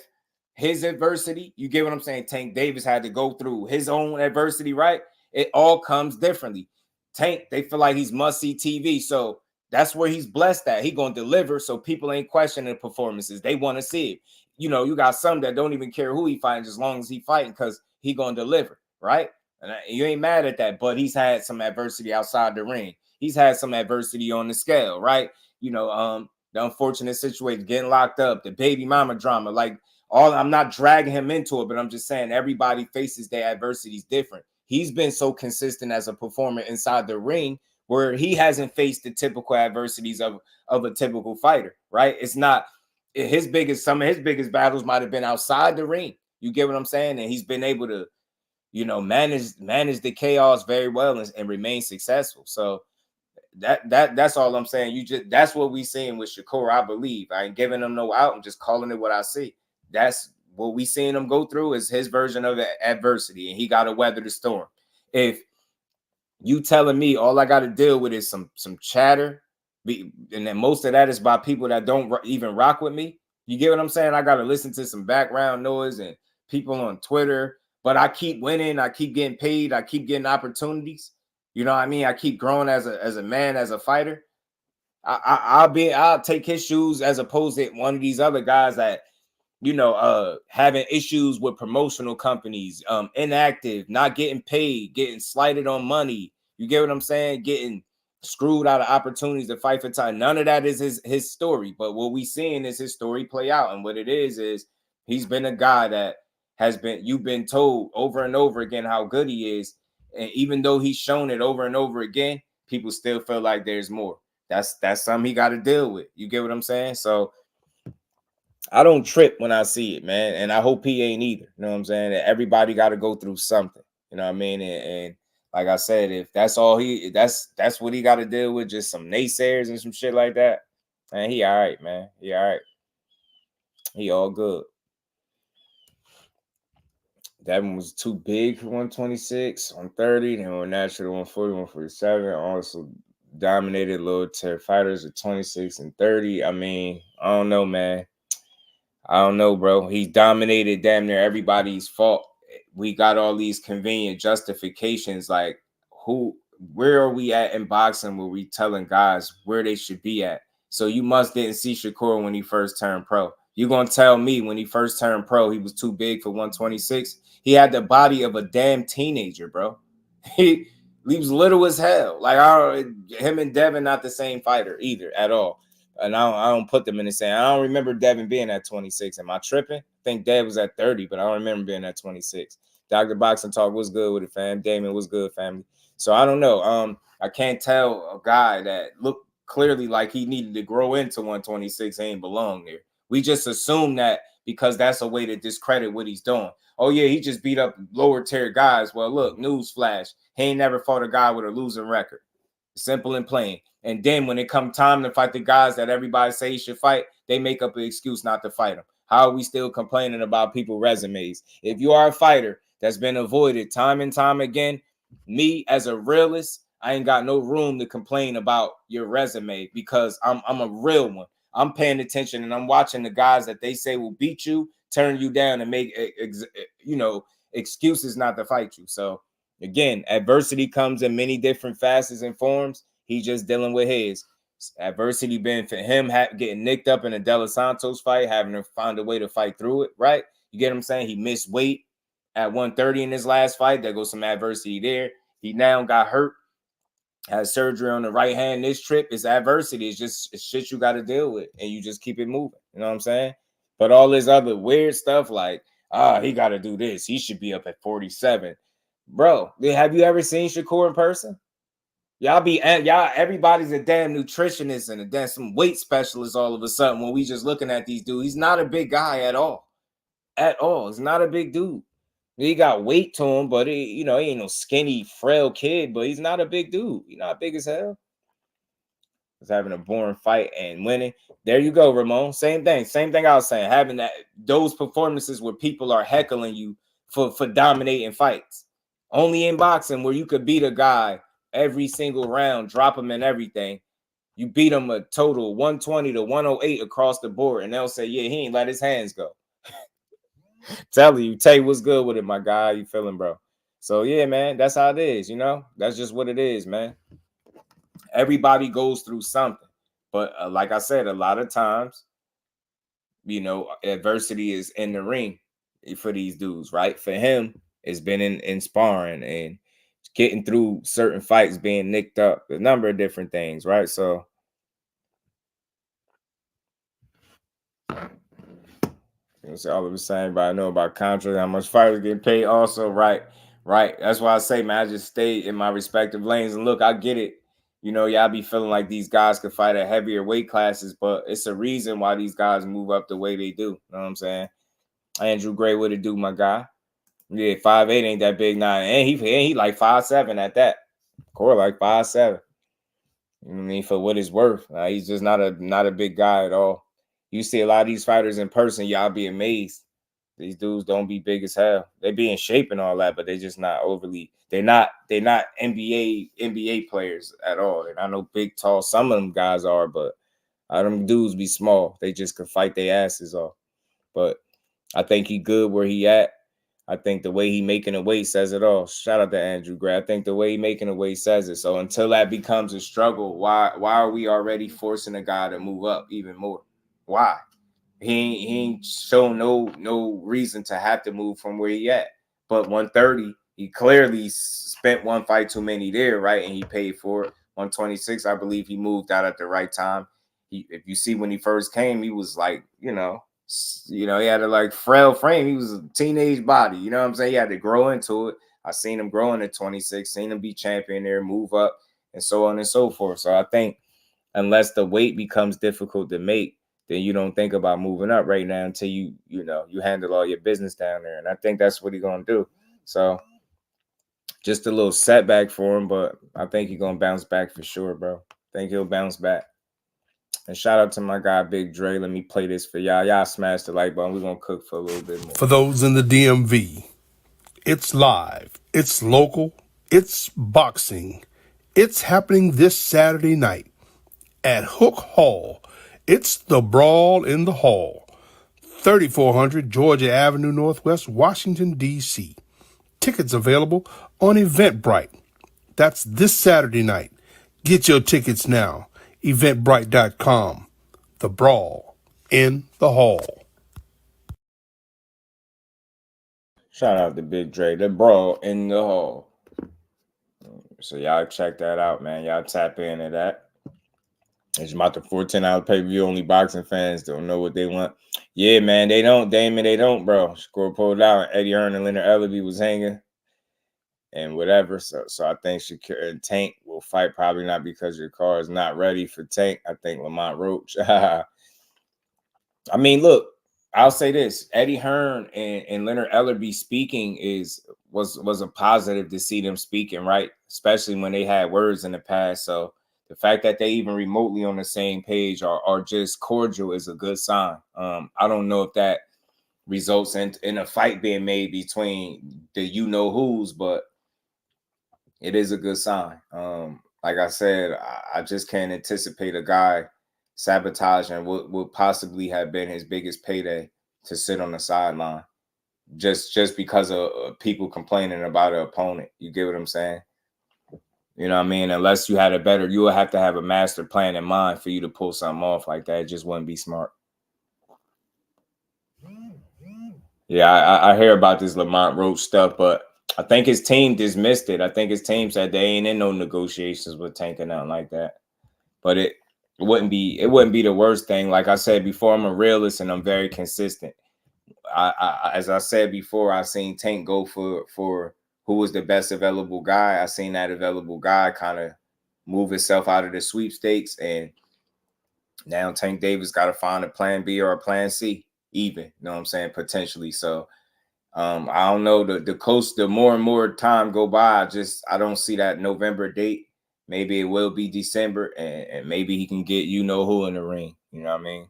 his adversity. You get what I'm saying? Tank Davis had to go through his own adversity, right? It all comes differently. Tank, they feel like he's must-see TV. So that's where he's blessed at. He going to deliver, so people ain't questioning the performances. They want to see it. You know, you got some that don't even care who he fights as long as he fighting because he going to deliver, right? And you ain't mad at that, but he's had some adversity outside the ring. He's had some adversity on the scale, right? You know, the unfortunate situation, getting locked up, the baby mama drama, like I'm not dragging him into it, but I'm just saying everybody faces their adversities different. He's been so consistent as a performer inside the ring where he hasn't faced the typical adversities of a typical fighter, right? It's not some of his biggest battles might have been outside the ring. You get what I'm saying? And he's been able to, you know, manage the chaos very well and remain successful. So that's all I'm saying. That's what we seeing with Shakur, I believe. I ain't giving him no out. I'm just calling it what I see. That's what we seeing him go through is his version of adversity, and he got to weather the storm. If you telling me all I got to deal with is some chatter, and then most of that is by people that don't even rock with me. You get what I'm saying? I got to listen to some background noise and people on Twitter, but I keep winning. I keep getting paid. I keep getting opportunities. You know what I mean? I keep growing as a man, as a fighter. I'll take his shoes as opposed to one of these other guys that, you know, having issues with promotional companies, inactive, not getting paid, getting slighted on money. You get what I'm saying? Getting screwed out of opportunities to fight for time. None of that is his story. But what we seeing is his story play out. And what it is he's been a guy that you've been told over and over again how good he is. And even though he's shown it over and over again, people still feel like there's more. That's something he got to deal with. You get what I'm saying? So I don't trip when I see it, man. And I hope he ain't either. You know what I'm saying? Everybody got to go through something. You know what I mean? And like I said, if that's all that's what he got to deal with, just some naysayers and some shit like that, man, he all right, man. He all right. He all good. That one was too big for 126, 130. Then went natural to 140, 147. Also dominated lower tier fighters at 26 and 30. I mean, I don't know, man. I don't know, bro. He dominated damn near everybody's fault. We got all these convenient justifications. Like, where are we at in boxing where we telling guys where they should be at? So you must didn't see Shakur when he first turned pro. You're going to tell me when he first turned pro, he was too big for 126? He had the body of a damn teenager, bro. He was little as hell. Like, him and Devin not the same fighter either at all. And I don't put them in the same. I don't remember Devin being at 26. Am I tripping? I think Dev was at 30, but I don't remember being at 26. Dr. Boxing Talk was good with it, fam. Damon was good, family. So I don't know. I can't tell a guy that looked clearly like he needed to grow into 126 ain't belong there. We just assume that because that's a way to discredit what he's doing. Oh, yeah, he just beat up lower tier guys. Well, look, newsflash. He ain't never fought a guy with a losing record. Simple and plain. And then when it come time to fight the guys that everybody say he should fight, they make up an excuse not to fight them. How are we still complaining about people's resumes? If you are a fighter that's been avoided time and time again, me as a realist, I ain't got no room to complain about your resume because I'm a real one. I'm paying attention and I'm watching the guys that they say will beat you, turn you down, and make excuses not to fight you. So again, adversity comes in many different facets and forms. He's just dealing with his adversity. Been for him getting nicked up in a De Los Santos fight, having to find a way to fight through it, right? You get what I'm saying? He missed weight at 130 in his last fight. There goes some adversity there. He now got hurt, has surgery on the right hand this trip. It's adversity. It's shit you got to deal with, and you just keep it moving. You know what I'm saying? But all this other weird stuff like, he got to do this. He should be up at 47. Bro, have you ever seen Shakur in person? Everybody's a damn nutritionist and a damn some weight specialist all of a sudden when we just looking at these dudes. He's not a big guy at all. At all. He's not a big dude. He got weight to him, but he ain't no skinny, frail kid, but he's not a big dude. He's not big as hell. He's having a boring fight and winning. There you go, Ramon. Same thing. Same thing I was saying. Having those performances where people are heckling you for dominating fights. Only in boxing where you could beat a guy every single round, drop him in everything. You beat him a total 120 to 108 across the board, and they'll say, yeah, he ain't let his hands go. Tell you, Tay, what's good with it, my guy? How you feeling, bro? So, yeah, man, that's how it is, That's just what it is, man. Everybody goes through something. But like I said, a lot of times, adversity is in the ring for these dudes, right? For him, it's been in sparring and getting through certain fights, being nicked up, a number of different things, right? So all of the same, but I know about contracts, how much fighters get paid also, right? That's why I say, man, I just stay in my respective lanes. And look, I get it. Y'all be feeling like these guys could fight at heavier weight classes, but it's a reason why these guys move up the way they do. You know what I'm saying? Andrew Gray, what it do, my guy? Yeah, 5'8" ain't that big now. And he like 5'7" at that. Core like 5'7". You know what I mean? For what it's worth. He's just not a big guy at all. You see a lot of these fighters in person, y'all be amazed. These dudes don't be big as hell. They be in shape and all that, but they just not overly. They're not NBA players at all. And I know big, tall, some of them guys are, but them dudes be small. They just can fight their asses off. But I think he good where he at. I think the way he making a weight says it all. Shout out to Andrew Gray. I think the way he making a weight says it. So until that becomes a struggle, why are we already forcing a guy to move up even more? Why? He ain't shown no reason to have to move from where he at. But 130, he clearly spent one fight too many there, right? And he paid for it. 126, I believe he moved out at the right time. If you see when he first came, he was like, he had a frail frame. He was a teenage body. You know what I'm saying? He had to grow into it. I seen him growing at 26, seen him be champion there, move up, and so on and so forth. So I think unless the weight becomes difficult to make, then you don't think about moving up right now until you handle all your business down there. And I think that's what he's gonna do. So just a little setback for him, but I think he's gonna bounce back for sure, bro. I think he'll bounce back. And shout out to my guy Big Dre. Let me play this for y'all. Y'all smash the like button. We're gonna cook for a little bit more. For those in the DMV, it's live, it's local, it's boxing. It's happening this Saturday night at Hook Hall. It's the Brawl in the Hall, 3400 Georgia Avenue Northwest, Washington, D.C. Tickets available on Eventbrite. That's this Saturday night. Get your tickets now. Eventbrite.com. The Brawl in the Hall. Shout out to Big Dre. The Brawl in the Hall. So y'all check that out, man. Y'all tap into that. It's about the $14 pay-per-view. Only boxing fans don't know what they want. Yeah, man, they don't, Damon. They don't, bro. Score pulled out. Eddie Hearn and Leonard Ellaby was hanging and whatever. So I think Shakur and Tank will fight. Probably not because your car is not ready for Tank. I think Lamont Roach. I mean, look, I'll say this: Eddie Hearn and Leonard Ellaby speaking was a positive to see them speaking, right? Especially when they had words in the past. So the fact that they even remotely on the same page are just cordial is a good sign. I don't know if that results in a fight being made between the you-know-whos, but it is a good sign. Like I said, I just can't anticipate a guy sabotaging what would possibly have been his biggest payday to sit on the sideline just because of people complaining about an opponent. You get what I'm saying? You know what I mean? Unless you had you would have to have a master plan in mind for you to pull something off like that. It just wouldn't be smart. Yeah, I hear about this Lamont Roach stuff, but I think his team dismissed it. I think his team said they ain't in no negotiations with Tank or nothing like that. But it wouldn't be the worst thing. Like I said before, I'm a realist and I'm very consistent. As I said before, I seen Tank go for who was the best available guy. I seen that available guy kind of move himself out of the sweepstakes, and now Tank Davis got to find a plan B or a plan C, even. You know what I'm saying? Potentially. So I don't know. The more and more time go by, I don't see that November date. Maybe it will be December, and maybe he can get you-know-who in the ring. You know what I mean?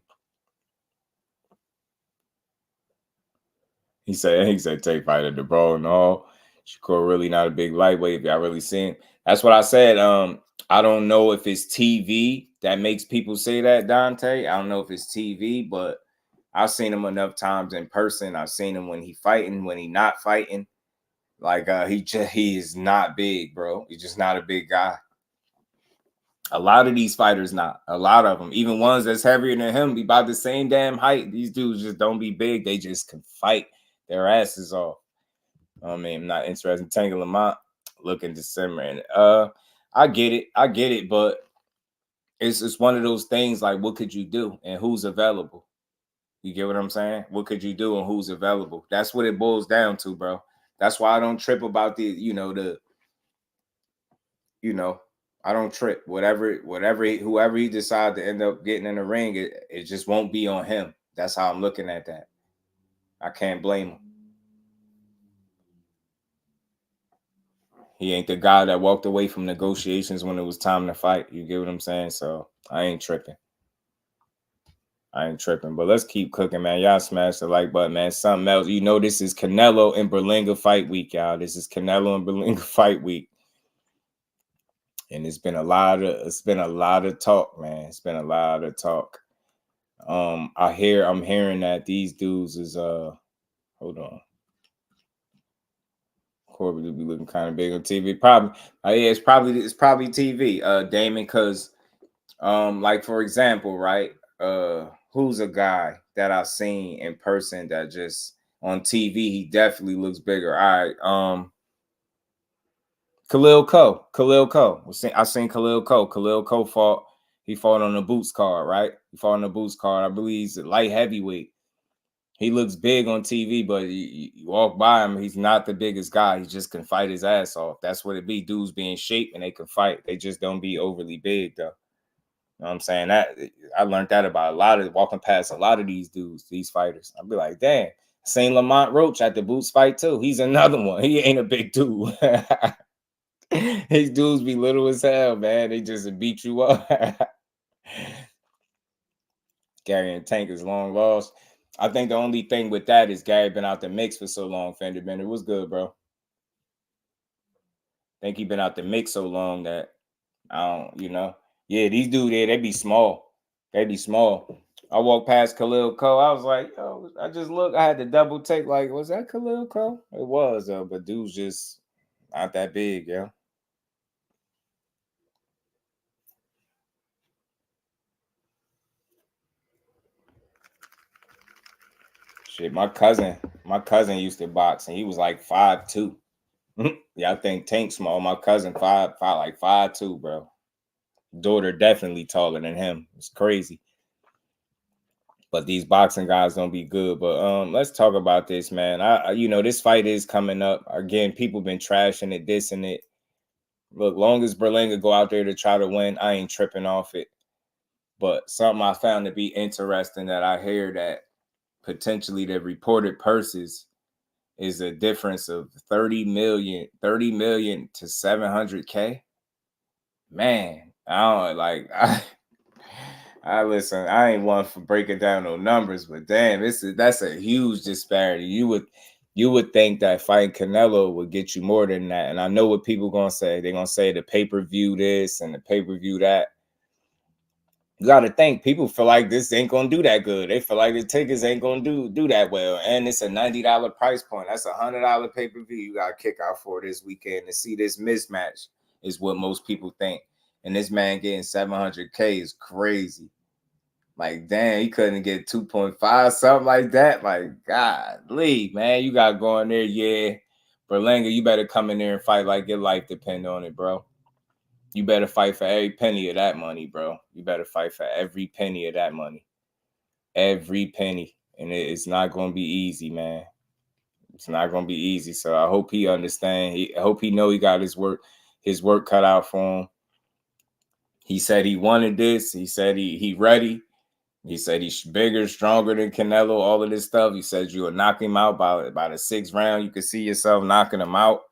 He said take fight at the Brawl and all. Shakur really not a big lightweight if y'all really seen. That's what I said. I don't know if it's TV that makes people say that, Dante. I don't know if it's TV, but I've seen him enough times in person. I've seen him when he fighting, when he not fighting. Like he is not big, bro. He's just not a big guy. A lot of these fighters not. A lot of them, even ones that's heavier than him, be about the same damn height. These dudes just don't be big. They just can fight their asses off. I mean, I'm not interested in Tank Lamont. Looking December, and I get it, but it's one of those things. Like, what could you do, and who's available? You get what I'm saying? What could you do, and who's available? That's what it boils down to, bro. That's why I don't trip about I don't trip. Whoever he decides to end up getting in the ring, it just won't be on him. That's how I'm looking at that. I can't blame him. He ain't the guy that walked away from negotiations when it was time to fight. You get what I'm saying? So I ain't tripping. But let's keep cooking, man. Y'all smash the like button, man. Something else. You know, this is Canelo and Berlanga fight week, y'all. This is Canelo and Berlanga fight week. And it's been a lot of talk, man. It's been a lot of talk. I'm hearing that these dudes is hold on. Corby will be looking kind of big on TV. Probably, it's probably TV, Damon, because like for example, right? Who's a guy that I've seen in person that just on TV, he definitely looks bigger. All right, Khalil Ko. I seen Khalil Ko. Khalil Ko fought on the Boots card, right? He fought on the Boots card. I believe he's a light heavyweight. He looks big on TV, but you walk by him, he's not the biggest guy. He just can fight his ass off. That's what it be. Dudes be in shape and they can fight. They just don't be overly big, though. You know what I'm saying? That I learned that about walking past a lot of these dudes, these fighters. I'll be like, damn. Seen Lamont Roach at the Boots fight, too. He's another one. He ain't a big dude. These dudes be little as hell, man. They just beat you up. Gary and Tank is long lost. I think the only thing with that is Gary been out the mix for so long. Fender Bender was good, bro. I think he been out the mix so long that I don't, Yeah, these dudes there, they be small. They be small. I walked past Khalil Cole. I was like, yo, I just looked. I had to double take. Like, was that Khalil Cole? It was, but dude's just not that big, yo. Shit, my cousin used to box, and he was like 5'2". Yeah, I think Tank small. My cousin 5'2", bro. Daughter definitely taller than him. It's crazy. But these boxing guys don't be good. But let's talk about this, man. This fight is coming up. Again, people been trashing it, dissing it. Look, long as Berlanga go out there to try to win, I ain't tripping off it. But something I found to be interesting that I hear that potentially the reported purses is a difference of 30 million to 700K. Man, I don't I listen, I ain't one for breaking down no numbers, but damn, that's a huge disparity. You would think that fighting Canelo would get you more than that. And I know what people gonna say. They're gonna say the pay-per-view this and the pay-per-view that. You gotta think people feel like this ain't gonna do that good. They feel like the tickets ain't gonna do that well. And it's a $90 price point. That's a $100 pay-per-view you gotta kick out for this weekend to see this mismatch, is what most people think. And this man getting 700K is crazy. Like, damn, he couldn't get 2.5, something like that. Like, golly, man, you got to go in there. Yeah, Berlanga, you better come in there and fight like your life depend on it, bro. You better fight for every penny of that money, bro. You better fight for every penny of that money. Every penny. And it's not going to be easy, man. It's not going to be easy. So I hope he understand. I hope he know he got his work cut out for him. He said he wanted this. He said he ready. He said he's bigger, stronger than Canelo, all of this stuff. He said you will knock him out by the 6th round. You could see yourself knocking him out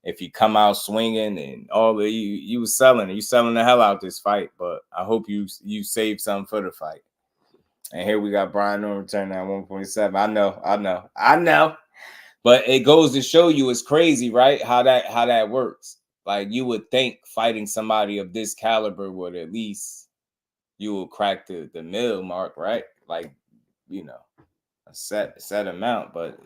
if you come out swinging, and all of you was selling it. You selling the hell out this fight, but I hope you save something for the fight. And here we got Brian Norman returning at 1.7. I know. But it goes to show you it's crazy, right? How that works. Like, you would think fighting somebody of this caliber would at least you will crack the mil mark, right? Like, a set amount, but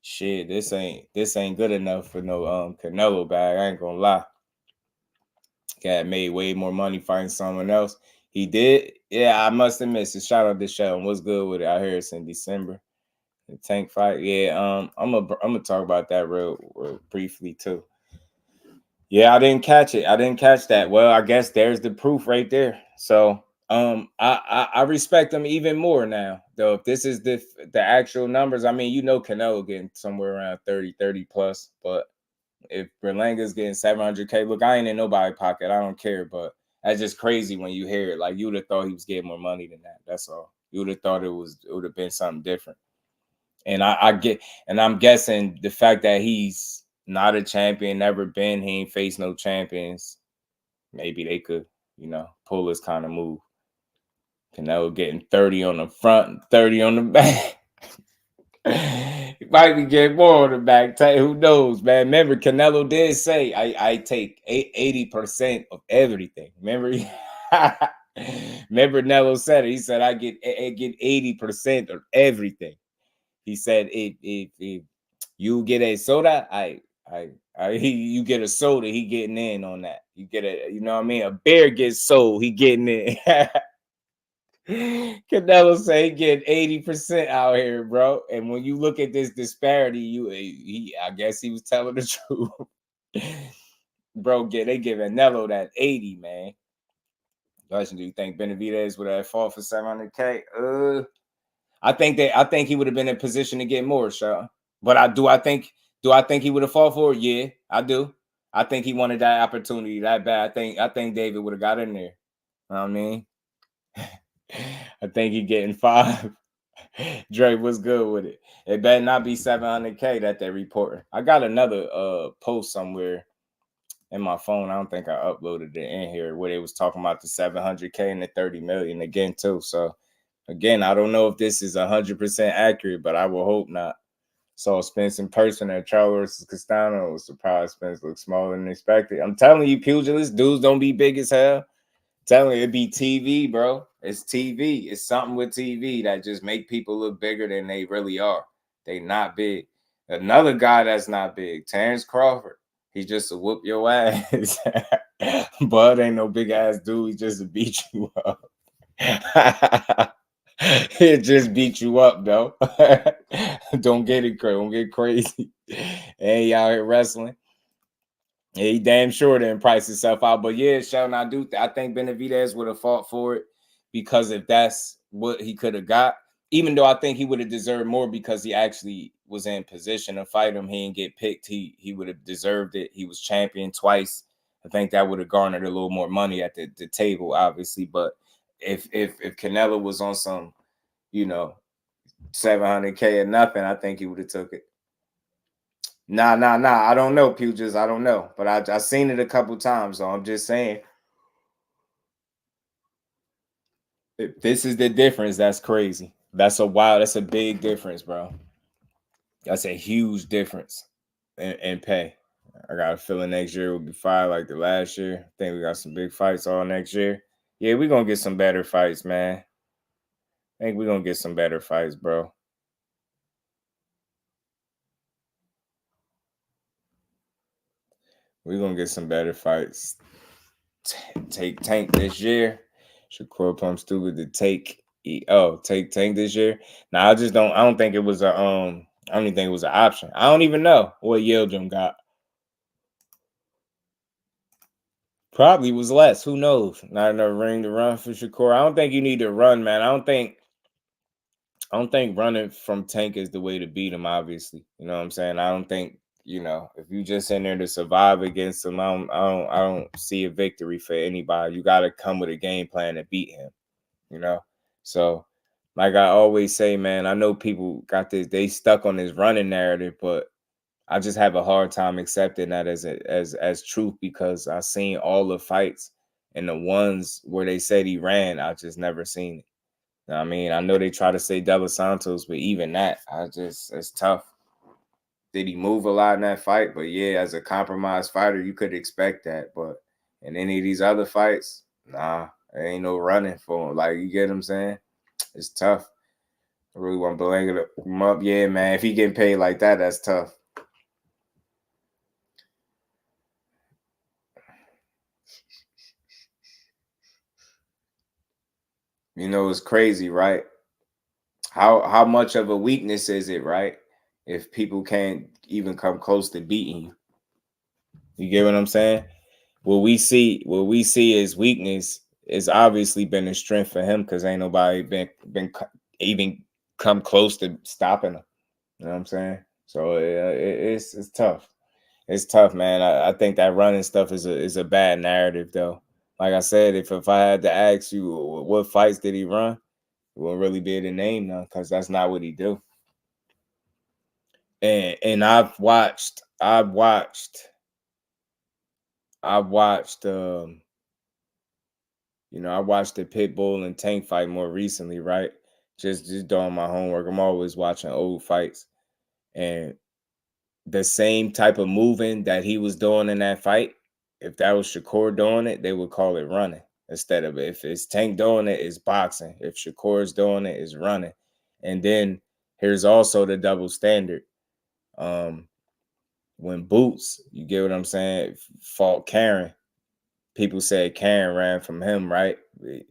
shit, this ain't good enough for no Canelo bag. I ain't gonna lie. Cat made way more money fighting someone else. He did. Yeah, I must have missed it. Shout out to Sheldon. What's good with it? I hear it's in December. The Tank fight. Yeah, I'm gonna talk about that real briefly too. Yeah, I didn't catch it. I didn't catch that. Well, I guess there's the proof right there. So I respect him even more now, though. If this is the actual numbers, I mean, Canelo getting somewhere around 30 plus, but if Berlanga's getting 700K, look, I ain't in nobody's pocket. I don't care, but that's just crazy when you hear it. Like, you would have thought he was getting more money than that. That's all. You would have thought it would have been something different. And I'm guessing the fact that he's not a champion, never been, he ain't faced no champions. Maybe they could, pull this kind of move. Canelo getting 30 on the front and 30 on the back. He might be getting more on the back. Who knows, man? Remember, Canelo did say, I take 80% of everything. Remember? Remember, Canelo said it. He said, I get 80% of everything. He said, if you get a soda, you get a soda, he getting in on that. You get a bear gets sold, he getting in. Canelo say he getting 80% out here, bro. And when you look at this disparity, I guess he was telling the truth. Bro, they giving Canelo that 80, man. Do you think Benavidez would have fought for 700K? I think he would have been in position to get more, Sean. But do I think he would have fought for it? Yeah, I do. I think he wanted that opportunity that bad. I think David would have got in there. You know what I mean? I think he getting 5. Dre was good with it. It better not be 700K that they're reporting. I got another post somewhere in my phone. I don't think I uploaded it in here where they was talking about the 700K and the 30 million again too. So again, I don't know if this is 100% accurate, but I will hope not. So Spence in person at Charles versus Castano. Was surprised Spence looked smaller than expected. I'm telling you, pugilists, dudes don't be big as hell. I'm telling you, it be TV, bro. It's TV. It's something with TV that just make people look bigger than they really are. They not big. Another guy that's not big, Terrence Crawford. He just to whoop your ass. Bud ain't no big ass dude. He just to beat you up. It just beat you up, though. Don't get crazy. Hey, y'all here wrestling. Yeah, he damn sure didn't price himself out. But yeah, Sheldon, I think Benavidez would have fought for it because if that's what he could have got, even though I think he would have deserved more because he actually was in position to fight him, he didn't get picked. He would have deserved it. He was champion twice. I think that would have garnered a little more money at the table, obviously. But if Canelo was on some, 700K or nothing, I think he would have took it. Nah. I don't know, Pujas. I don't know. But I seen it a couple times, so I'm just saying. If this is the difference, that's crazy. That's a big difference, bro. That's a huge difference in pay. I got a feeling next year will be fire like the last year. I think we got some big fights all next year. Yeah, we're going to get some better fights, man. I think we're going to get some better fights, bro. We're going to get some better fights. Take Tank this year. Shakur Plum stupid to take Tank this year. Now I don't think it was I don't even think it was an option. I don't even know what Yildirim got. Probably was less. Who knows? Not enough ring to run for Shakur. I don't think you need to run, man. I don't think running from Tank is the way to beat him, obviously. You know what I'm saying? I don't think, if you just in there to survive against him, I don't see a victory for anybody. You gotta come with a game plan to beat him, So like I always say, man, I know people got this, they stuck on this running narrative, but I just have a hard time accepting that as truth because I've seen all the fights and the ones where they said he ran, I just never seen it. I mean, I know they try to say De Los Santos, but even that, it's tough. Did he move a lot in that fight? But yeah, as a compromised fighter, you could expect that. But in any of these other fights, nah, there ain't no running for him. Like, you get what I'm saying? It's tough. I really want Berlanga to come up. Yeah, man, if he getting paid like that, that's tough. It's crazy, right? How much of a weakness is it, right? If people can't even come close to beating you. You get what I'm saying? What we see as weakness is obviously been a strength for him because ain't nobody been even come close to stopping him. You know what I'm saying? So it's tough. It's tough, man. I think that running stuff is a bad narrative, though. Like I said, if I had to ask you what fights did he run, it wouldn't really be able to name none because that's not what he do. And I watched the Pitbull and Tank fight more recently, right? Just doing my homework. I'm always watching old fights. And the same type of moving that he was doing in that fight, if that was Shakur doing it, they would call it running. Instead of if it's Tank doing it, it's boxing. If Shakur's doing it, it's running. And then here's also the double standard. When Boots, you get what I'm saying, fought Karen, people said Karen ran from him, right? And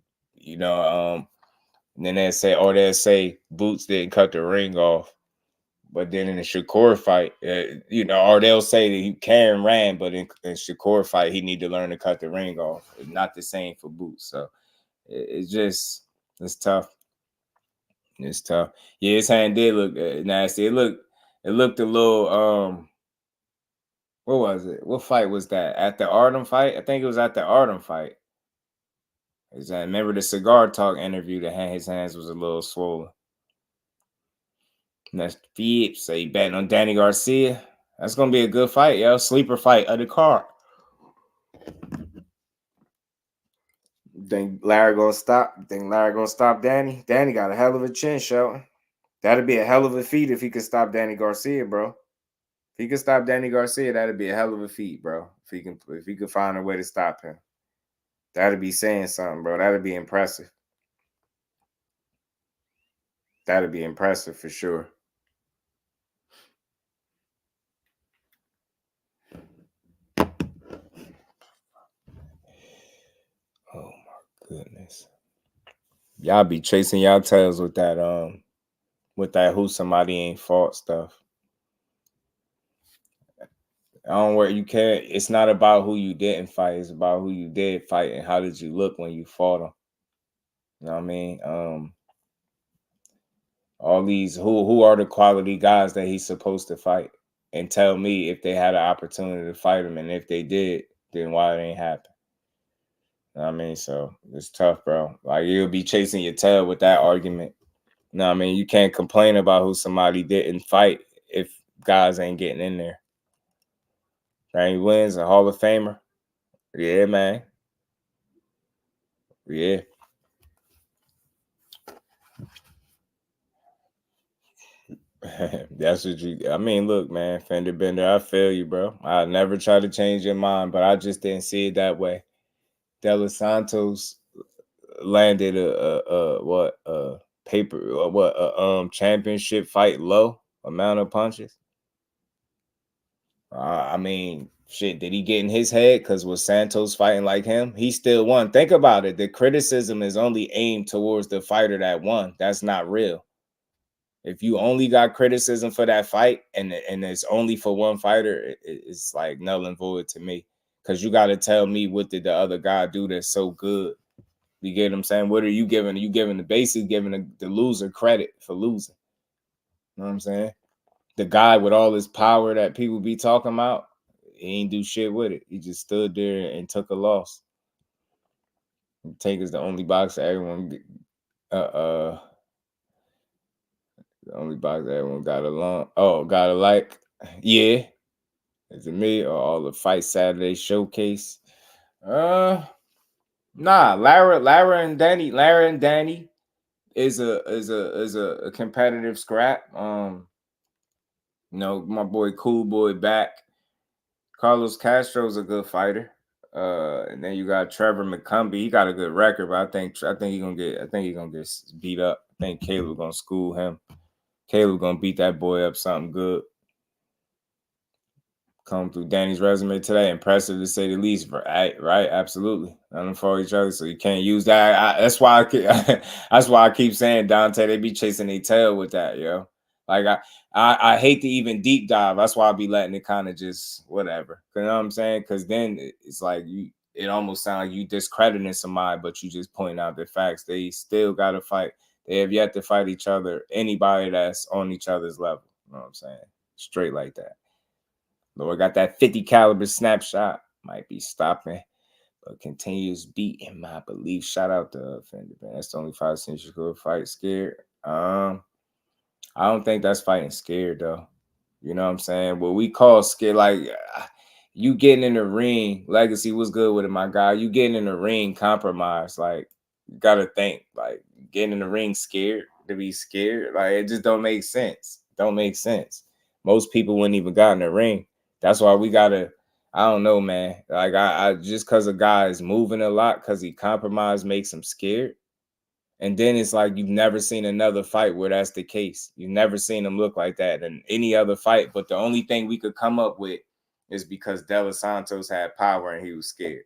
then they'll say Boots didn't cut the ring off. But then in the Shakur fight, or they'll say that Karen ran, but in Shakur fight, he need to learn to cut the ring off. It's not the same for Boots. So it's tough. It's tough. Yeah, his hand did look nasty. It looked a little, what was it? What fight was that? At the Artem fight? I think it was at the Artem fight. Remember the Cigar Talk interview that his hands was a little swollen. And that's Phillips. So he betting on Danny Garcia. That's gonna be a good fight, yo. Sleeper fight of the card. Think Larry gonna stop? Think Larry gonna stop Danny? Danny got a hell of a chin, Shelton. That'd be a hell of a feat if he could stop Danny Garcia, bro. If he could stop Danny Garcia, that'd be a hell of a feat, bro. If he could find a way to stop him, that'd be saying something, bro. That'd be impressive. That'd be impressive for sure. Oh my goodness. Y'all be chasing y'all tails with that who somebody ain't fought stuff. I don't worry, you can't. It's not about who you didn't fight. It's about who you did fight and how did you look when you fought them. You know what I mean? All these who are the quality guys that he's supposed to fight, and tell me if they had an opportunity to fight him, and if they did, then why it ain't happen. You know what I mean? So it's tough, bro. Like, you'll be chasing your tail with that argument. You know what I mean? You can't complain about who somebody didn't fight if guys ain't getting in there. Randy Williams, a Hall of Famer. Yeah, man. Yeah. That's what you. I mean, look, man, Fender Bender, I feel you, bro. I never try to change your mind, but I just didn't see it that way. De Los Santos landed a championship fight low amount of punches. I mean, shit, did he get in his head? Because was Santos fighting like him? He still won. Think about it. The criticism is only aimed towards the fighter that won. That's not real. If you only got criticism for that fight and it's only for one fighter, it's like null and void to me. Because you got to tell me, what did the other guy do that's so good? You get what I'm saying? What are you giving? You giving the basic, giving the loser credit for losing. You know what I'm saying? The guy with all his power that people be talking about, he ain't do shit with it. He just stood there and took a loss. Tank is the only boxer everyone the only boxer everyone got along. Oh, got a like. Yeah. Is it me or all the Fight Saturday showcase? Nah, Lara and Danny is a competitive scrap. You know, my boy Cool Boy back. Carlos Castro's a good fighter. And then you got Trevor McCumbee. He got a good record, but I think he's gonna get beat up. I think Caleb gonna school him. Caleb gonna beat that boy up something good. Come through Danny's resume today, impressive to say the least. Right, absolutely. None for each other, so you can't use that. That's why I keep saying, Dante, they be chasing their tail with that, yo. Like I hate to even deep dive. That's why I be letting it kind of just whatever. You know what I'm saying? Because then it's like it almost sounds like you discrediting somebody, but you just point out the facts. They still got to fight. They have yet to fight each other. Anybody that's on each other's level. You know what I'm saying? Straight like that. Lord got that 50 caliber snapshot. Might be stopping, but continues beat in my belief. Shout out to Fender, man. That's the only fight since you could fight scared. I don't think that's fighting scared though. You know what I'm saying? What we call scared, like you getting in the ring. Legacy was good with it, my guy. You getting in the ring, compromise. Like you gotta think, like getting in the ring scared to be scared. Like it just don't make sense. Don't make sense. Most people wouldn't even got in the ring. That's why we gotta, I don't know, man. Like I just because a guy is moving a lot because he compromised makes him scared. And then it's like you've never seen another fight where that's the case. You've never seen him look like that in any other fight. But the only thing we could come up with is because De Los Santos had power and he was scared.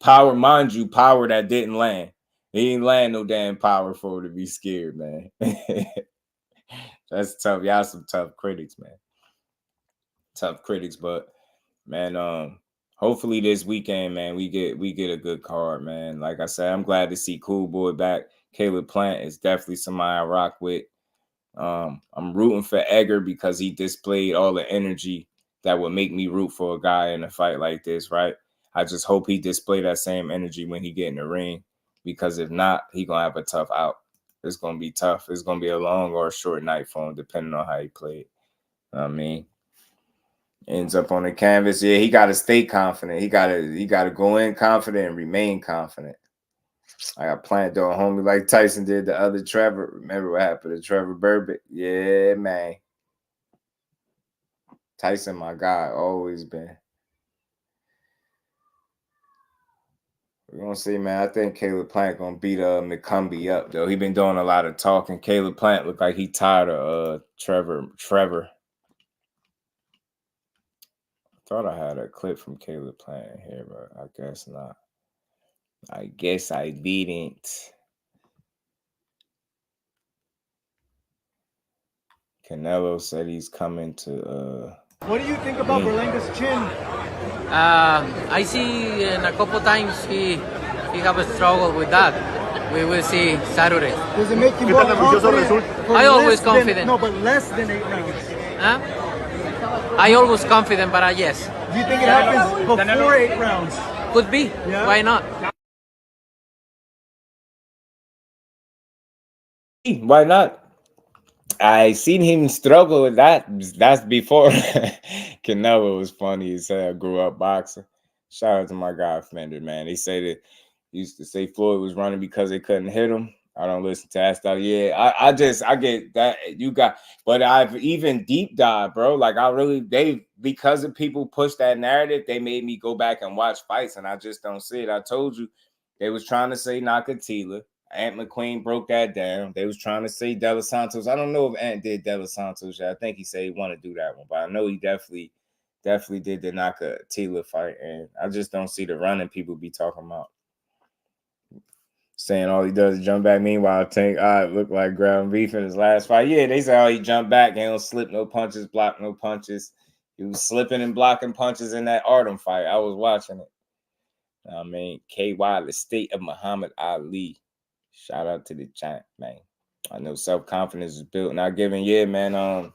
Power, mind you, power that didn't land. He didn't land no damn power for her to be scared, man. That's tough. Y'all some tough critics, man. Tough critics, but man, hopefully this weekend, man, we get a good card, man. Like I said, I'm glad to see Cool Boy back. Caleb Plant is definitely somebody I rock with. I'm rooting for Edgar because he displayed all the energy that would make me root for a guy in a fight like this, right? I just hope he display that same energy when he get in the ring, because if not, he gonna have a tough out. It's gonna be tough. It's gonna be a long or a short night for him, depending on how he played. You know what I mean? Ends up on the canvas. Yeah, he got to stay confident. He got to go in confident and remain confident. I got planned doing homie like Tyson did the other Trevor. Remember what happened to Trevor Burbick? Yeah, man. Tyson, my guy, always been. We're gonna see, man. I think Caleb Plant gonna beat McCumbee up though. He been doing a lot of talking. Caleb Plant look like he tired of Trevor. Thought I had a clip from Caleb Plant here, but I guess not. I guess I didn't. Canelo said he's coming to. What do you think about Berlanga's chin? I see in a couple times he have a struggle with that. We will see Saturday. Does it make you more confident? I always confident. No, but less than 8 rounds. Huh? I always confident, but yes. Do you think it happens before 8 rounds? Could be. Yeah? Why not? Why not? I seen him struggle with that. That's before Canelo was funny. He said I grew up boxing. Shout out to my guy Fender, man. They say that used to say Floyd was running because they couldn't hit him. I don't listen to that stuff. Yeah, I get that you got, but I've even deep dive, bro. Like because of people push that narrative, they made me go back and watch fights, and I just don't see it. I told you they was trying to say Nakatila. Ant McQueen broke that down. They was trying to say De Los Santos. I don't know if Ant did De Los Santos yet. I think he said he wanted to do that one, but I know he definitely did the Nakatila fight, and I just don't see the running people be talking about. Saying all he does is jump back. Meanwhile, Tank looked like ground beef in his last fight. Yeah, they say he jumped back. He don't slip no punches, block no punches. He was slipping and blocking punches in that Artem fight. I was watching it. I mean, KY, the state of Muhammad Ali. Shout out to the champ, man. I know self-confidence is built, not given. Yeah, man.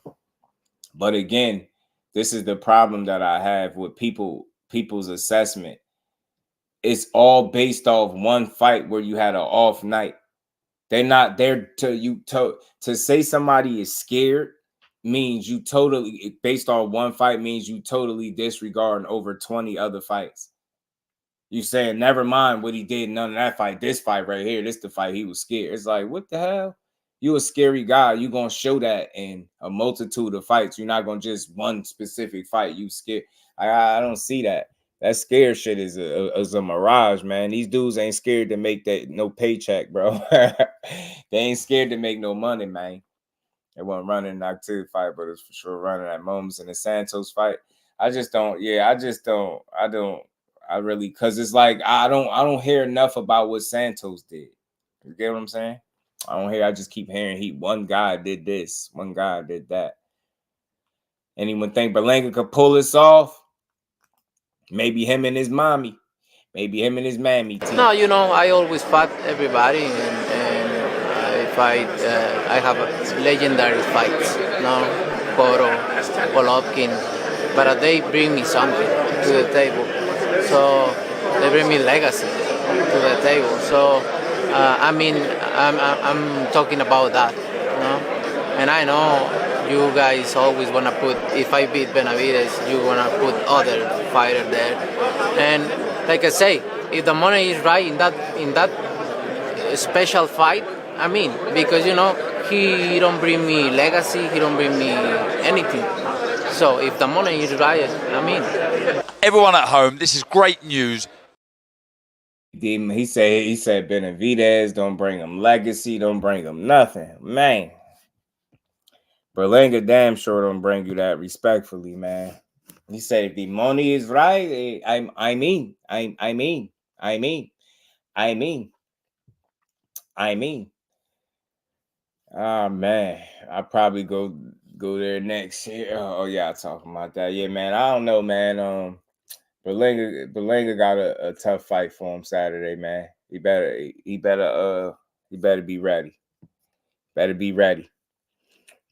But again, this is the problem that I have with people's assessment. It's all based off one fight where you had an off night. They're not there to say somebody is scared means you totally, based on one fight, means you totally disregarding over 20 other fights. You saying, never mind what he did, none of that fight. This fight right here, this the fight he was scared. It's like, what the hell? You a scary guy. You gonna show that in a multitude of fights. You're not gonna just one specific fight. You scared. I don't see that. That scared shit is a mirage, man. These dudes ain't scared to make that no paycheck, bro. They ain't scared to make no money, man. They wasn't running an active fight, but it's for sure running at moments in the Santos fight. I really, because it's like I don't hear enough about what Santos did. You get what I'm saying? I just keep hearing one guy did this, one guy did that. Anyone think Berlanga could pull this off? Maybe him and his mommy. Maybe him and his mammy too. No, I always fight everybody, and I have legendary fights. Coro, Golovkin, but they bring me something to the table. So they bring me legacy to the table. So I'm talking about that, And I know you guys always wanna put. If I beat Benavides, you wanna put other fighter there. And like I say, if the money is right in that special fight, because he don't bring me legacy, he don't bring me anything. So if the money is right, Everyone at home, this is great news. He said Benavides don't bring him legacy, don't bring him nothing. Man. Berlanga damn sure don't bring you that respectfully, man. He said if the money is right, I mean. Oh man, I'll probably go there next year. Oh yeah, talking about that. Yeah, man. I don't know, man. Berlanga got a tough fight for him Saturday, man. He better be ready. Better be ready.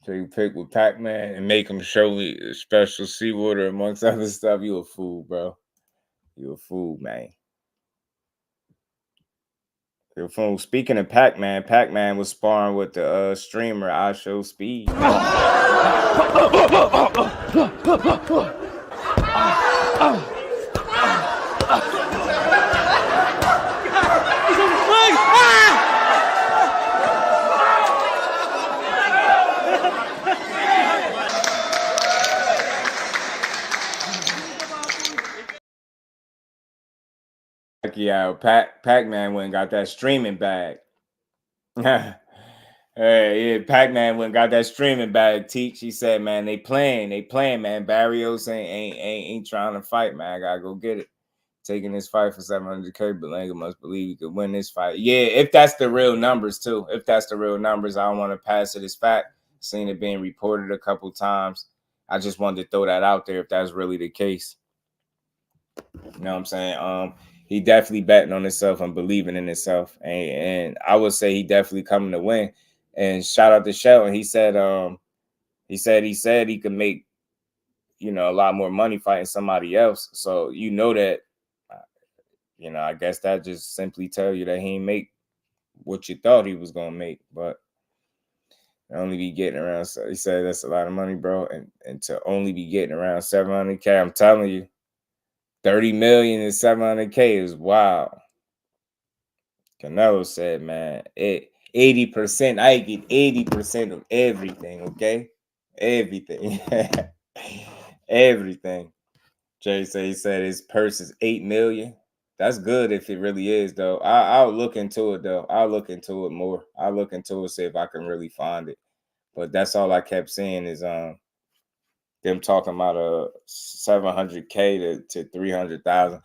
So you pick with Pac-Man and make him show me special seawater amongst other stuff. You a fool, bro. You a fool, man. You a fool. Speaking of Pac-Man, Pac-Man was sparring with the streamer I Show Speed. Yeah, Pac-Man went and got that streaming bag. Hey, yeah, Pac-Man went and got that streaming bag. Teach, he said, man, they playing, man. Barrios ain't trying to fight, man. I gotta go get it. Taking this fight for 700K, Berlanga must believe he could win this fight. Yeah, if that's the real numbers too. If that's the real numbers, I don't want to pass it as fact. Seen it being reported a couple times. I just wanted to throw that out there if that's really the case. You know what I'm saying? He definitely betting on himself and believing in himself. And I would say he definitely coming to win. And shout out to Shelton. He said he could make, you know, a lot more money fighting somebody else. So you know that, you know, I guess that just simply tell you that he ain't make what you thought he was gonna make, but only be getting around. So he said that's a lot of money, bro. And to only be getting around 700K, I'm telling you, 30 million and 700K is wild. Canelo said, man, 80%, I get 80% of everything, okay? Everything. Everything. Jay he said his purse is 8 million. That's good if it really is, though. I'll look into it, though. I'll look into it more. I'll look into it, see if I can really find it. But that's all I kept seeing is them talking about 700K to 300,000.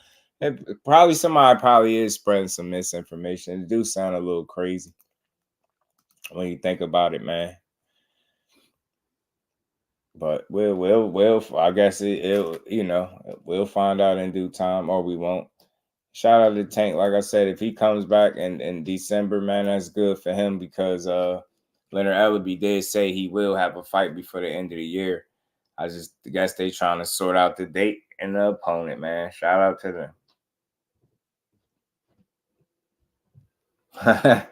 Probably somebody is spreading some misinformation. It do sound a little crazy when you think about it, man. But we'll I guess it'll, you know, we'll find out in due time, or we won't. Shout out to Tank. Like I said, if he comes back in December, man, that's good for him because Leonard Ellaby did say he will have a fight before the end of the year. I just guess they trying to sort out the date and the opponent, man. Shout out to them.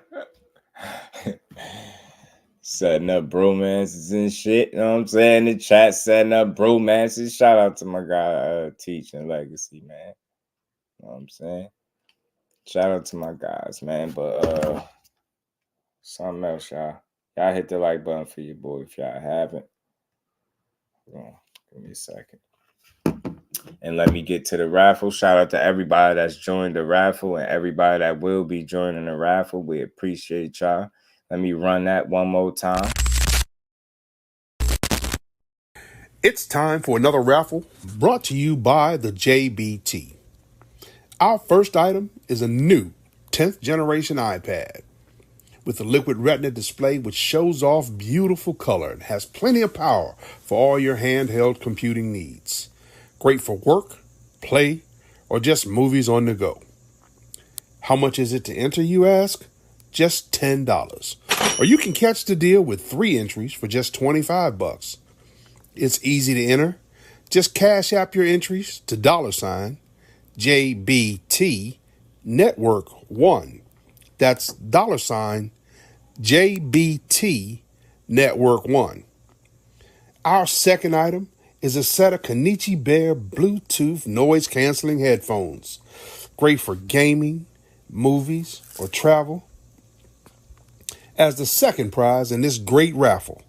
Setting up bromances and shit. You know what I'm saying? The chat setting up bromances. Shout out to my guy, Teaching Legacy, man. You know what I'm saying? Shout out to my guys, man. But something else, y'all. Y'all hit the like button for your boy if y'all haven't. Hold on. Give me a second. And let me get to the raffle. Shout out to everybody that's joined the raffle and everybody that will be joining the raffle. We appreciate y'all. Let me run that one more time. It's time for another raffle brought to you by the JBT. Our first item is a new 10th generation iPad with a liquid retina display which shows off beautiful color and has plenty of power for all your handheld computing needs. Great for work, play, or just movies on the go. How much is it to enter, you ask? Just $10. Or you can catch the deal with 3 entries for just $25. It's easy to enter. Just cash app your entries to $JBT Network 1. That's $JBT Network 1. Our second item is a set of Kenichi Bear Bluetooth noise-canceling headphones. Great for gaming, movies, or travel. As the second prize in this great raffle.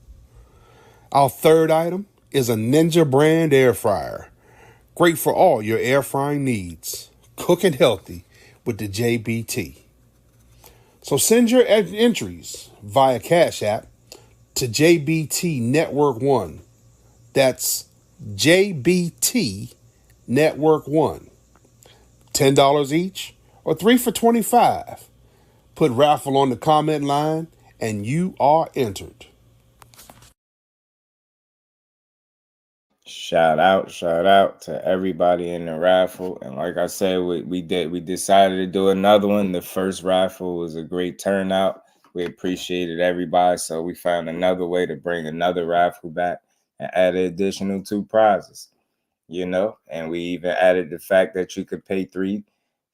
Our third item is a Ninja brand air fryer. Great for all your air frying needs. Cooking healthy with the JBT. So send your entries via Cash App to JBT Network 1. That's JBT Network 1. $10 each or 3 for $25. Put raffle on the comment line and you are entered. Shout out to everybody in the raffle. And like I said, we decided to do another one. The first raffle was a great turnout. We appreciated everybody. So we found another way to bring another raffle back and add an additional 2 prizes, you know, and we even added the fact that you could pay 3,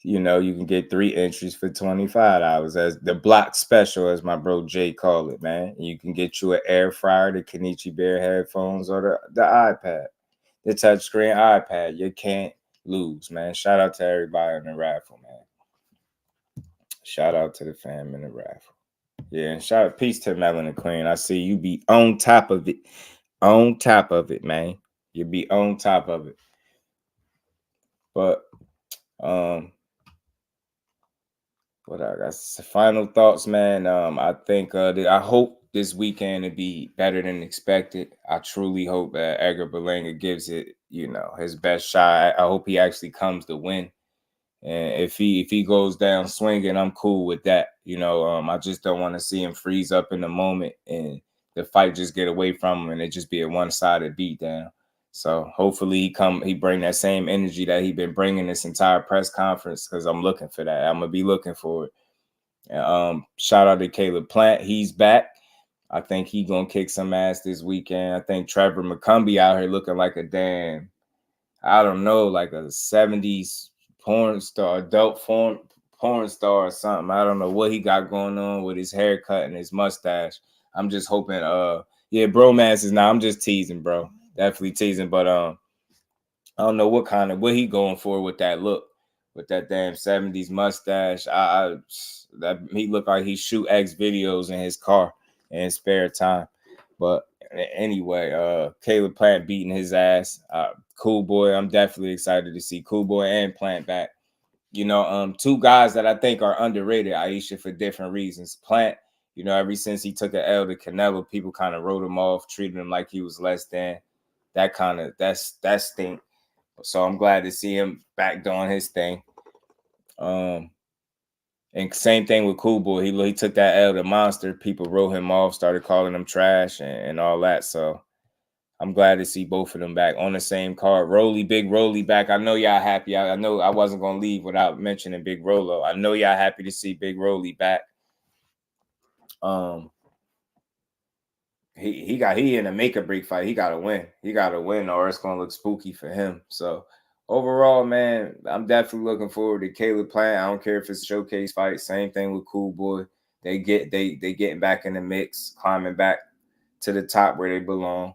you know, you can get 3 entries for $25 as the block special, as my bro Jay called it, man. You can get you an air fryer, the Kenichi Bear headphones, or the iPad, the touchscreen iPad. You can't lose, man. Shout out to everybody in the raffle, man. Shout out to the fam in the raffle. Yeah, and shout out, peace to Melon and Queen. I see you be on top of it. On top of it, man. You be on top of it. But what I got final thoughts, man. I think I hope this weekend to be better than expected. I truly hope that Edgar Berlanga gives it, his best shot. I hope he actually comes to win. And if he goes down swinging, I'm cool with that. I just don't want to see him freeze up in the moment and the fight just get away from him and it just be a one-sided beatdown. So hopefully he bring that same energy that he been bringing this entire press conference, because I'm looking for that. I'm gonna be looking for it. Shout out to Caleb Plant. He's back. I think he gonna kick some ass this weekend. I think Trevor McCumbee out here looking like a damn, I don't know, like a 70s porn star, adult porn star or something. I don't know what he got going on with his haircut and his mustache. I'm just hoping, bromance is now. I'm just teasing, bro. Definitely teasing, but I don't know what he going for with that look, with that damn 70s mustache. That he looked like he shoot X videos in his car in his spare time. But anyway, Caleb Plant beating his ass. Cool Boy, I'm definitely excited to see Cool Boy and Plant back. Two guys that I think are underrated, Aisha, for different reasons. Plant, ever since he took an L to Canelo, people kind of wrote him off, treated him like he was less than. That stink. So I'm glad to see him back doing his thing. And same thing with Cool Boy. He took that L to Monster. People wrote him off, started calling him trash and all that. So I'm glad to see both of them back on the same card. Big Rolly back. I know y'all happy. I know I wasn't going to leave without mentioning Big Rolo. I know y'all happy to see Big Rolly back. He in a make or break fight. He got to win. He got to win or it's going to look spooky for him. So overall, man, I'm definitely looking forward to Caleb Plant. I don't care if it's a showcase fight. Same thing with Cool Boy. They getting back in the mix, climbing back to the top where they belong.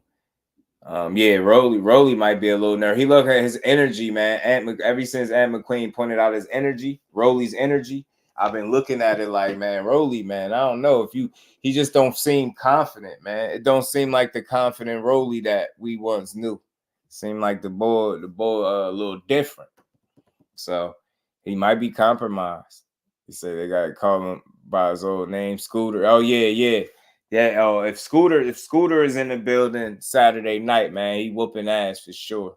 Rolly might be a little nervous. He look at his energy, man. Ever since Ant McQueen pointed out his energy, Rolly's energy, I've been looking at it like, man, Rolly, man, I don't know if he just don't seem confident, man. It don't seem like the confident Rolly that we once knew. Seemed like the boy a little different. So he might be compromised. He said they got to call him by his old name, Scooter. Oh yeah. Yeah. Oh, if Scooter is in the building Saturday night, man, he whooping ass for sure.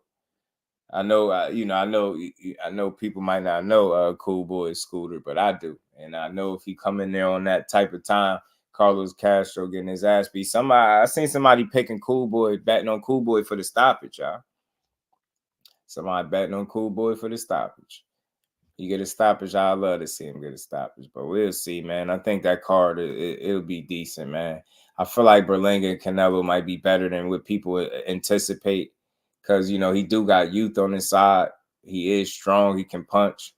I know, I know people might not know Cool Boy is Scooter, but I do, and I know if he come in there on that type of time, Carlos Castro getting his ass beat. I seen somebody picking Cool Boy, betting on Cool Boy for the stoppage, y'all. Somebody betting on Cool Boy for the stoppage. You get a stoppage, I'd love to see him get a stoppage, but we'll see, man. I think that card, it'll be decent, man. I feel like Berlanga and Canelo might be better than what people anticipate because, he do got youth on his side. He is strong. He can punch.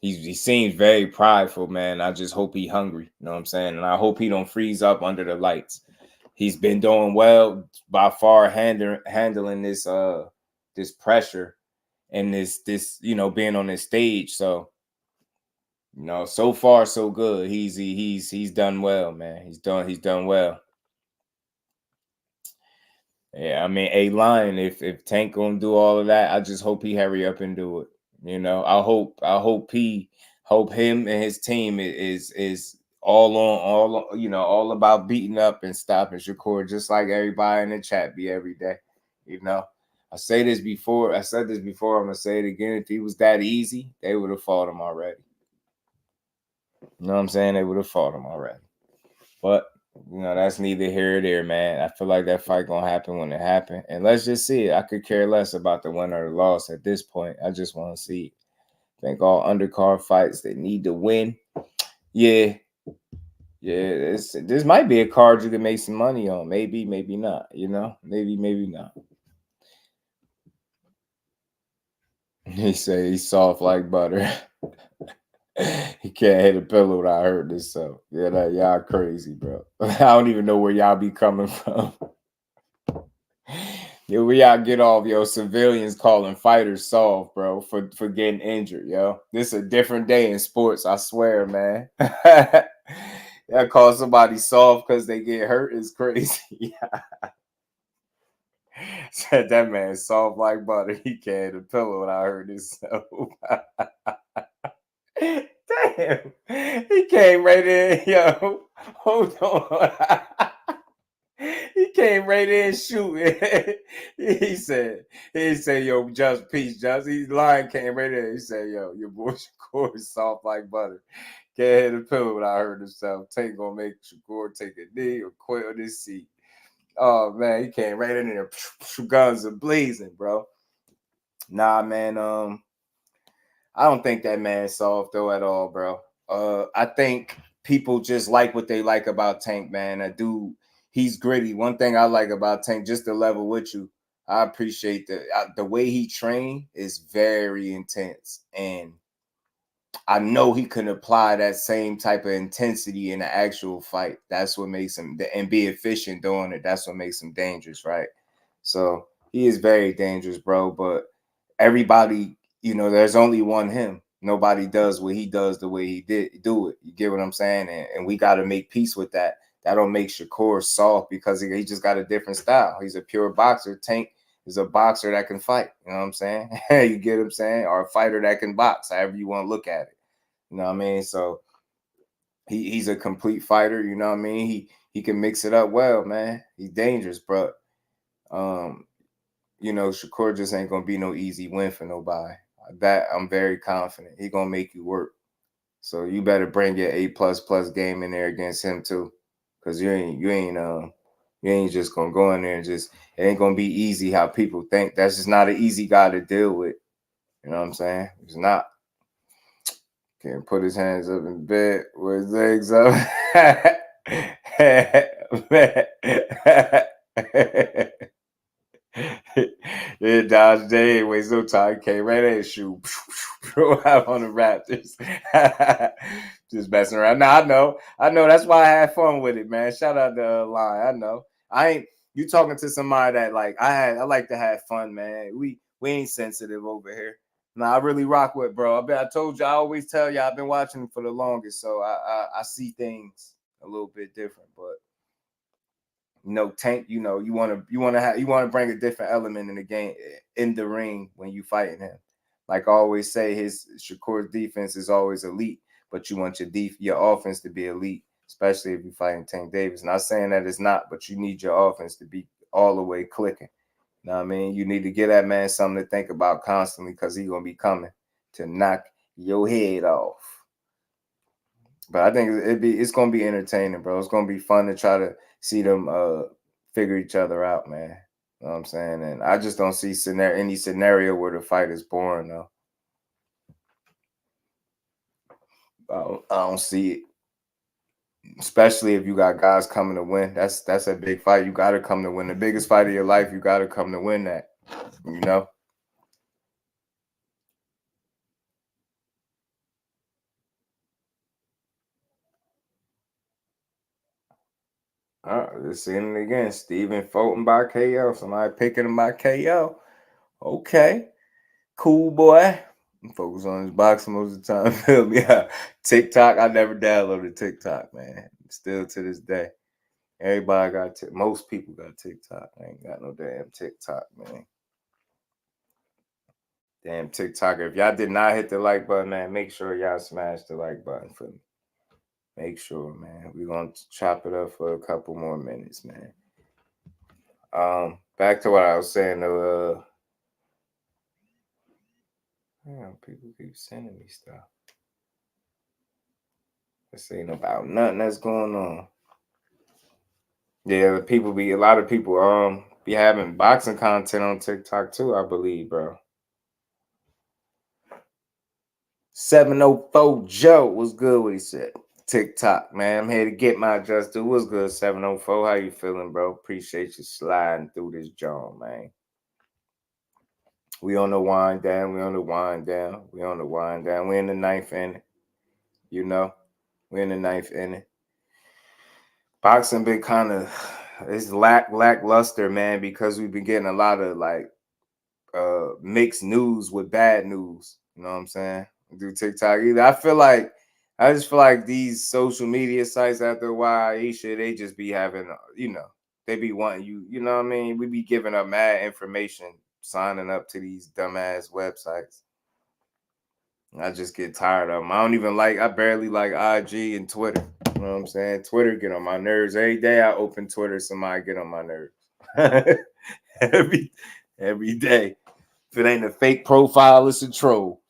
He seems very prideful, man. I just hope he hungry, you know what I'm saying? And I hope he don't freeze up under the lights. He's been doing well by far handling this pressure and this being on this stage. So so far so good. He's done well, man. He's done well. Yeah, I mean, A-Line, if Tank gonna do all of that, I just hope he hurry up and do it. I hope him and his team is all about beating up and stopping Shakur, just like everybody in the chat be every day. I said this before, I'm gonna say it again. If he was that easy, they would have fought him already. You know what I'm saying? They would have fought him already. But that's neither here or there, man. I feel like that fight gonna happen when it happens. And let's just see it. I could care less about the win or the loss at this point. I just want to see it. I think all undercard fights, they need to win. Yeah. This might be a card you can make some money on. Maybe not. Maybe not. He say he's soft like butter. He can't hit a pillow without hurting himself. Yeah, y'all crazy, bro. I don't even know where y'all be coming from. Yo, we gotta get off, yo. Civilians calling fighters soft, bro, for getting injured, yo. This is a different day in sports, I swear, man. That call somebody soft because they get hurt is crazy. Said that man soft like butter. He carried a pillow when I heard this. So. Damn, he came right in, yo. Hold on. He came right in shooting. he said, yo, just peace, just. He's lying, came right in. He said, yo, your boy Shakur is soft like butter. Can't hit the pillow when I heard himself. Tank gonna make Shakur take a knee or quit on his seat. Oh man, he came right in there. Guns are blazing, bro. Nah, man. I don't think that man's soft though at all, bro. I think people just like what they like about Tank, man. That dude, he's gritty. One thing I like about Tank, just to level with you, I appreciate the way he trained is very intense, and I know he can apply that same type of intensity in an actual fight. That's what makes him, and be efficient doing it. That's what makes him dangerous, right? So he is very dangerous, bro. But everybody, there's only one him. Nobody does what he does the way he do it. You get what I'm saying? And we got to make peace with that. That don't make Shakur soft because he just got a different style. He's a pure boxer. Tank is a boxer that can fight. You know what I'm saying? You get what I'm saying? Or a fighter that can box, however you want to look at it. You know what I mean? So he's a complete fighter. You know what I mean? He can mix it up well, man. He's dangerous, bro. Shakur just ain't gonna be no easy win for nobody. That I'm very confident. He gonna make you work. So you better bring your A++ game in there against him too, because you ain't just gonna go in there and it ain't gonna be easy how people think. That's just not an easy guy to deal with. You know what I'm saying? It's not. Can't put his hands up in bed with his legs up. Yeah, Dodge Day ain't waste no time. Came right in, shoot, out on the Raptors. Just messing around. Now I know. That's why I had fun with it, man. Shout out to Line. I know. You talking to somebody that I like to have fun, man. We ain't sensitive over here. I really rock with, bro. I told you, I always tell you, I've been watching for the longest, so I see things a little bit different, but. Tank, you want to bring a different element in the game, in the ring when you fighting him. Like I always say, Shakur's defense is always elite, but you want your offense to be elite, especially if you're fighting Tank Davis. Not saying that it's not, but you need your offense to be all the way clicking. You know what I mean? You need to give that man something to think about constantly because he's gonna be coming to knock your head off. But I think it's gonna be entertaining, bro. It's gonna be fun to try to see them figure each other out, man. You know what I'm saying? And I just don't see any scenario where the fight is boring, though. I don't see it. Especially if you got guys coming to win. That's a big fight. You got to come to win. The biggest fight of your life, you got to come to win that, Let's see it again. Stephen Fulton by KO. Somebody picking him by KO. Okay. Cool boy. Focus on his boxing most of the time. Feel me? TikTok. I never downloaded TikTok, man. Still to this day. Everybody got most people got TikTok. I ain't got no damn TikTok, man. Damn TikTok. If y'all did not hit the like button, man, make sure y'all smash the like button for me. Make sure, man. We're gonna chop it up for a couple more minutes, man. Back to what I was saying, though. People keep sending me stuff. This ain't about nothing that's going on. Yeah, a lot of people be having boxing content on TikTok too, I believe, bro. 704 Joe, what's good? What he said? TikTok, man. I'm here to get my Jusdueboxing. What's good, 704? How you feeling, bro? Appreciate you sliding through this joint, man. We on the wind down. We in the ninth inning. We're in the ninth inning. Boxing been kind of it's lackluster, man, because we've been getting a lot of like mixed news with bad news. You know what I'm saying? Do TikTok either. I just feel like these social media sites after a while, Aisha, they just be having, they be wanting you, you know what I mean? We be giving up mad information, signing up to these dumbass websites. I just get tired of them. I barely like IG and Twitter. You know what I'm saying? Twitter get on my nerves. Every day I open Twitter, somebody get on my nerves. every day. If it ain't a fake profile, it's a troll.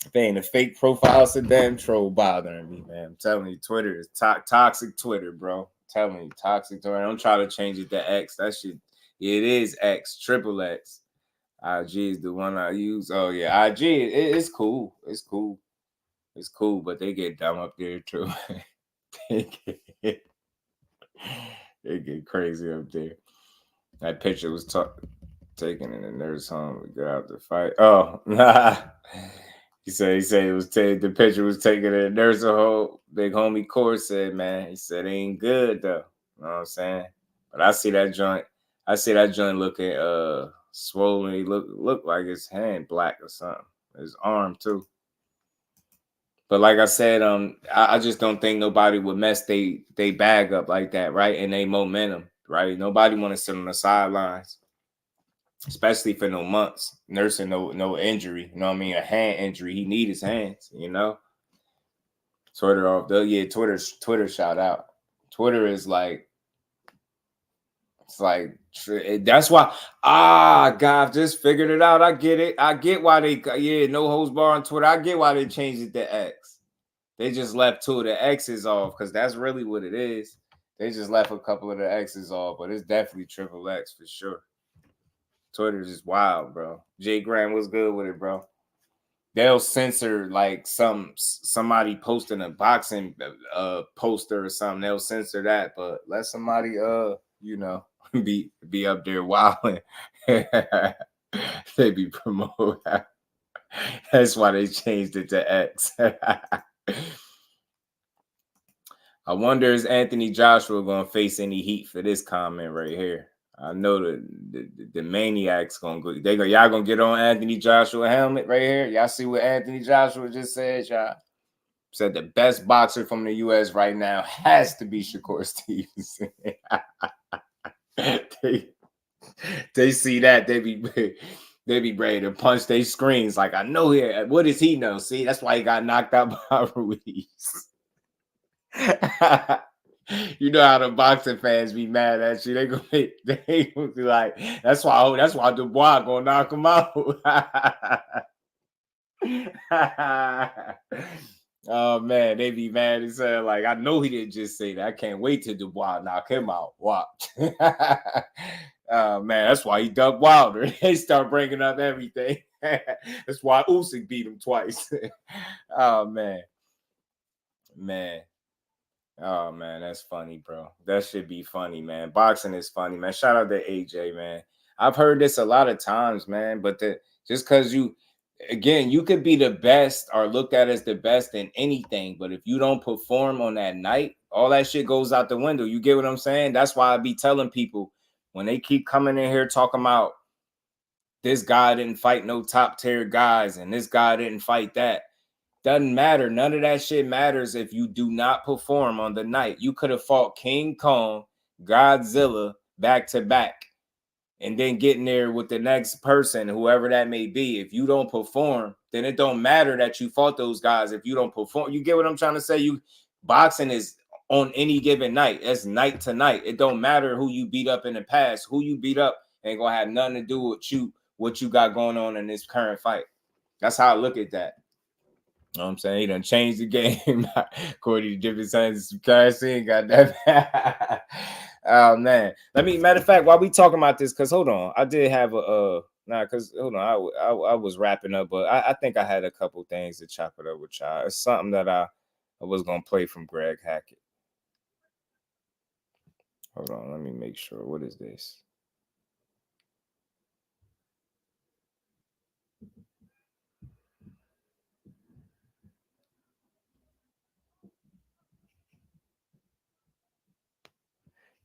If it ain't a fake profile, it's a damn troll bothering me, man. I'm telling you, Twitter is toxic Twitter, bro. I'm telling you, toxic Twitter. Don't try to change it to X. That shit, it is X, triple X. IG is the one I use. Oh, yeah, IG, it's cool. It's cool. It's cool, but they get dumb up there, too. They get crazy up there. That picture was taken in the nurse home to get out the fight. Oh, nah. He said it was the picture was taken in the nursing home. Big homie Core said, man, he said it ain't good though. You know what I'm saying? But I see that joint looking swollen. He look like his hand black or something. His arm too. But like I said, I just don't think nobody would mess they bag up like that, right? And they momentum, right? Nobody want to sit on the sidelines, especially for no months, nursing no injury. You know what I mean? A hand injury. He need his hands, you know? Twitter off. Twitter shout out. Twitter is like, it's like, that's why, God, just figured it out. I get it. I get why no holds bar on Twitter. I get why they changed it to X. They just left two of the X's off because that's really what it is. They just left a couple of the X's off, but it's definitely triple X for sure. Twitter is just wild, bro. Jay Graham was good with it, bro. They'll censor like somebody posting a boxing poster or something. They'll censor that, but let somebody be up there wilding. They be promoting. That's why they changed it to X. I wonder is Anthony Joshua gonna face any heat for this comment right here? I know the maniac's gonna go. Y'all gonna get on Anthony Joshua helmet right here. Y'all see what Anthony Joshua just said, y'all? Said the best boxer from the U.S. right now has to be Shakur Stevenson. they see that they be ready to punch their screens. Like I know here. What does he know? See, that's why he got knocked out by Ruiz. You know how the boxing fans be mad at you. They gonna be like, that's why Dubois gonna knock him out. Oh man, they be mad as hell. Like I know he didn't just say that. I can't wait till Dubois knock him out. Watch. Oh man, that's why he dubbed Wilder. They start bringing up everything. That's why Usyk beat him twice. Oh man. Oh man, that's funny, bro. That should be funny, man. Boxing is funny, man. Shout out to AJ, man. I've heard this a lot of times, man. But just because you could be the best or looked at as the best in anything, but if you don't perform on that night, all that shit goes out the window. You get what I'm saying? That's why I be telling people when they keep coming in here talking about this guy didn't fight no top tier guys and this guy didn't fight that. Doesn't matter. None of that shit matters if you do not perform on the night. You could have fought King Kong, Godzilla back to back, and then getting there with the next person, whoever that may be. If you don't perform, then it don't matter that you fought those guys. If you don't perform, you get what I'm trying to say? Boxing is on any given night. It's night to night. It don't matter who you beat up in the past. Who you beat up ain't gonna have nothing to do with what you got going on in this current fight. That's how I look at that. You know what I'm saying? He done changed the game. According to different signs of currency, got that. Oh man. Matter of fact, while we talking about this, because hold on, I did have because hold on, I was wrapping up, but I think I had a couple things to chop it up with y'all. It's something that I was gonna play from Greg Hackett. Hold on, let me make sure. What is this?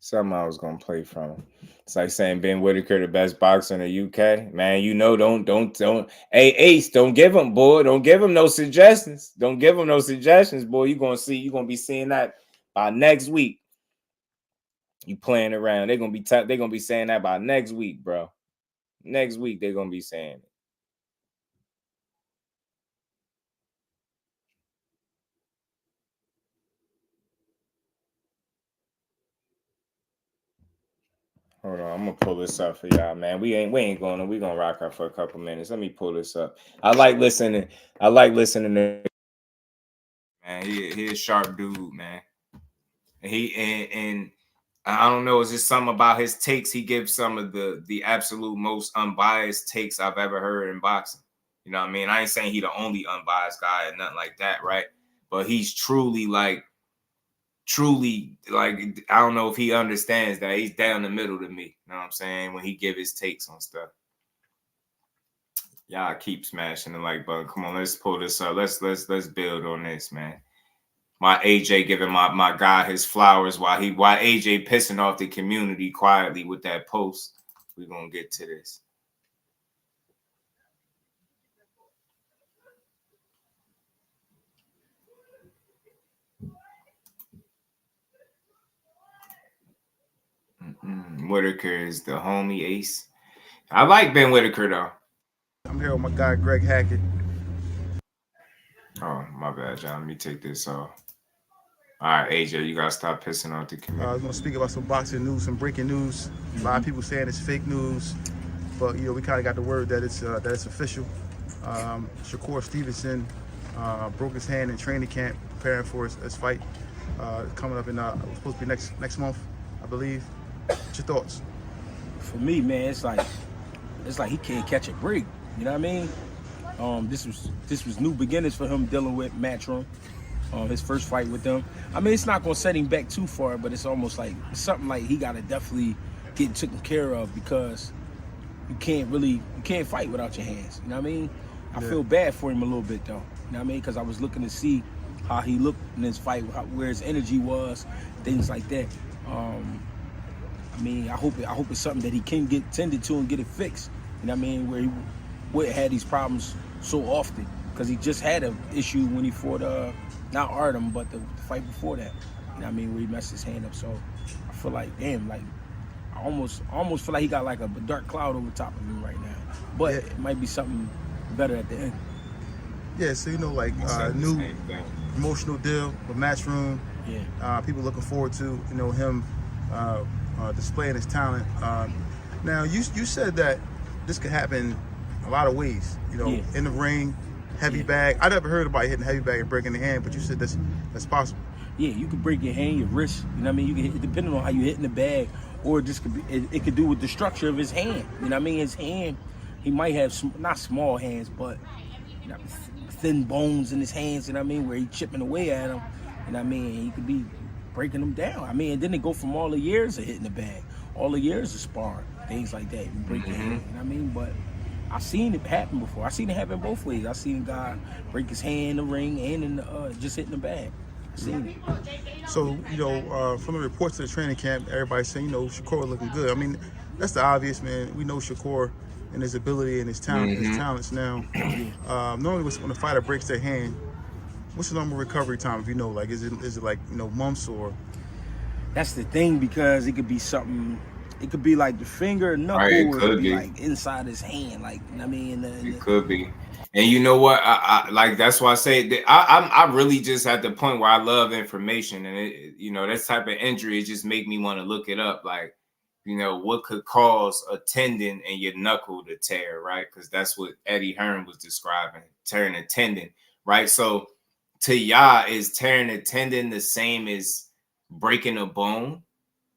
Something I was gonna play from. It's like saying Ben Whitaker the best boxer in the UK. Man, you know, don't. Hey, Ace, don't give him, boy. Don't give him no suggestions. Don't give him no suggestions, boy. You're gonna be seeing that by next week. You playing around. They're gonna be saying that by next week, bro. Next week they're gonna be saying it. Hold on, I'm gonna pull this up for y'all, man. We ain't going. We gonna rock out for a couple minutes. Let me pull this up. I like listening to man. He a sharp dude, man. And I don't know, it's just something about his takes. He gives some of the absolute most unbiased takes I've ever heard in boxing. You know what I mean? I ain't saying he the only unbiased guy and nothing like that, right? But he's truly like, I don't know if he understands that he's down the middle to me. You know what I'm saying? When he give his takes on stuff. Y'all keep smashing the like button. Come on, let's pull this up. Let's build on this, man. My AJ giving my guy his flowers while AJ pissing off the community quietly with that post. We're gonna get to this. Whitaker is the homie Ace. I like Ben Whitaker though. I'm here with my guy Greg Hackett. Oh, my bad, John. Let me take this off. All right, AJ, you gotta stop pissing off the community. I was gonna speak about some boxing news, some breaking news. A lot of people saying it's fake news, but you know we kind of got the word that it's official. Shakur Stevenson broke his hand in training camp, preparing for his fight coming up in supposed to be next month, I believe. What's your thoughts? For me, man, it's like he can't catch a break. You know what I mean? This was new beginnings for him dealing with Matchroom. His first fight with them. I mean, it's not gonna set him back too far, but it's almost like it's something like he gotta definitely get taken care of because you can't fight without your hands. You know what I mean? I feel bad for him a little bit though. You know what I mean? Because I was looking to see how he looked in his fight, where his energy was, things like that. I mean, I hope it's something that he can get tended to and get it fixed. You know what I mean? Where he wouldn't have these problems so often because he just had an issue when he fought not Artem, but the fight before that. You know what I mean? Where he messed his hand up. So I feel like, damn, like I almost feel like he got like a dark cloud over top of him right now. But it might be something better at the end. Yeah, so you know, like new promotional deal with Matchroom. Yeah. People looking forward to him displaying his talent. Now you said that this could happen a lot of ways. In the ring. Heavy bag. I never heard about hitting heavy bag and breaking the hand, but you said that's possible. Yeah, you could break your hand, your wrist. You know what I mean? You can hit, depending on how you hit in the bag, or this could be. It could do with the structure of his hand. You know what I mean? His hand, he might have not small hands, but thin bones in his hands. You know what I mean? Where he chipping away at him. You know what I mean? He could be breaking them down. I mean, and then they go from all the years of hitting the bag, all the years of sparring, things like that. You break your hand. You know what I mean? But I've seen it happen before. I've seen it happen both ways. I've seen a guy break his hand in the ring and in just hitting the bag. I've seen it. So, from the reports of the training camp, everybody's saying, Shakur looking good. I mean, that's the obvious, man. We know Shakur and his ability and his talent, his talents now. Normally when a fighter breaks their hand, what's the normal recovery time, if you know? Like, is it like, months or? That's the thing, because it could be something. It could be like the finger, knuckle, or it could be like inside his hand. Like, I mean, it could be. And you know what? I like, that's why I say that I really just at the point where I love information, and this type of injury, it just make me want to look it up. Like, what could cause a tendon in your knuckle to tear, right? Because that's what Eddie Hearn was describing, tearing a tendon, right? So to y'all, is tearing a tendon the same as breaking a bone?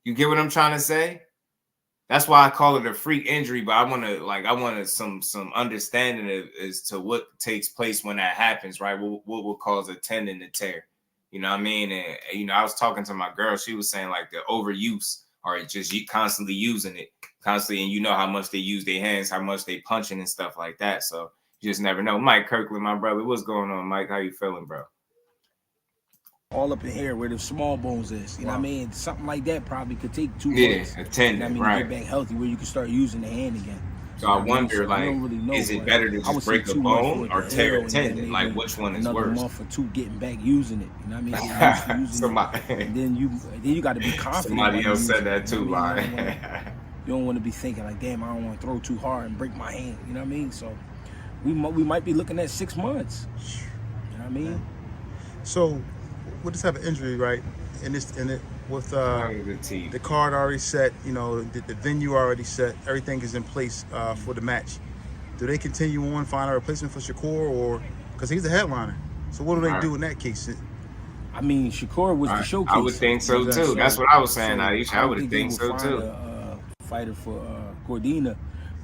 You get what I'm trying to say? That's why I call it a freak injury, but I want some understanding as to what takes place when that happens, right? What will cause a tendon to tear? You know what I mean? And I was talking to my girl. She was saying like the overuse, or just constantly using it, constantly, and you know how much they use their hands, how much they punching and stuff like that. So you just never know. Mike Kirkland, my brother, what's going on, Mike? How you feeling, bro? all up in here where the small bones is. You know what I mean? Something like that probably could take 2 months. A tendon, you know what I mean, to get back healthy where you can start using the hand again. So I wonder, like, is it better to just break a bone or tear a tendon? Like, which one is worse? Another month or 2 getting back using it. You know what I mean? And then you got to be confident. Somebody else said that too, like. You don't want to be thinking like, damn, I don't want to throw too hard and break my hand. You know what I mean? So we might be looking at 6 months. You know what I mean? So with this type of injury, right? With the card already set, you know, the venue already set, everything is in place for the match. Do they continue on, find a replacement for Shakur, or because he's the headliner? So what do they do in that case? I mean, Shakur was the showcase. I would think so too. That's what I was saying, Aisha. I would think so too. Fighter for Cordina,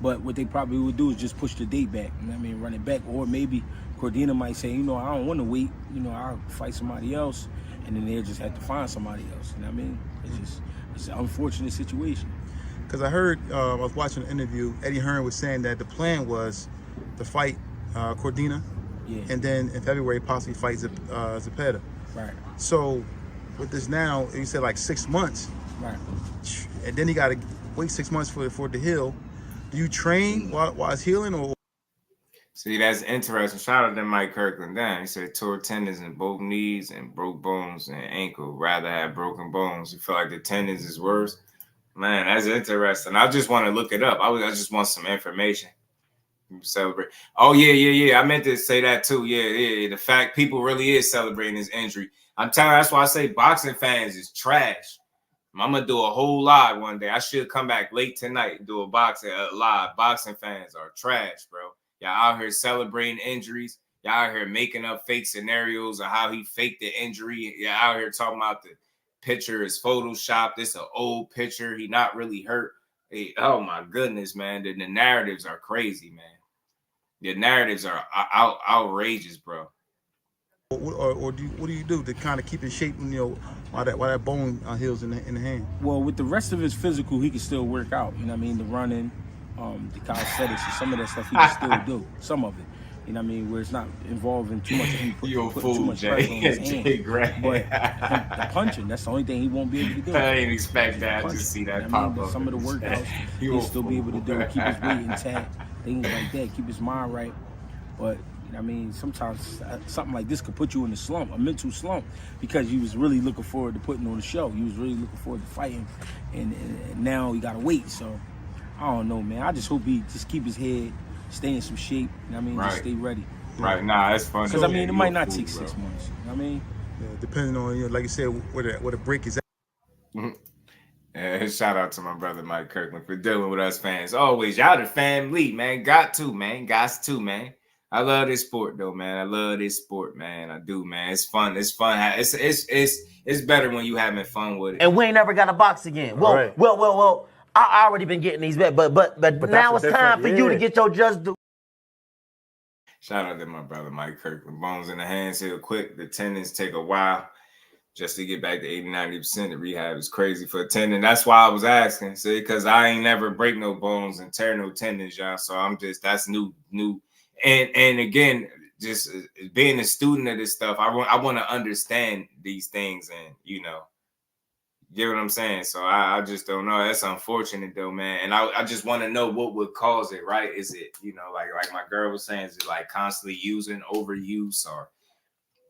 but what they probably would do is just push the date back. You know what I mean, run it back, or maybe Cordina might say, you know, I don't want to wait. You know, I'll fight somebody else, and then they'll just have to find somebody else. You know what I mean? It's an unfortunate situation. Because I heard, I was watching an interview, Eddie Hearn was saying that the plan was to fight Cordina, and then in February possibly fight Zepeda. Right. So with this now, you said like 6 months. Right. And then you got to wait 6 months for it to heal. Do you train while it's healing, or? See, that's interesting. Shout out to Mike Kirkland. He said tore tendons in both knees and broke bones and ankle. Rather have broken bones. You feel like the tendons is worse? Man, that's interesting. I just want to look it up. I just want some information. Celebrate. Oh, yeah. I meant to say that too. Yeah. The fact people really is celebrating his injury. I'm telling you, that's why I say boxing fans is trash. I'm gonna do a whole live one day. I should come back late tonight and do a live. Boxing fans are trash, bro. Y'all out here celebrating injuries. Y'all out here making up fake scenarios of how he faked the injury. Y'all out here talking about the picture is photoshopped. This an old picture. He not really hurt. Oh my goodness, man. The narratives are crazy, man. The narratives are outrageous, bro. Or what do you do to kind of keep in shape, you know, while that bone heals in the hand? Well, with the rest of his physical, he can still work out. You know what I mean? The running, the calisthenics, and some of that stuff he can still do. Some of it. You know what I mean? Where it's not involving too much. Putting too much pressure on his hand. But the punching, that's the only thing he won't be able to do. I didn't expect that to see that pop up. Some of the workouts he'll still be able to do. Keep his weight intact, things like that. Keep his mind right. But you know what I mean, sometimes something like this could put you in a slump, a mental slump, because you was really looking forward to putting on the show. You was really looking forward to fighting, and now you gotta wait. So I don't know, man. I just hope he just keep his head, stay in some shape. You know what I mean? Right. Just stay ready. Right. Nah, that's fun. Because I mean, it might not take 6 months. You know what I mean? Yeah, depending on, you know, like you said, where the break is at. Shout out to my brother Mike Kirkland for dealing with us fans. Always, y'all the family, man. Got to, man. I love this sport though, man. I love this sport, man. I do, man. It's fun. It's fun. It's better when you having fun with it. And we ain't never got to box again. Well, Right. well. I already been getting these back, but now it's time for you to get your just do. Shout out to my brother Mike Kirkland. Bones in the hands heal quick. The tendons take a while just to get back to 80-90%. The rehab is crazy for a tendon. That's why I was asking, see, because I ain't never break no bones and tear no tendons, y'all. So that's new. And again, just being a student of this stuff, I want to understand these things, and you know, get what I'm saying. So I just don't know. That's unfortunate though, man. And I just want to know what would cause it, right? Is it, you know, like my girl was saying, is it like constantly overuse, or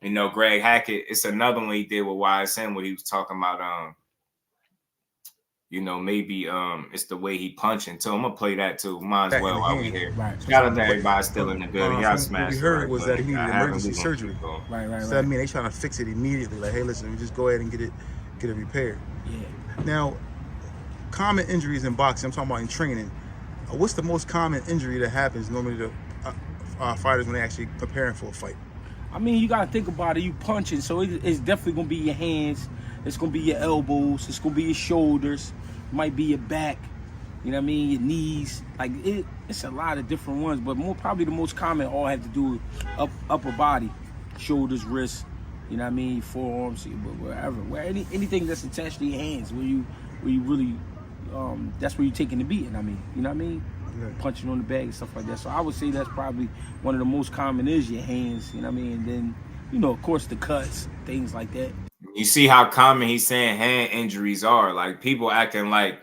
you know, Greg Hackett? It's another one he did with YSN where he was talking about you know, maybe it's the way he punching too. I'm gonna play that too. Might as well while we here. Right. Shout out to everybody still in the building. Y'all smashed. What we heard was that he needed emergency Right. surgery. Right. So I mean, they trying to fix it immediately. Like, hey, listen, we just go ahead and get it repaired. Yeah. Now, common injuries in boxing. I'm talking about in training. What's the most common injury that happens normally to fighters when they actually preparing for a fight? I mean, you gotta think about it. You punching, so it's definitely gonna be your hands. It's gonna be your elbows. It's gonna be your shoulders. It might be your back. You know what I mean? Your knees. Like it's a lot of different ones, but probably the most common all have to do with upper body, shoulders, wrists. You know what I mean? Your forearms, wherever, anything that's attached to your hands, where you really, that's where you're taking the beating. I mean, you know what I mean? Punching on the bag and stuff like that. So I would say that's probably one of the most common is your hands. You know what I mean? And then, you know, of course, the cuts, things like that. You see how common he's saying hand injuries are. Like people acting like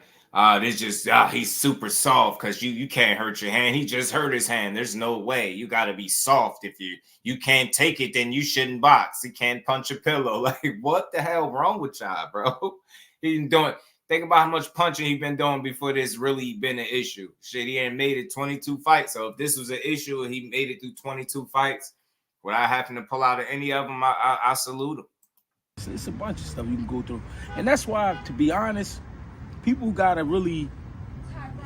this just he's super soft because you can't hurt your hand. He just hurt his hand. There's no way. You got to be soft. If you can't take it, then you shouldn't box. He can't punch a pillow. Like what the hell wrong with y'all, bro? He been doing. Think about how much punching he been doing before this really been an issue. Shit, he ain't made it 22 fights. So if this was an issue and he made it through 22 fights without having to pull out of any of them, I salute him. It's a bunch of stuff you can go through. And that's why, to be honest, people gotta really,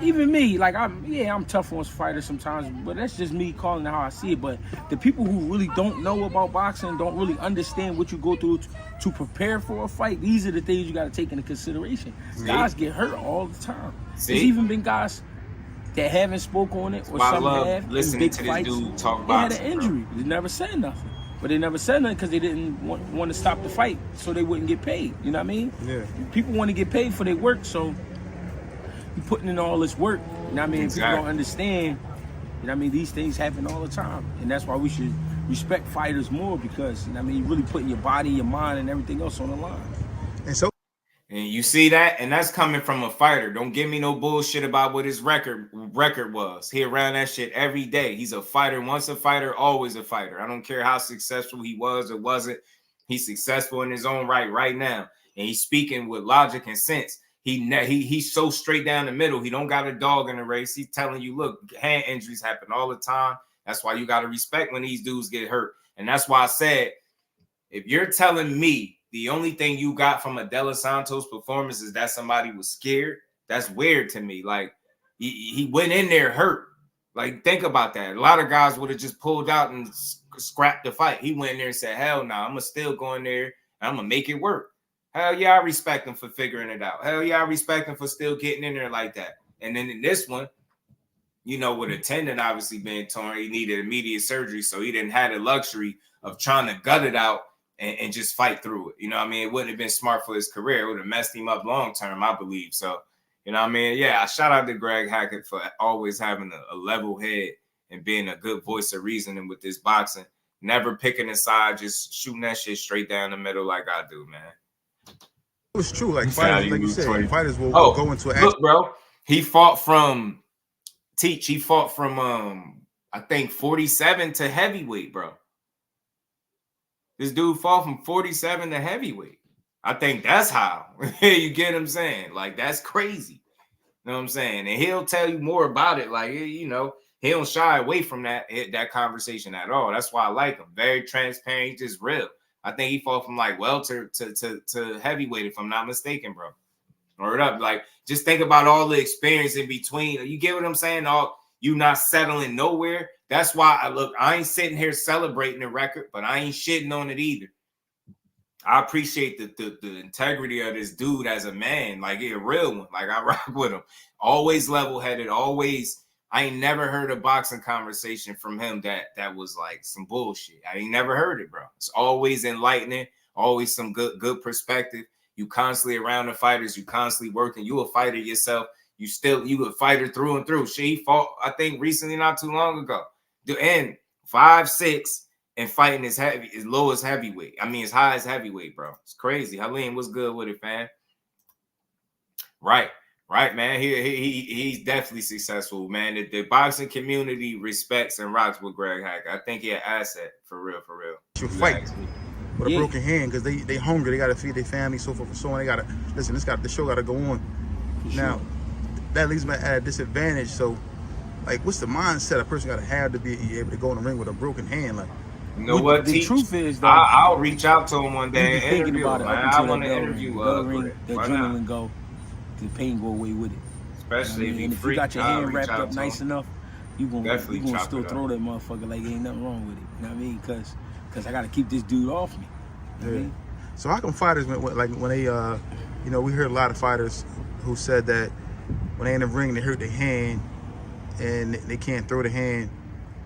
even me, like I'm tough on fighters sometimes, but that's just me calling it how I see it. But the people who really don't know about boxing, don't really understand what you go through to prepare for a fight, these are the things you gotta take into consideration. See? Guys get hurt all the time. See? There's even been guys that haven't spoke on it, or some have, listening big to fights, this dude talk they had boxing, an injury. They never said nothing. But they never said nothing because they didn't want to stop the fight so they wouldn't get paid. You know what I mean? Yeah. People want to get paid for their work, so you putting in all this work. You know what I mean? Exactly. People don't understand. You know what I mean? These things happen all the time. And that's why we should respect fighters more because, you know what I mean, you're really putting your body, your mind, and everything else on the line. And you see that? And that's coming from a fighter. Don't give me no bullshit about what his record was. He around that shit every day. He's a fighter. Once a fighter, always a fighter. I don't care how successful he was or wasn't. He's successful in his own right now. And he's speaking with logic and sense. He's so straight down the middle. He don't got a dog in the race. He's telling you, look, hand injuries happen all the time. That's why you got to respect when these dudes get hurt. And that's why I said, if you're telling me the only thing you got from a De Los Santos performance is that somebody was scared, that's weird to me. Like, he went in there hurt. Like, think about that. A lot of guys would have just pulled out and scrapped the fight. He went in there and said, hell no, I'm going to still go in there and I'm going to make it work. Hell yeah, I respect him for figuring it out. Hell yeah, I respect him for still getting in there like that. And then in this one, you know, with a tendon obviously being torn, he needed immediate surgery, so he didn't have the luxury of trying to gut it out and just fight through it. You know what I mean? It wouldn't have been smart for his career. It would have messed him up long term, I believe. So, you know what I mean? Yeah, shout out to Greg Hackett for always having a level head and being a good voice of reasoning with this boxing. Never picking a side, just shooting that shit straight down the middle like I do, man. It was true. Like fighters, like you said, fighters will go into an look, bro. He fought from I think 47 to heavyweight, bro. This dude fought from 47 to heavyweight. I think that's how. You get what I'm saying? Like, that's crazy. You know what I'm saying? And he'll tell you more about it. Like, you know, he don't shy away from that conversation at all. That's why I like him. Very transparent. He's just real. I think he fought from like welter to heavyweight, if I'm not mistaken, bro. Word up. Like, just think about all the experience in between. You get what I'm saying? You not settling nowhere. That's why I ain't sitting here celebrating the record, but I ain't shitting on it either. I appreciate the integrity of this dude as a man, like a real one. Like, I rock with him. Always level-headed, always. I ain't never heard a boxing conversation from him that was like some bullshit. I ain't never heard it, bro. It's always enlightening, always some good perspective. You constantly around the fighters, you constantly working. You a fighter yourself. You a fighter through and through. She fought, I think, recently, not too long ago. And 5'6" and fighting as low as heavyweight. I mean, as high as heavyweight, bro. It's crazy. Halim, what's good with it, fam? Right, man. He's definitely successful, man. The boxing community respects and rocks with Greg Hackett. I think he's an asset for real. You fight with a broken hand because they hungry. They got to feed their family, so forth and so on. They got to listen. The show got to go on. Now, that leaves me at a disadvantage. So, like, what's the mindset a person got to have to be able to go in the ring with a broken hand? Like, you know what? The truth is, though, I'll reach out to him one day and thinking interview about him. it. I want to interview the adrenaline go, the pain go away with it. Especially if if you got your hand wrapped up nice enough, you gonna still throw that motherfucker like ain't nothing wrong with it. You know what I mean? Because I got to keep this dude off me. You know what I mean? So how come fighters when they you know, we heard a lot of fighters who said that when they in the ring they hurt their hand and they can't throw the hand.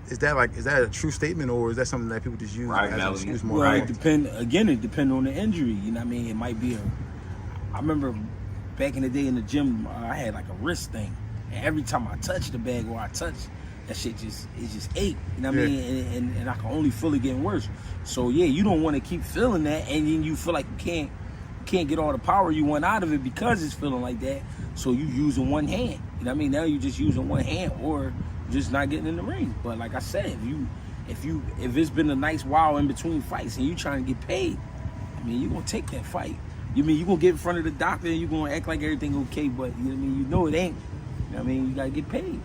Is that a true statement, or is that something that people just use as an excuse more? Well, it depends on the injury. You know what I mean? It might be I remember back in the day in the gym, I had like a wrist thing. And every time I touched the bag or I touched that shit just ache. You know what I mean? And I can only feel it getting worse. So yeah, you don't want to keep feeling that, and then you feel like you can't get all the power you want out of it because it's feeling like that. So you using one hand. You know what I mean? Now you just using one hand or just not getting in the ring. But like I said, if it's been a nice while in between fights and you trying to get paid, I mean, you're gonna take that fight. You mean you're gonna get in front of the doctor and you're gonna act like everything okay, but you know what I mean, you know it ain't. You know what I mean, you gotta get paid.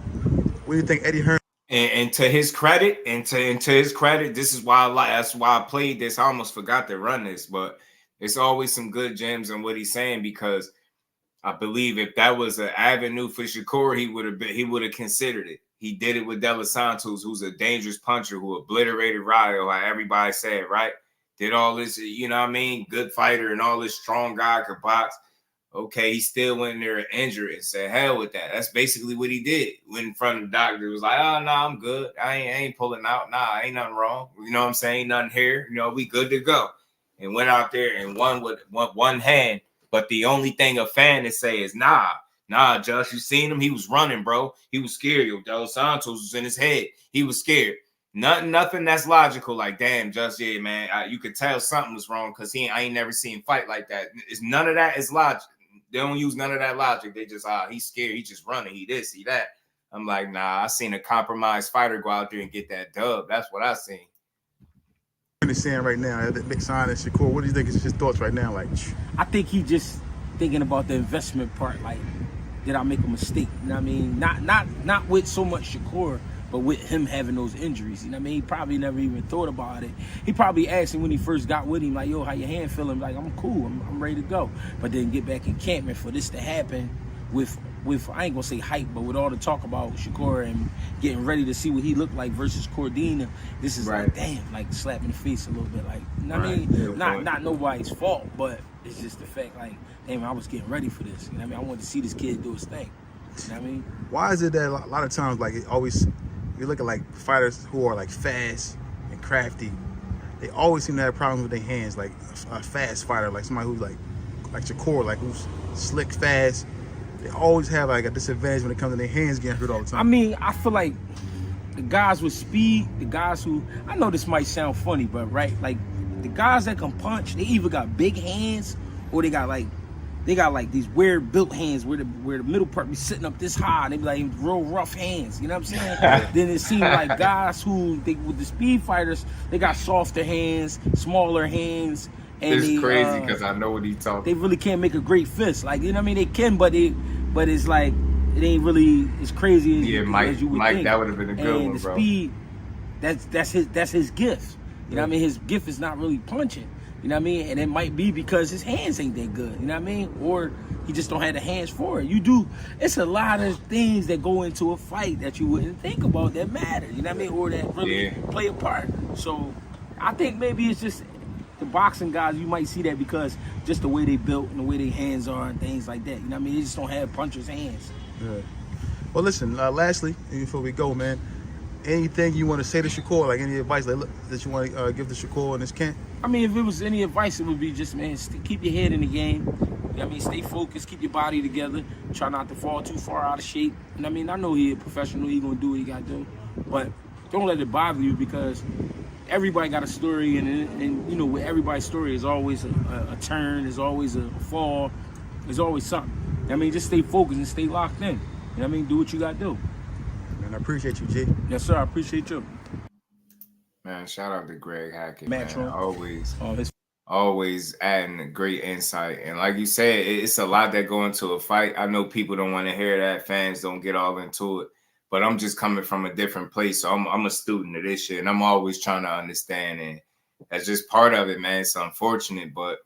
What do you think, Eddie Hearn? And to his credit, this is why that's why I played this. I almost forgot to run this, but it's always some good gems in what he's saying, because I believe if that was an avenue for Shakur, he would have considered it. He did it with De Los Santos, who's a dangerous puncher who obliterated Ryo, like everybody said, right? Did all this, you know what I mean? Good fighter and all this strong guy could box. Okay, he still went in there injured and said, hell with that. That's basically what he did. Went in front of the doctor. He was like, oh, no, I'm good. I ain't pulling out. Nah, ain't nothing wrong. You know what I'm saying? Ain't nothing here. You know, we good to go. And went out there and won with one hand. But the only thing a fan is say is, nah, Josh, you seen him? He was running, bro. He was scared. Yo, De Los Santos was in his head. He was scared. Nothing that's logical. Like, damn, Josh, yeah, man, you could tell something was wrong because I ain't never seen him fight like that. None of that is logic. They don't use none of that logic. They just, he's scared. He just running. He this, he that. I'm like, nah, I seen a compromised fighter go out there and get that dub. That's what I seen. What he's saying right now, that big sign of Shakur, what do you think is his thoughts right now? Like, I think he just thinking about the investment part. Like, did I make a mistake? You know what I mean? Not with so much Shakur, but with him having those injuries. You know what I mean? He probably never even thought about it. He probably asked him when he first got with him, like, yo, how your hand feeling? Like, I'm cool. I'm ready to go. But then get back in camp, and for this to happen with I ain't gonna say hype, but with all the talk about Shakur and getting ready to see what he looked like versus Cordina, this is like, damn, like slap in the face a little bit. Like, you know what I mean? Not nobody's fault, but it's just the fact, like, damn, I was getting ready for this. You know what I mean? I wanted to see this kid do his thing. You know what I mean? Why is it that a lot of times, like, you look at like fighters who are like fast and crafty, they always seem to have problems with their hands. Like a fast fighter, like somebody who's like Shakur, like who's slick, fast, they always have like a disadvantage when it comes to their hands getting hurt all the time. I mean, I feel like the guys with speed, the guys who, I know this might sound funny, but right, like the guys that can punch, they either got big hands or they got like these weird built hands where the middle part be sitting up this high, and they be like real rough hands. You know what I'm saying? Then it seems like guys with the speed fighters, they got softer hands, smaller hands. And it's crazy because I know what he's talking. They really can't make a great fist. Like, you know what I mean? They can, but it's like it ain't really as crazy as as you would think. That would have been a good one, the bro. Speed, that's his gift. You know what I mean? His gift is not really punching. You know what I mean? And it might be because his hands ain't that good. You know what I mean? Or he just don't have the hands for it. It's a lot of things that go into a fight that you wouldn't think about that matter. You know what I mean? Or that really play a part. So I think maybe it's just the boxing guys, you might see that because just the way they built and the way their hands are and things like that. You know what I mean? They just don't have punchers' hands. Yeah. Well, listen, lastly, before we go, man, anything you want to say to Shakur, like any advice that you want to give to Shakur in this camp? I mean, if it was any advice, it would be just, man, keep your head in the game. You know what I mean? Stay focused, keep your body together. Try not to fall too far out of shape. You know what I mean? I know he's a professional. He's going to do what he got to do. But don't let it bother you because everybody got a story. And you know, with everybody's story, there's always a turn. There's always a fall. There's always something. You know what I mean? Just stay focused and stay locked in. You know what I mean? Do what you got to do. Man, I appreciate you, G. Yes, sir. I appreciate you. Man, shout out to Greg Hackett, man. Always adding great insight. And like you said, it's a lot that go into a fight. I know people don't want to hear that. Fans don't get all into it. But I'm just coming from a different place. So I'm a student of this shit. And I'm always trying to understand. And that's just part of it, man. It's unfortunate. But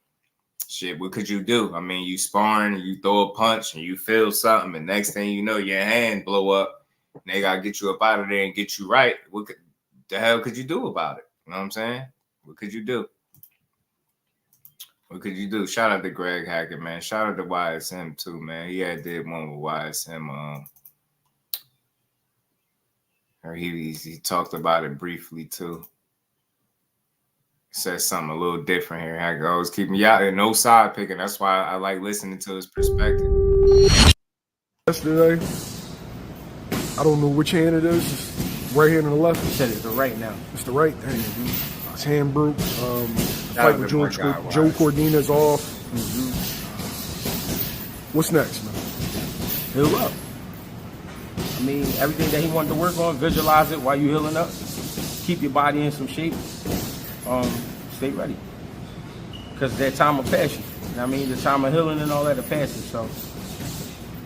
shit, what could you do? I mean, you sparring, you throw a punch, and you feel something. And next thing you know, your hand blow up. And they got to get you up out of there and get you right. What the hell could you do about it? You know what I'm saying? What could you do? What could you do? Shout out to Greg Hackett, man. Shout out to YSM too, man. He had did one with YSM. Or he talked about it briefly too. He said something a little different here. Hackett always keep me out there, no side picking. That's why I like listening to his perspective. Yesterday, I don't know which hand it is. Right hand and the left? He said it's the right now. It's the right? Dang. His hand broke. Fight with Joe Cordina's off. What's next, man? Heal up. I mean, everything that he wanted to work on, visualize it while you healing up. Keep your body in some shape. Stay ready. Because that time will pass you. I mean, the time of healing and all that will pass you. So,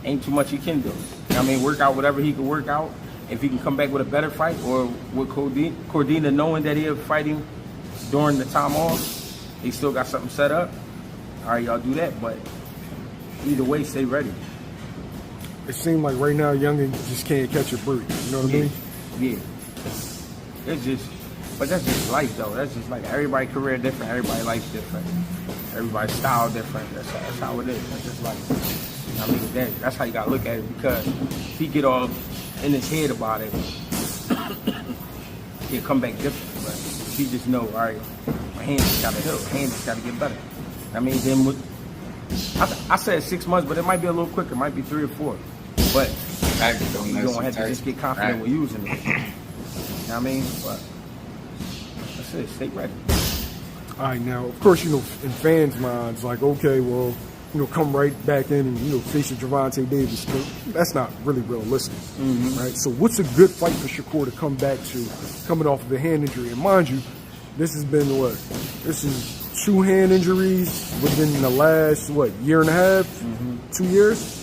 ain't too much he can do. I mean, work out whatever he can work out. If he can come back with a better fight, or with Cordina knowing that he'll fight him during the time off, he still got something set up. All right, y'all do that. But either way, stay ready. It seems like right now, Youngin just can't catch a break. You know what I mean? Yeah. It's just, but that's just life, though. That's just like everybody's career different, everybody's life different, everybody's style different. That's how it is. That's just life. I mean, that's how you gotta look at it, because if he get all in his head about it, he'll come back different. But if he just know, all right, my hands just gotta heal, my hands just gotta get better. I mean, then I said 6 months, but it might be a little quicker. It might be 3 or 4. But you're gonna have to just get confident with using it. You know what I mean? But that's it. Stay ready. All right, now, of course, you know, in fans' minds, like, okay, well, you know, come right back in and, you know, face Gervonta Davis. That's not really realistic, right? So what's a good fight for Shakur to come back to, coming off of a hand injury? And mind you, this has been, what? This is 2 hand injuries within the last, what, year and a half? 2 years?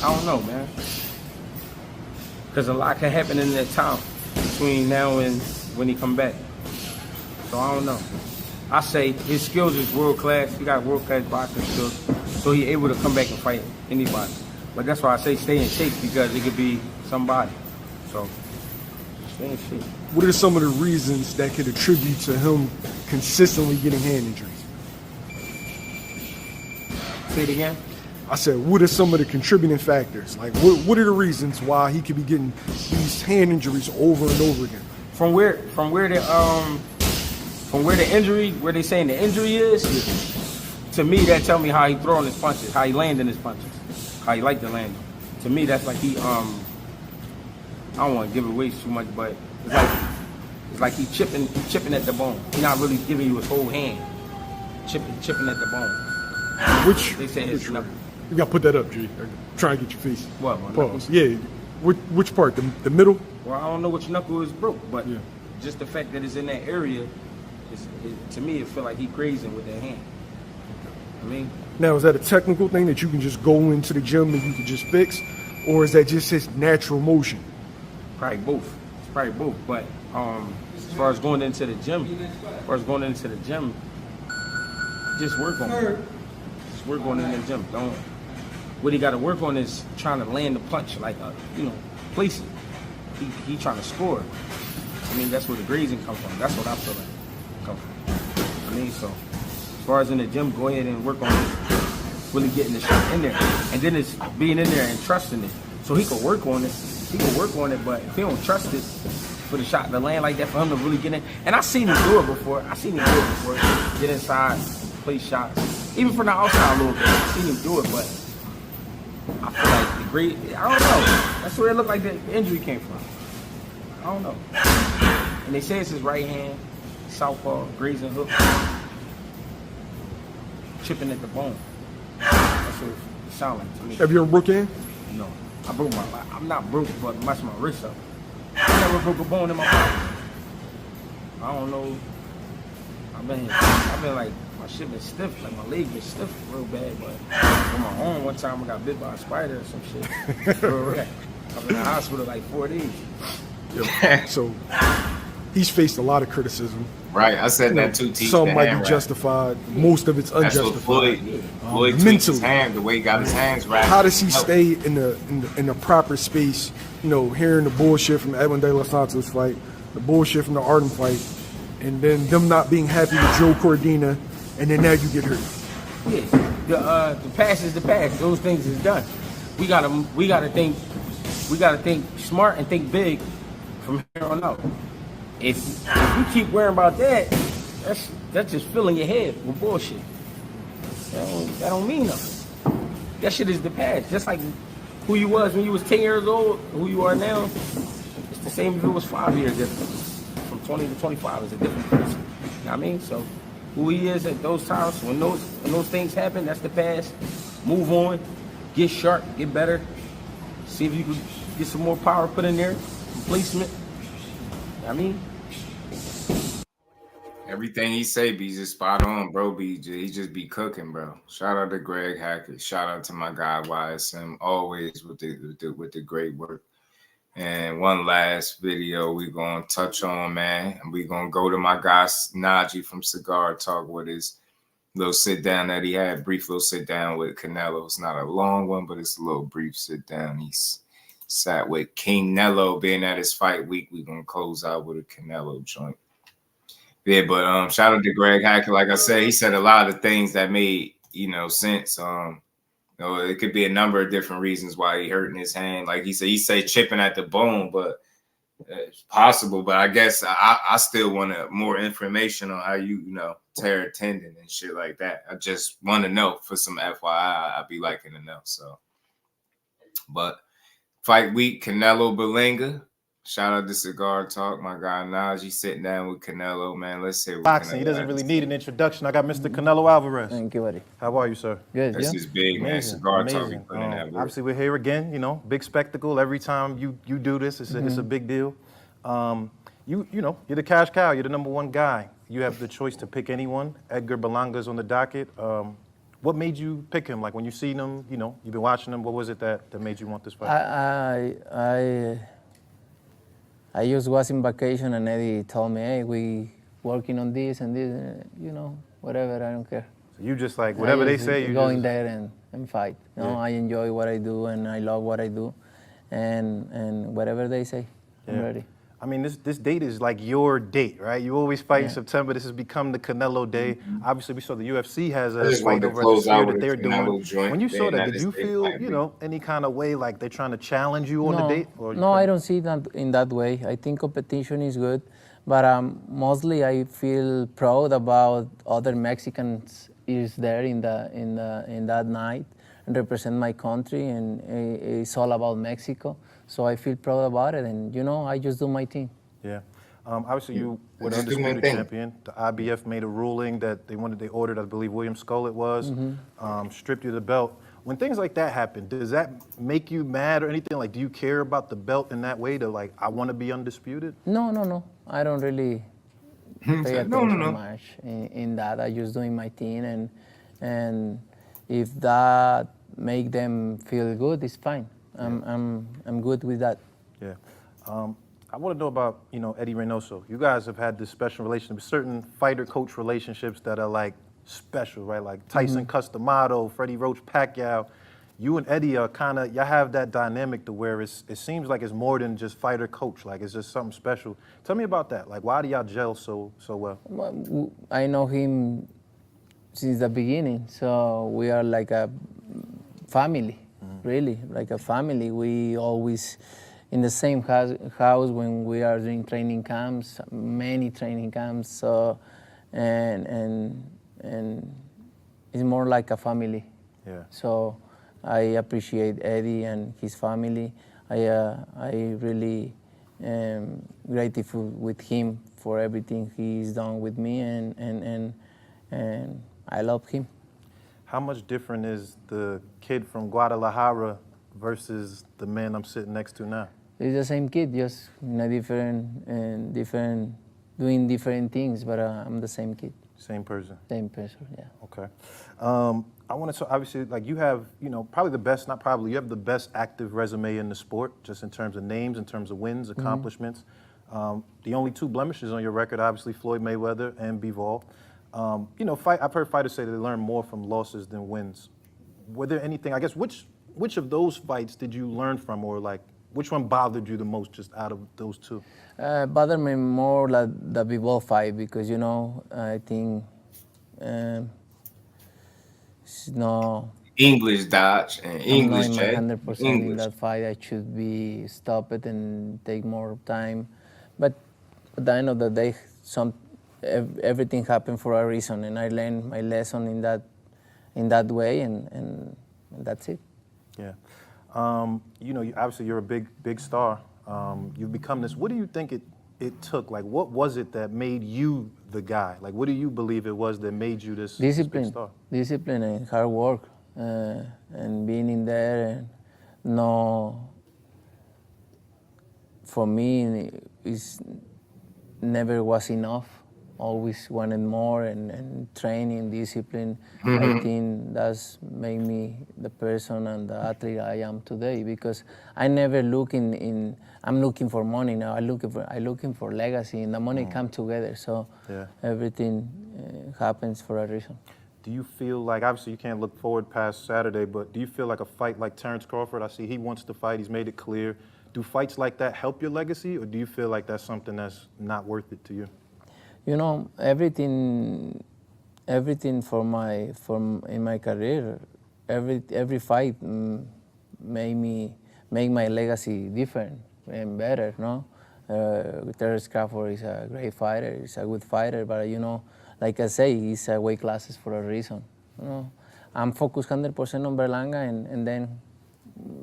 I don't know, man. Because a lot can happen in that time between now and when he come back. So I don't know. I say his skills is world class. He got world class boxing skills, so he's able to come back and fight anybody. But that's why I say stay in shape, because it could be somebody. So stay in shape. What are some of the reasons that could attribute to him consistently getting hand injuries? Say it again. I said, what are some of the contributing factors? Like, what are the reasons why he could be getting these hand injuries over and over again? From where the injury, where they saying the injury is, to me that tell me how he throwing his punches, how he landing his punches, how he like to land them. To me, that's like he I don't want to give it away too much, but it's like he chipping at the bone. He's not really giving you his whole hand, chipping at the bone. Which they say his knuckle. You gotta put that up, G. I'm trying to get your face. What? Pause. Yeah. Which part? The middle? Well, I don't know which knuckle is broke, but just the fact that it's in that area, to me, it feel like he grazing with that hand. I mean, now, is that a technical thing that you can just go into the gym and you can just fix, or is that just his natural motion? Probably both. It's probably both. But as far as going into the gym, just work on it. Just work on it in the gym. What he got to work on is trying to land the punch, like place it. He trying to score. I mean, that's where the grazing comes from. That's what I feel like come from. I mean, so as far as in the gym, go ahead and work on it, really getting the shot in there, and then it's being in there and trusting it. So he could work on it. But if he don't trust it for the shot to land like that, for him to really get in, and I seen him do it before. Get inside, play shots, even from the outside a little bit. I seen him do it, but I feel like I don't know. That's where it looked like the injury came from. I don't know. And they say it's his right hand, southpaw, grazing hook, chipping at the bone. That's what it sounds like to me. Have you ever broke in? No. I'm not broke, but messed my wrist up. I never broke a bone in my body. I don't know. I've been like, my shit been stiff, like my leg been stiff real bad, but on my own, one time I got bit by a spider or some shit. I've been in the hospital like 4 days. Yeah. So he's faced a lot of criticism. Right, I said that too. Some might be justified, most of it's unjustified. Floyd mentally, his hand, the way he got his hands wrapped. How does he stay in the proper space? You know, hearing the bullshit from Edwin De Los Santos fight, the bullshit from the Arden fight, and then them not being happy with Joe Cordina, and then now you get hurt. Yeah, the past is the past. Those things is done. We gotta think smart and think big from here on out. If you keep worrying about that, that's just filling your head with bullshit. That don't mean nothing. That shit is the past. Just like who you was when you was 10 years old, who you are now, it's the same if it was 5 years difference. From 20 to 25 is a different person. You know what I mean? So who he is at those times, when those things happen, that's the past. Move on, get sharp, get better. See if you can get some more power put in there, placement. You know what I mean? Everything he say be just spot on, bro. He just be cooking, bro. Shout out to Greg Hackett. Shout out to my guy YSM, always with the great work. And one last video we gonna touch on, man. And we gonna go to my guy Najee from Cigar Talk with his little sit down that he had, brief little sit down with Canelo. It's not a long one, but it's a little brief sit down. He's sat with King Nello being at his fight week. We gonna close out with a Canelo joint. Yeah, but shout out to Greg Hackett. Like I said, he said a lot of things that made sense. It could be a number of different reasons why he hurting his hand. Like he said chipping at the bone, but it's possible. But I guess I still want more information on how you tear a tendon and shit like that. I just want to know for some FYI. I'd be liking to know. So, but fight week, Canelo Berlanga. Shout out to Cigar Talk, my guy Najee sitting down with Canelo, man. Let's hear what boxing. Canelo He doesn't has really to need say. an introduction. I got Mr. Canelo Alvarez. Thank you, buddy. How are you, sir? Good. This is big, man. Cigar Talk. We put in that work. Obviously, we're here again. Big spectacle. Every time you do this, it's a big deal. You're the cash cow. You're the #1 guy. You have the choice to pick anyone. Edgar Berlanga's on the docket. What made you pick him? Like when you seen him, you've been watching him. What was it that made you want this fight? I just was in vacation and Eddie told me, hey, we working on this and this, whatever, I don't care. So you just like, whatever they say, you go in there and fight. I enjoy what I do and I love what I do. And whatever they say, I'm ready. I mean, this date is like your date, right? You always fight in September. This has become the Canelo Day. Obviously, we saw the UFC has a fight over this year that they're doing. When you saw that, did you feel, any kind of way like they're trying to challenge you on the date? No, I don't see that in that way. I think competition is good, but mostly I feel proud about other Mexicans is there in that night and represent my country, and it's all about Mexico. So I feel proud about it, and I just do my thing. Yeah. Obviously, you were the undisputed champion. The IBF made a ruling that they ordered, I believe, William Skull it was, stripped you the belt. When things like that happen, does that make you mad or anything? Like, do you care about the belt in that way to like, I want to be undisputed? No. I don't really pay attention much in that. I just doing my thing, and if that make them feel good, it's fine. I'm good with that. Yeah. I want to know about, Eddie Reynoso. You guys have had this special relationship, certain fighter-coach relationships that are like special, right? Like Tyson Customato, Freddie Roach Pacquiao. You and Eddie are kind of, y'all have that dynamic to where it seems like it's more than just fighter-coach. Like it's just something special. Tell me about that. Like why do y'all gel so well? Well, I know him since the beginning, so we are like a family. Really, like a family. We always in the same house when we are doing training camps, many training camps. So, and it's more like a family. Yeah. So I appreciate Eddie and his family. I really am grateful with him for everything he's done with me, and I love him. How much different is the kid from Guadalajara versus the man I'm sitting next to now? It's the same kid, just in a different, doing different things, but I'm the same kid. Same person? Same person, yeah. Okay. I want to, obviously, like you have, probably the best, not probably, you have the best active resume in the sport, just in terms of names, in terms of wins, accomplishments. The only 2 blemishes on your record, obviously, Floyd Mayweather and Bivol. I've heard fighters say they learn more from losses than wins. Were there anything, I guess, which of those fights did you learn from, or like, which one bothered you the most just out of those 2? Bothered me more like the Bivol fight because, I think it's no... English Dodge and English Jack. 100% in that fight. I should be stopped and take more time. But at the end of the day, everything happened for a reason, and I learned my lesson in that way, and that's it. Yeah. You know, obviously you're a big star. You've become this. What do you think it took? Like, what was it that made you the guy? Like, what do you believe it was that made you this big star? Discipline and hard work, and being in there, and no. For me, it's never was enough. Always wanted more, and training, discipline. I think that's made me the person and the athlete I am today, because I never look I'm looking for money now. I'm looking for legacy, and the money come together. So everything happens for a reason. Do you feel like, obviously you can't look forward past Saturday, but do you feel like a fight like Terrence Crawford? I see he wants to fight. He's made it clear. Do fights like that help your legacy, or do you feel like that's something that's not worth it to you? You know, everything in my career, every fight make my legacy different and better. No, Terrence Crawford is a great fighter. He's a good fighter, but you know, like I say, he's a weight classes for a reason. You know, I'm focused 100% on Berlanga, and then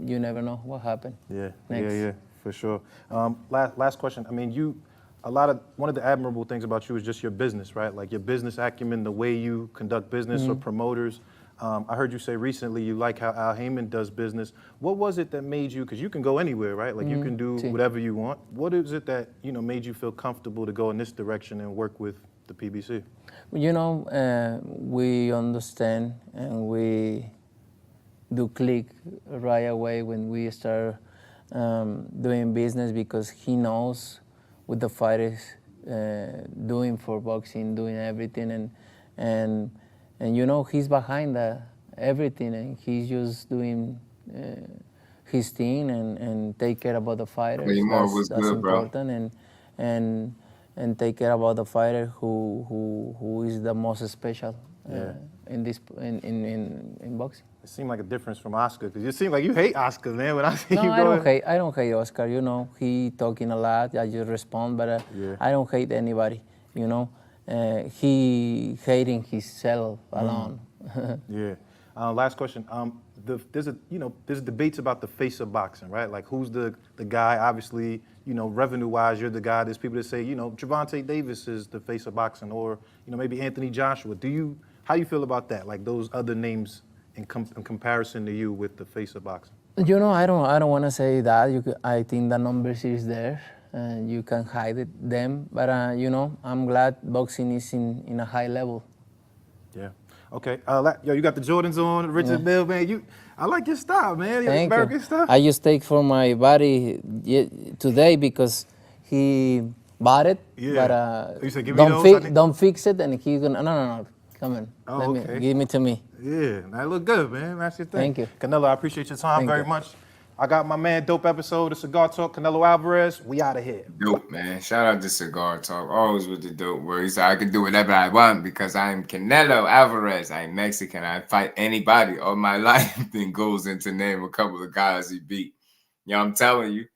you never know what happened. Yeah, for sure. Last question. I mean, one of the admirable things about you is just your business, right? Like your business acumen, the way you conduct business or promoters. I heard you say recently you like how Al Heyman does business. What was it that made you, because you can go anywhere, right? Like you can do whatever you want. What is it that, you know, made you feel comfortable to go in this direction and work with the PBC? You know, we understand and we do click right away when we start doing business, because he knows what the fighters doing for boxing, doing everything, and you know, he's behind everything, and he's just doing his thing and take care about the fighters. That's important, and take care about the fighter who is the most special in boxing. It seemed like a difference from Oscar, because you seem like you hate Oscar, man. When I see you I don't hate Oscar. You know, he talking a lot. I just respond, but I don't hate anybody. You know, he hating himself alone. Last question. There's debates about the face of boxing, right? Like who's the guy? Obviously, you know, revenue-wise, you're the guy. There's people that say, you know, Gervonta Davis is the face of boxing, or you know, maybe Anthony Joshua. How do you feel about that? Like those other names in comparison to you with the face of boxing? You know, I don't want to say that. I think the numbers is there, and you can hide them. But you know, I'm glad boxing is in a high level. Yeah. Okay. You got the Jordans on, Richard Mille, man. I like your style, man. Your Thank American you. style. I just take for my body today because he bought it. Yeah. But you said, give me don't fix it, and he's gonna no. Come on. Oh, Give me to me. Yeah, that look good, man. That's your thing. Thank you. Canelo, I appreciate your time very much. I got my man, Dope Episode, the Cigar Talk, Canelo Alvarez. We out of here. Dope, man. Shout out to Cigar Talk. Always with the dope words. I can do whatever I want because I'm Canelo Alvarez. I'm Mexican. I fight anybody all my life. Then goes into name a couple of guys he beat. You know, I'm telling you,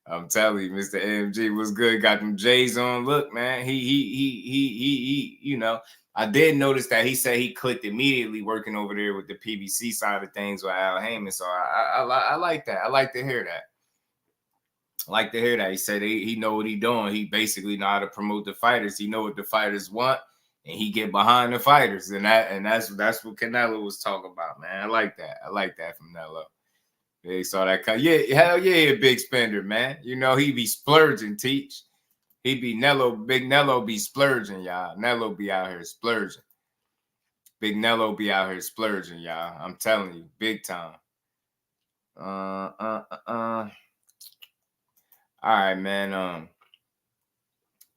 Mr. AMG was good. Got them J's on. Look, man, he you know, I did notice that he said he clicked immediately working over there with the PBC side of things with Al Heyman. So I like that. I like to hear that. He said he know what he doing. He basically know how to promote the fighters. He know what the fighters want, and he get behind the fighters. And that's what Canelo was talking about, man. I like that. I like that from Canelo. They saw that. Yeah, hell yeah, a big spender, man. You know, he be splurging, Teach. He be Big Nello be splurging, y'all. Nello be out here splurging. Big Nello be out here splurging, y'all. I'm telling you, big time. All right, man.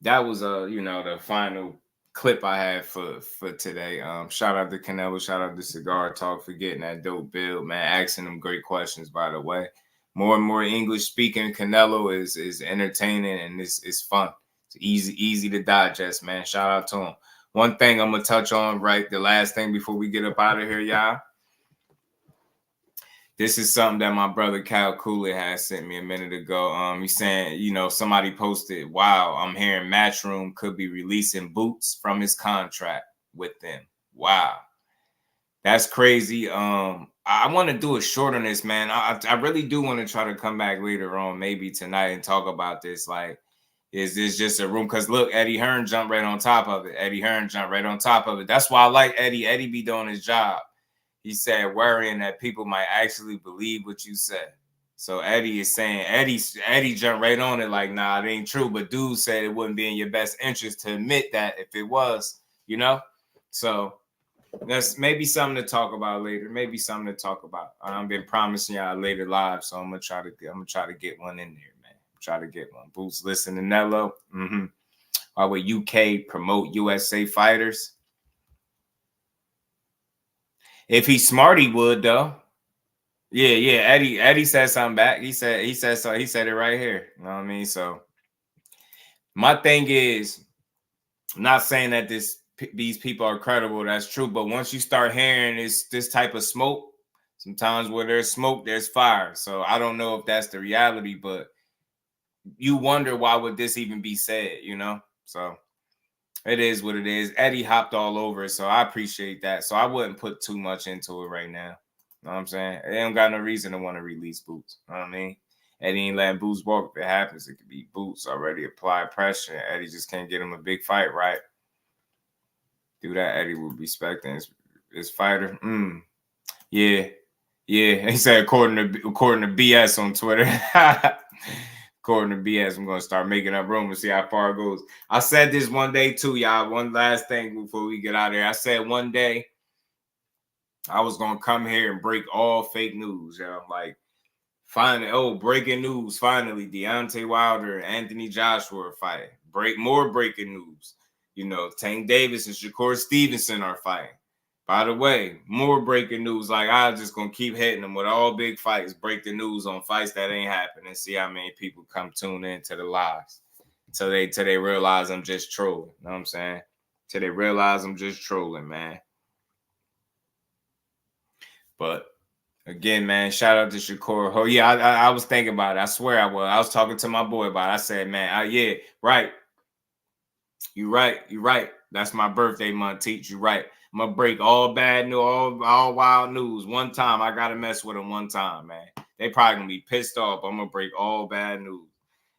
That was the final clip I had for today. Shout out to Canelo, shout out to Cigar Talk for getting that dope build, man. Asking them great questions, by the way. More and more English speaking Canelo is entertaining and it's fun. It's easy to digest, man. Shout out to him. One thing I'm gonna touch on, right? The last thing before we get up out of here, y'all. This is something that my brother Cal Cooley has sent me a minute ago. He's saying, somebody posted, wow, I'm hearing Matchroom could be releasing Boots from his contract with them. Wow. That's crazy. I want to do a short on this, man. I really do want to try to come back later on, maybe tonight, and talk about this. Like, is this just a room? Because look, Eddie Hearn jumped right on top of it. Eddie Hearn jumped right on top of it. That's why I like Eddie. Eddie be doing his job. He said, worrying that people might actually believe what you said. So Eddie is saying, Eddie jumped right on it like, nah, it ain't true. But dude said it wouldn't be in your best interest to admit that if it was, you know? So that's maybe something to talk about later. Maybe something to talk about. I've been promising y'all later live, so I'm gonna try to get one in there, man. Try to get one. Boots, listen to Nello. Why would UK promote USA fighters? If he's smart, he would though. Yeah. Eddie said something back. He said so. He said it right here. You know what I mean? So my thing is, I'm not saying that these people are credible. That's true. But once you start hearing this type of smoke, sometimes where there's smoke, there's fire. So I don't know if that's the reality, but you wonder why would this even be said, you know? So it is what it is. Eddie hopped all over it, so I appreciate that. So I wouldn't put too much into it right now. You know what I'm saying? They don't got no reason to want to release Boots. You know what I mean? Eddie ain't letting Boots walk. If it happens, it could be Boots already applied pressure. Eddie just can't get him a big fight, right? Do that, Eddie would be respecting his fighter. Yeah. He said according to BS on Twitter. According to BS, I'm gonna start making up room to see how far it goes. I said this one day too, y'all. One last thing before we get out of here. I said one day I was gonna come here and break all fake news, y'all. Like, finally, breaking news. Finally, Deontay Wilder and Anthony Joshua are fighting. More breaking news. You know, Tank Davis and Shakur Stevenson are fighting. By the way, more breaking news. Like, I'm just going to keep hitting them with all big fights, break the news on fights that ain't happening, see how many people come tune in to the lives. Till they realize I'm just trolling. You know what I'm saying? Till they realize I'm just trolling, man. But again, man, shout out to Shakur. Oh, yeah, I was thinking about it. I swear I was. I was talking to my boy about it. I said, man, yeah, right. You right. That's my birthday month, teach. You right. I'm gonna break all bad news, all wild news one time. I gotta mess with them one time, man. They probably gonna be pissed off. I'm gonna break all bad news.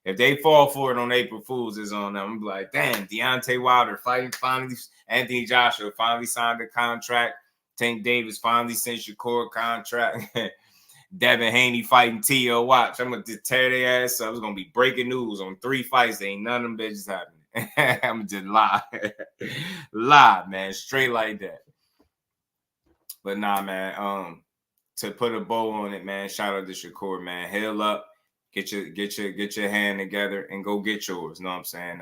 If they fall for it on April Fools, is on them. I'm like, damn, Deontay Wilder fighting finally. Anthony Joshua finally signed a contract. Tank Davis finally sent Shakur contract. Devin Haney fighting TIL. Watch, I'm gonna just tear their ass up. It's gonna be breaking news on 3 fights. Ain't none of them bitches happening. I'm just lie, man, straight like that. But nah, man. To put a bow on it, man. Shout out to Shakur, man. Heal up, get your hand together, and go get yours. You know what I'm saying?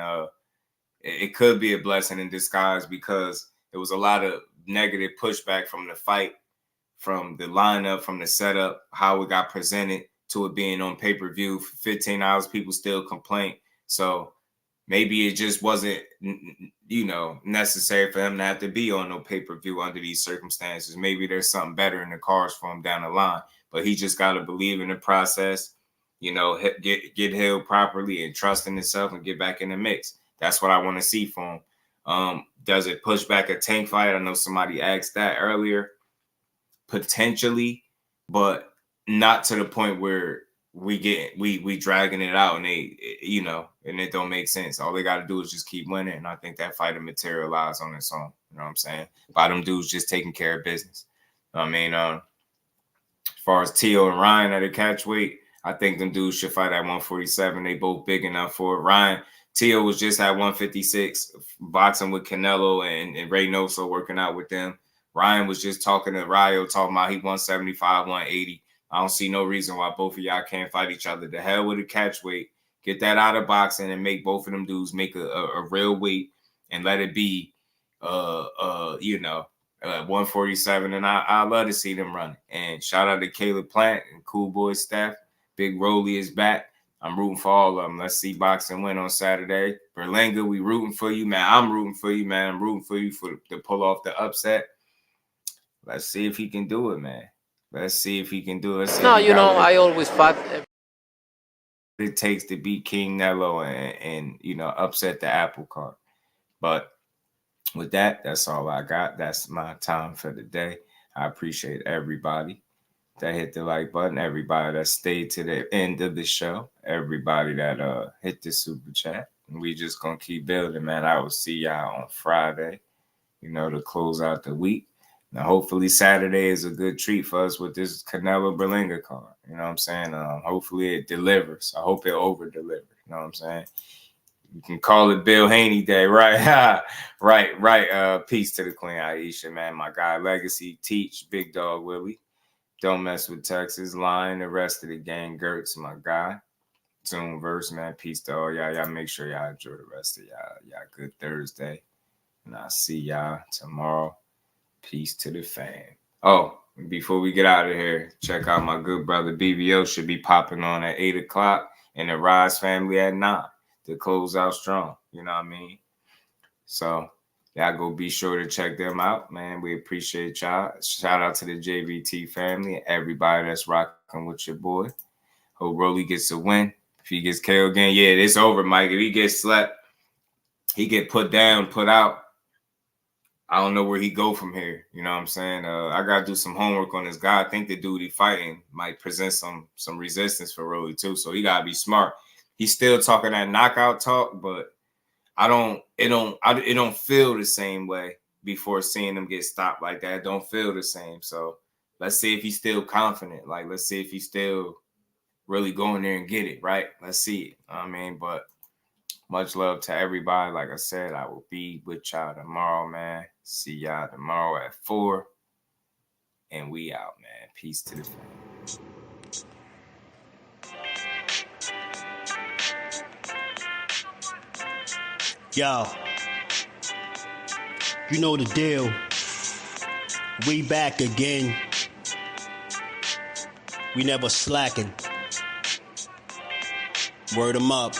It could be a blessing in disguise because there was a lot of negative pushback from the fight, from the lineup, from the setup, how it got presented to it being on pay-per-view for 15 hours. People still complain. So maybe it just wasn't, necessary for him to have to be on no pay-per-view under these circumstances. Maybe there's something better in the cards for him down the line. But he just got to believe in the process, get healed properly and trust in himself and get back in the mix. That's what I want to see from him. Does it push back a Tank fight? I know somebody asked that earlier. Potentially, but not to the point where we dragging it out and and it don't make sense. All they got to do is just keep winning, and I think that fight will materialize on its own. You know what I'm saying? By them dudes just taking care of business. I mean, as far as TIL and Ryan at a catch weight, I think them dudes should fight at 147. They both big enough for it. TIL was just at 156, boxing with Canelo and Reynoso, working out with them. Ryan was just talking to Ryo, talking about he 175, 180. I don't see no reason why both of y'all can't fight each other. The hell with a catch weight. Get that out of boxing and make both of them dudes make a real weight and let it be, 147. And I love to see them running. And shout out to Caleb Plant and Cool Boy staff. Big Rolly is back. I'm rooting for all of them. Let's see boxing win on Saturday. Berlanga, we rooting for you, man. I'm rooting for you, man. I'm rooting for you to pull off the upset. Let's see if he can do it, man. Let's see if he can do it. No, I always fought. It takes to beat King Nello and upset the apple cart. But with that, that's all I got. That's my time for the day. I appreciate everybody. that hit the like button, everybody that stayed to the end of the show, everybody that hit the super chat. We just gonna keep building, man. I will see y'all on Friday, to close out the week. Now, hopefully Saturday is a good treat for us with this Canelo Berlanga card. You know what I'm saying? Hopefully it delivers. I hope it over-delivers. You know what I'm saying? You can call it Bill Haney Day, right? right. Peace to the Queen Aisha, man. My guy Legacy, Teach, Big Dog Willie. Don't Mess with Texas, Lion, the rest of the gang, Gertz, my guy. Zoom verse, man. Peace to all y'all. Y'all make sure y'all enjoy the rest of y'all good Thursday. And I'll see y'all tomorrow. Peace to the fam. Oh, before we get out of here, check out my good brother BBO. Should be popping on at 8 o'clock and the Rise family at 9 to close out strong. You know what I mean? So y'all go be sure to check them out, man. We appreciate y'all. Shout out to the JVT family and everybody that's rocking with your boy. Hope Rolly gets a win. If he gets KO again, yeah, it's over, Mike. If he gets slept, he get put down, put out. I don't know where he go from here. You know what I'm saying? I got to do some homework on this guy. I think the dude he fighting might present some resistance for Rolly too. So he got to be smart. He's still talking that knockout talk, but it don't feel the same way before seeing him get stopped like that. It don't feel the same. So let's see if he's still confident. Like, let's see if he's still really going there and get it, right? Let's see it. I mean, but much love to everybody. Like I said, I will be with y'all tomorrow, man. See y'all tomorrow at 4. And we out, man. Peace to the family. Yo, you know the deal. We back again. We never slacking. Word 'em up.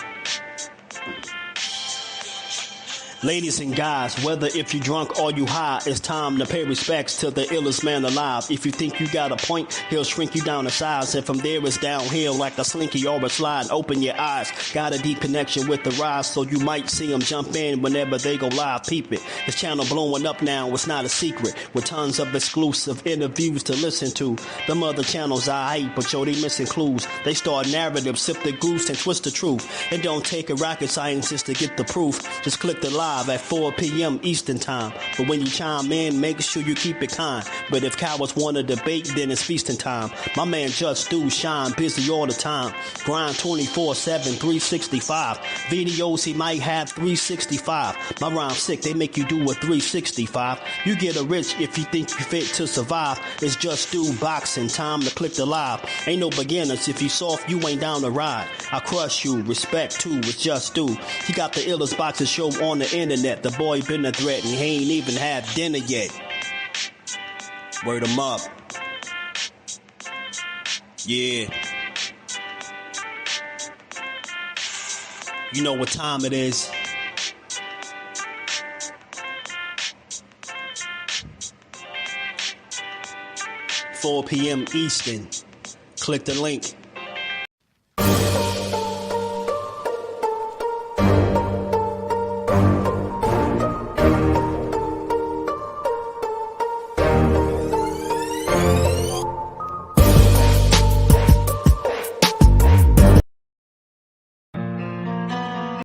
Ladies and guys, whether if you drunk or you high, it's time to pay respects to the illest man alive. If you think you got a point, he'll shrink you down to size. And from there it's downhill like a slinky or a slide. Open your eyes, got a deep connection with the rise, so you might see them jump in whenever they go live. Peep it, this channel blowing up now, it's not a secret. With tons of exclusive interviews to listen to. Them other channels I hate, but yo, they missing clues. They start narratives, sip the goose and twist the truth. It don't take a rocket scientist to get the proof. Just click the live at 4 p.m. Eastern time. But when you chime in, make sure you keep it kind. But if cowards want to debate, then it's feasting time. My man Jusdu shine, busy all the time. Grind 24/7, 365. Videos he might have 365. My rhyme sick, they make you do a 365. You get a rich if you think you fit to survive. It's Jusdueboxing, time to click the live. Ain't no beginners, if you soft, you ain't down to ride. I crush you, respect too, it's Jusdu. He got the illest boxing show on the internet. The boy been a threat and he ain't even had dinner yet. Word 'em up. Yeah. You know what time it is. 4 p.m. Eastern. Click the link.